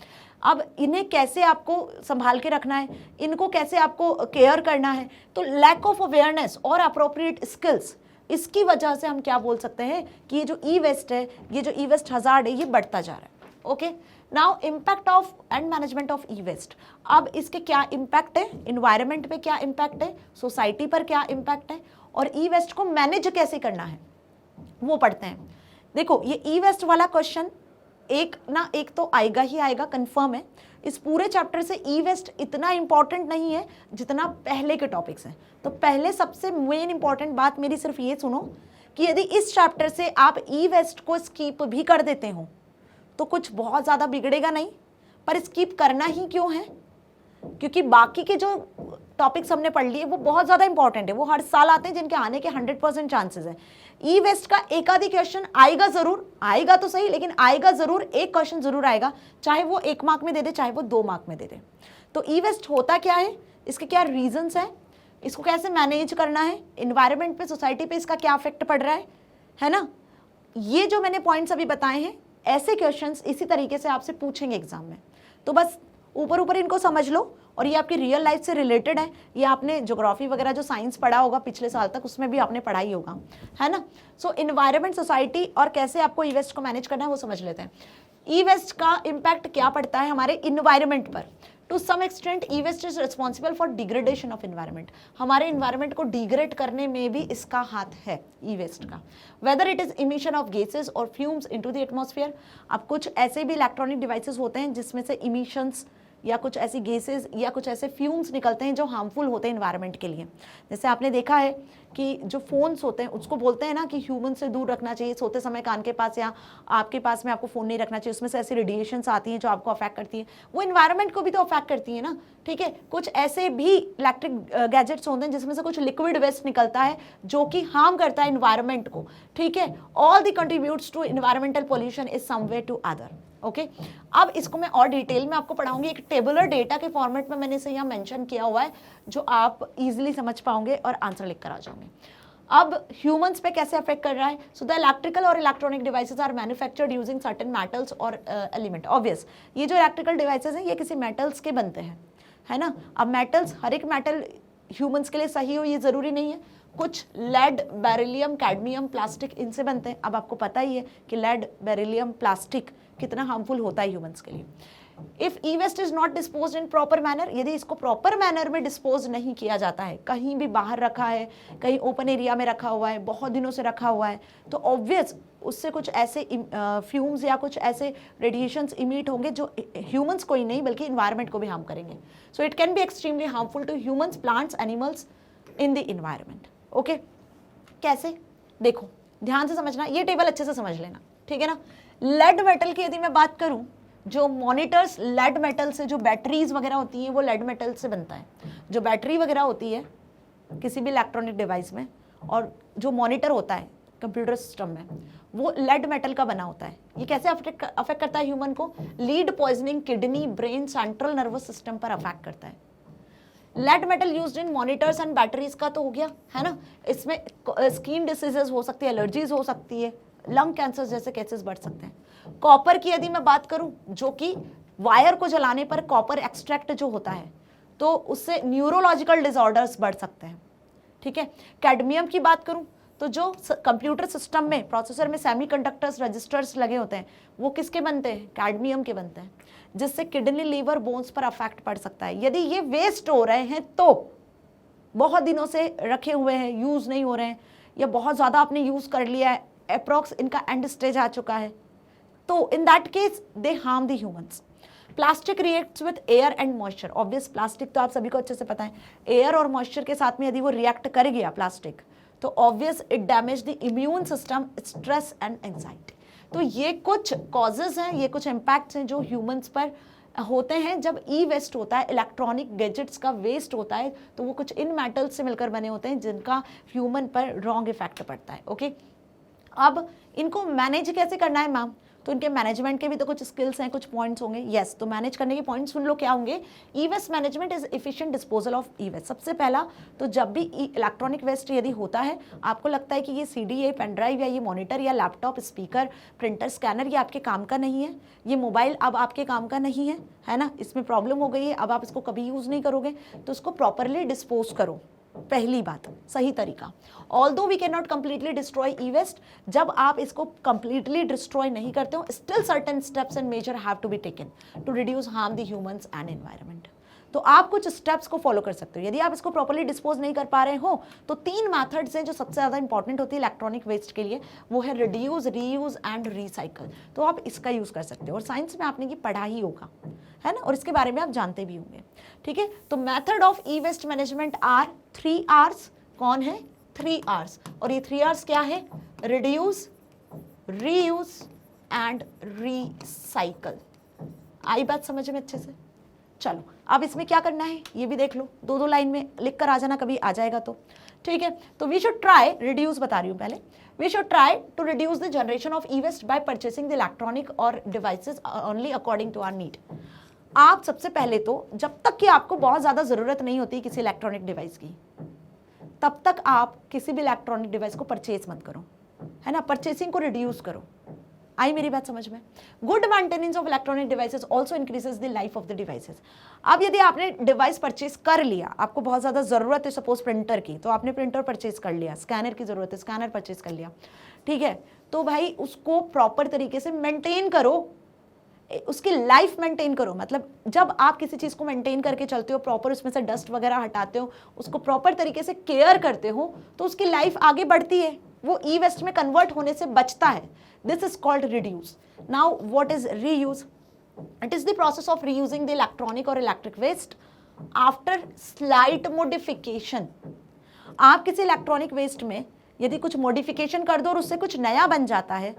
अब इन्हें कैसे आपको संभाल के रखना है, इनको कैसे आपको केयर करना है, तो लैक ऑफ अवेयरनेस और अप्रोप्रिएट स्किल्स, इसकी वजह से हम क्या बोल सकते हैं कि ये जो ई वेस्ट है, ये जो ई वेस्ट हज़ार्ड है, ये बढ़ता जा रहा है। Okay, now impact of and management of e waste. अब इसके क्या इम्पैक्ट है, इन्वायरमेंट पे क्या इम्पैक्ट है, सोसाइटी पर क्या इम्पैक्ट है, और ई वेस्ट को मैनेज कैसे करना है वो पढ़ते हैं। देखो ये ई वेस्ट वाला क्वेश्चन एक ना एक तो आएगा ही आएगा, कंफर्म है। इस पूरे चैप्टर से ई वेस्ट इतना इंपॉर्टेंट नहीं है जितना पहले के टॉपिक्स हैं। तो पहले सबसे मेन इंपॉर्टेंट बात मेरी सिर्फ ये सुनो कि यदि इस चैप्टर से आप ई वेस्ट को स्कीप भी कर देते हो तो कुछ बहुत ज़्यादा बिगड़ेगा नहीं, पर स्कीप करना ही क्यों है? क्योंकि बाकी के जो टॉपिक्स हमने पढ़ लिए वो बहुत ज़्यादा इंपॉर्टेंट है, वो हर साल आते हैं, जिनके आने के 100% चांसेस है। ई वेस्ट का एक आधी क्वेश्चन आएगा जरूर, आएगा तो सही, लेकिन आएगा जरूर, एक क्वेश्चन जरूर आएगा, चाहे वो 1 मार्क में दे दे, चाहे वो 2 मार्क में दे दे। तो ई वेस्ट होता क्या है, इसके क्या रीजंस है, इसको कैसे मैनेज करना है, इन्वायरमेंट पे, सोसाइटी पे इसका क्या इफेक्ट पड़ रहा है ना। ये जो मैंने पॉइंट्स अभी बताए हैं, ऐसे क्वेश्चंस इसी तरीके से आपसे पूछेंगे एग्जाम में। तो बस ऊपर ऊपर इनको समझ लो, और ये आपकी रियल लाइफ से रिलेटेड है। ये आपने ज्योग्राफी वगैरह जो साइंस पढ़ा होगा पिछले साल तक, उसमें भी आपने पढ़ा ही होगा, है ना। सो इन्वायरमेंट, सोसाइटी और कैसे आपको ई वेस्ट को मैनेज करना है वो समझ लेते हैं। ई वेस्ट का इम्पैक्ट क्या पड़ता है हमारे इन्वायरमेंट पर। To some extent e waste is responsible for degradation of environment. हमारे इन्वायरमेंट को डिग्रेड करने में भी इसका हाथ है ई वेस्ट का। Whether it is emission of gases और फ्यूम्स इनटू द एटमॉस्फेयर। अब कुछ ऐसे भी इलेक्ट्रॉनिक डिवाइसेस होते हैं जिसमें से इमिशंस या कुछ ऐसी गैसेस या कुछ ऐसे फ्यूम्स निकलते हैं जो हार्मफुल होते हैं इन्वायरमेंट के लिए। जैसे आपने देखा है कि जो फ़ोन्स होते हैं उसको बोलते हैं ना कि ह्यूमन से दूर रखना चाहिए, सोते समय कान के पास या आपके पास में आपको फ़ोन नहीं रखना चाहिए, उसमें से ऐसी रेडिएशंस आती हैं जो आपको अफेक्ट करती हैं, वो इन्वायरमेंट को भी तो अफेक्ट करती है ना, ठीक है। कुछ ऐसे भी इलेक्ट्रिक गैजेट्स होते हैं जिसमें से कुछ लिक्विड वेस्ट निकलता है जो कि हार्म करता है इन्वायरमेंट को, ठीक है। All the contributes to environmental pollution is someway to other, okay. अब इसको मैं और डिटेल में आपको पढ़ाऊंगी, एक टेबुलर डेटा के फॉर्मेट में मैंने इसे यहाँ मेंशन किया हुआ है जो आप इजीली समझ पाओगे और आंसर लिख कर आ जाओगे। अब ह्यूमंस पे कैसे अफेक्ट कर रहा है। सो द इलेक्ट्रिकल और electronic devices are manufactured using certain metals और एलिमेंट। ऑब्वियस ये जो इलेक्ट्रिकल डिवाइसेस हैं ये किसी मेटल्स के बनते हैं, है ना। अब मेटल्स, हर एक मेटल ह्यूमंस के लिए सही हो ये ज़रूरी नहीं है। कुछ लेड, बेरिलियम, कैडमियम, प्लास्टिक इनसे बनते हैं। अब आपको पता ही है कि लेड, बेरिलियम, प्लास्टिक कितना हार्मफुल होता है ह्यूमंस के लिए। If e waste is not dispose in proper manner, यदि इसको प्रॉपर मैनर में डिस्पोज नहीं किया जाता है, कहीं भी बाहर रखा है, कहीं ओपन एरिया में रखा हुआ है, बहुत दिनों से रखा हुआ है, तो ऑब्वियस उससे कुछ ऐसे फ्यूम्स या कुछ ऐसे रेडिएशंस इमिट होंगे जो ह्यूमंस को ही नहीं बल्कि इन्वायरमेंट को भी हार्म करेंगे। So it can be extremely harmful to humans, plants, animals in the environment, okay. कैसे, देखो ध्यान से समझना, ये टेबल अच्छे से समझ लेना, ठीक है ना। लेड मेटल की यदि मैं बात करूं, जो मॉनिटर्स लेड मेटल से, जो बैटरीज वगैरह होती हैं वो लेड मेटल से बनता है। जो बैटरी वगैरह होती है किसी भी इलेक्ट्रॉनिक डिवाइस में, और जो मॉनिटर होता है कंप्यूटर सिस्टम में, वो लेड मेटल का बना होता है। ये कैसे अफेक्ट करता है ह्यूमन को, lead poisoning kidney, brain, central nervous system पर अफेक्ट करता है। Lead metal used in monitors and batteries का तो हो गया, है ना। इसमें स्किन डिसीजेज हो सकती है, एलर्जीज हो सकती है, लंग कैंसर जैसे केसेस बढ़ सकते हैं। कॉपर की यदि मैं बात करूं, जो कि वायर को जलाने पर कॉपर एक्सट्रैक्ट जो होता है तो उससे न्यूरोलॉजिकल डिसऑर्डर्स बढ़ सकते हैं, ठीक है। कैडमियम की बात करूं तो जो कंप्यूटर सिस्टम में, प्रोसेसर में सेमीकंडक्टर्स, रजिस्टर्स लगे होते हैं वो किसके बनते हैं, कैडमियम के बनते हैं, जिससे किडनी, लीवर, बोन्स पर अफेक्ट पड़ सकता है। यदि ये वेस्ट हो रहे हैं तो बहुत दिनों से रखे हुए हैं, यूज नहीं हो रहे हैं, या बहुत ज्यादा आपने यूज कर लिया है, अप्रॉक्स इनका एंड स्टेज आ चुका है, तो in that case they harm the humans. Plastic reacts with air and moisture. Obvious plastic तो आप सभी को अच्छे से पता है, एयर और मॉइस्चर के साथ में यदि वो रिएक्ट कर गया प्लास्टिक, तो obvious it damage the immune system, stress and anxiety. तो ये कुछ कॉजेज हैं, ये कुछ इम्पैक्ट्स हैं जो ह्यूमंस पर होते हैं जब ई वेस्ट होता है, इलेक्ट्रॉनिक गैजेट्स का वेस्ट होता है, तो वो कुछ इन मेटल्स से मिलकर बने होते हैं जिनका ह्यूमन पर रॉन्ग इफेक्ट पड़ता है, ओके। अब इनको मैनेज कैसे करना है मैम, तो इनके मैनेजमेंट के भी तो कुछ स्किल्स हैं, कुछ पॉइंट्स होंगे। यस, तो मैनेज करने के पॉइंट्स सुन लो क्या होंगे। E waste management is efficient disposal of e waste. सबसे पहला तो जब भी इलेक्ट्रॉनिक वेस्ट यदि होता है, आपको लगता है कि ये सीडी, ये पेन ड्राइव या ये मॉनिटर या लैपटॉप, स्पीकर, प्रिंटर, स्कैनर ये आपके काम का नहीं है, ये मोबाइल अब आपके काम का नहीं है ना, इसमें प्रॉब्लम हो गई है, अब आप इसको कभी यूज़ नहीं करोगे, तो इसको प्रॉपरली डिस्पोज करो। पहली बात, सही तरीका। Although we can not completely destroy e waste, जब आप इसको कंप्लीटली डिस्ट्रॉय नहीं करते हो, still certain steps and measure have to be taken to reduce harm the humans and environment. तो आप कुछ स्टेप्स को फॉलो कर सकते हो। यदि आप इसको प्रॉपर्ली डिस्पोज नहीं कर पा रहे हो तो 3 मेथड्स हैं जो सबसे ज़्यादा इंपॉर्टेंट होती है इलेक्ट्रॉनिक वेस्ट के लिए, वो है रिड्यूस, रीयूज एंड रिसाइकल। तो आप इसका यूज़ कर सकते हो, और साइंस में आपने ये पढ़ा ही होगा, है ना, और इसके बारे में आप जानते भी होंगे, ठीक है। तो method of e waste management are 3 R's। कौन है, 3 R's, और ये 3 R's क्या है, रिड्यूस, रीयूज एंड रिसाइकल। आई बात समझ में अच्छे से। चलो अब इसमें क्या करना है ये भी देख लो, 2-2 लाइन में लिख कर आ जाना, कभी आ जाएगा तो ठीक है। तो वी शुड ट्राई रिड्यूस, बता रही हूँ पहले, we should try to reduce the generation of e waste by purchasing the electronic और devices only according to our need. आप सबसे पहले तो जब तक कि आपको बहुत ज़्यादा ज़रूरत नहीं होती किसी इलेक्ट्रॉनिक डिवाइस की, तब तक आप किसी भी इलेक्ट्रॉनिक डिवाइस को परचेज मत करो, है ना, परचेसिंग को रिड्यूस करो। आई मेरी बात समझ में? Good maintenance of electronic devices also increases the life of the devices. अब यदि आपने डिवाइस परचेज कर लिया, आपको बहुत ज़्यादा ज़रूरत है सपोज प्रिंटर की, तो आपने प्रिंटर परचेज कर लिया, स्कैनर की ज़रूरत है, स्कैनर परचेज कर लिया, ठीक है, तो भाई उसको प्रॉपर तरीके से मेंटेन करो, उसकी लाइफ मेंटेन करो। मतलब जब आप किसी चीज़ को मेंटेन करके चलते हो, प्रॉपर उसमें से डस्ट वगैरह हटाते हो, उसको प्रॉपर तरीके से केयर करते हो, तो उसकी लाइफ आगे बढ़ती है, वो ई वेस्ट में कन्वर्ट होने से बचता है। This is called reduce. Now what is reuse? It is the process of reusing the electronic और electric waste after slight modification. आप किसी इलेक्ट्रॉनिक वेस्ट में यदि कुछ मॉडिफिकेशन कर दो और उससे कुछ नया बन जाता है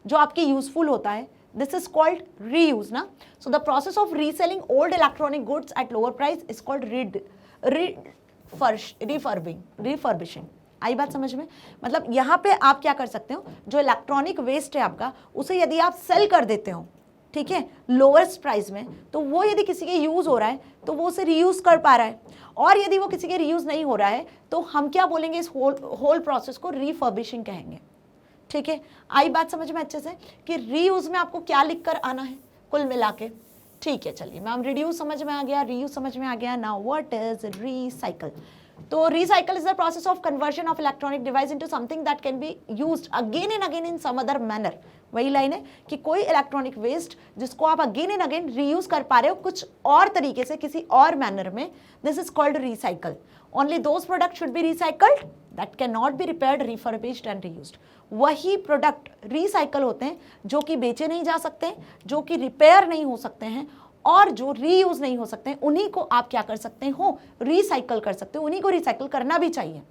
जो आपके यूजफुल होता है, this is called reuse ना। so the process of reselling old electronic goods at lower price is called refurbishing। आई बात समझ में? मतलब यहाँ पे आप क्या कर सकते हो, जो इलेक्ट्रॉनिक वेस्ट है आपका, उसे यदि आप सेल कर देते हो, ठीक है, लोएस्ट प्राइस में, तो वो यदि किसी के यूज हो रहा है तो वो उसे रीयूज कर पा रहा है, और यदि वो किसी के रीयूज नहीं हो रहा है तो हम क्या बोलेंगे, इस होल प्रोसेस को रिफर्बिशिंग कहेंगे। ठीक है, आई बात समझ में अच्छे से कि रीयूज में आपको क्या लिख कर आना है कुल मिला के? ठीक है, चलिए मैम, रिड्यूस समझ में आ गया, रीयूज समझ में आ गया। Now what is recycle? तो recycle is the process of conversion of electronic device into something that can be used again and again in some other manner. वही लाइन है कि कोई इलेक्ट्रॉनिक वेस्ट जिसको आप अगेन एंड अगेन रीयूज कर पा रहे हो कुछ और तरीके से, किसी और मैनर में, this is called recycle. Only those product should be recycled that can not be repaired, refurbished and reused. वही प्रोडक्ट रिसाइकल होते हैं जो कि बेचे नहीं जा सकते, जो कि रिपेयर नहीं हो सकते हैं, और जो रीयूज नहीं हो सकते हैं, उन्हीं को आप क्या कर सकते हो, रिसाइकल कर सकते हो। उन्हीं को रिसाइकल करना भी चाहिए।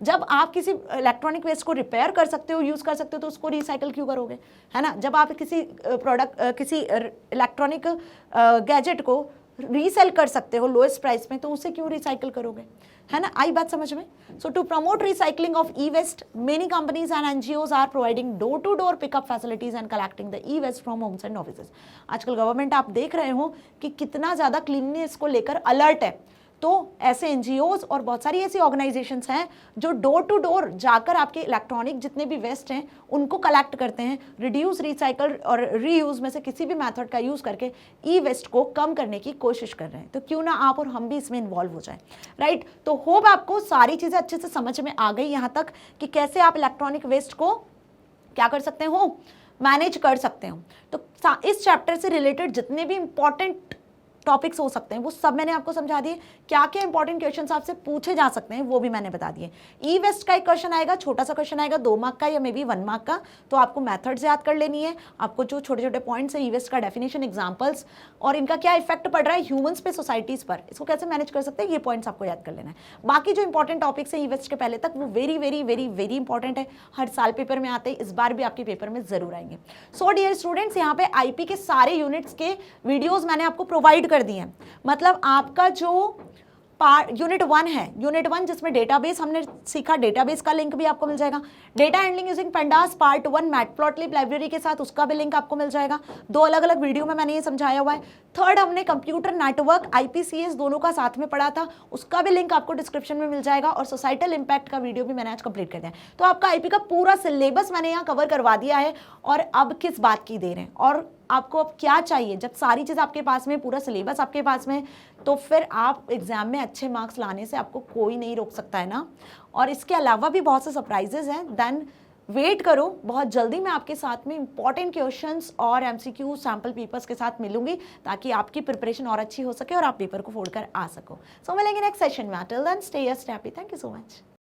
जब आप किसी इलेक्ट्रॉनिक वेस्ट को रिपेयर कर सकते हो, यूज कर सकते हो, तो उसको रिसाइकल क्यों करोगे, है ना? जब आप किसी प्रोडक्ट, किसी इलेक्ट्रॉनिक गैजेट को रीसेल कर सकते हो लोएस्ट प्राइस में, तो उसे क्यों रिसाइकल करोगे, है ना? आई बात समझ में? So to promote recycling of e waste, many companies and NGOs are providing door to door pickup facilities and collecting the e waste from homes and offices. आजकल गवर्नमेंट, आप देख रहे हो कि कितना ज़्यादा क्लीननेस को लेकर अलर्ट है। तो ऐसे एनजीओज और बहुत सारी ऐसी ऑर्गेनाइजेशंस हैं जो डोर टू डोर जाकर आपके इलेक्ट्रॉनिक जितने भी वेस्ट हैं उनको कलेक्ट करते हैं, रिड्यूस, रिसाइकल और रीयूज में से किसी भी मेथड का यूज करके ई वेस्ट को कम करने की कोशिश कर रहे हैं। तो क्यों ना आप और हम भी इसमें इन्वॉल्व हो जाए, राइट? तो होप आपको सारी चीज़ें अच्छे से समझ में आ गई यहाँ तक कि कैसे आप इलेक्ट्रॉनिक वेस्ट को क्या कर सकते हो, मैनेज कर सकते हो। तो इस चैप्टर से रिलेटेड जितने भी इंपॉर्टेंट टॉपिक्स हो सकते हैं वो सब मैंने आपको समझा दिए। क्या क्या इंपॉर्टेंट क्वेश्चंस आपसे पूछे जा सकते हैं वो भी मैंने बता दिए। ई वेस्ट का एक क्वेश्चन आएगा, छोटा सा क्वेश्चन आएगा 2 मार्क का या मे बी 1 मार्क का, तो आपको मेथड्स याद कर लेनी है। आपको जो छोटे छोटे पॉइंट्स है ई वेस्ट का डेफिनेशन, एग्जाम्पल्स और इनका क्या इफेक्ट पड़ रहा है ह्यूमंस पे, सोसाइटीज पर, इसको कैसे मैनेज कर सकते हैं, ये पॉइंट्स आपको याद कर लेना है। बाकी जो इंपॉर्टेंट टॉपिक्स है ई वेस्ट के पहले तक वो very very very very important है, हर साल पेपर में आते हैं, इस बार भी आपके पेपर में जरूर आएंगे। सो डियर स्टूडेंट्स, यहाँ पे आईपी के सारे यूनिट्स के वीडियोज मैंने आपको प्रोवाइड कर दिए हैं। मतलब आपका जो यूनिट 1 है, यूनिट 1 जिसमें डेटाबेस हमने सीखा, डेटाबेस का लिंक भी आपको मिल जाएगा। Data handling using pandas part 1 matplotlib library के साथ, उसका भी लिंक आपको मिल जाएगा। 2 अलग अलग वीडियो में मैंने ये समझाया हुआ है। 3rd हमने कंप्यूटर नेटवर्क, आईपीसीएस दोनों का साथ में पढ़ा था, उसका भी लिंक आपको डिस्क्रिप्शन में मिल जाएगा। और सोसाइटल इम्पैक्ट का वीडियो भी मैंने आज कंप्लीट कर दिया है। तो आपका आईपी का पूरा सिलेबस मैंने यहाँ कवर करवा दिया है। और अब किस बात की देर है, और आपको अब क्या चाहिए? जब सारी चीज़ आपके पास में, पूरा सिलेबस आपके पास में, तो फिर आप एग्जाम में अच्छे मार्क्स लाने से आपको कोई नहीं रोक सकता है ना। और इसके अलावा भी बहुत से सरप्राइजेज हैं। देन वेट करो, बहुत जल्दी मैं आपके साथ में इंपॉर्टेंट क्वेश्चंस और एमसीक्यू सैम्पल पेपर्स के साथ मिलूंगी, ताकि आपकी प्रिपरेशन और अच्छी हो सके और आप पेपर को फोड़ कर आ सको। सो मिलेंगे नेक्स्ट सेशन में। Till then stay happy. Thank you so much.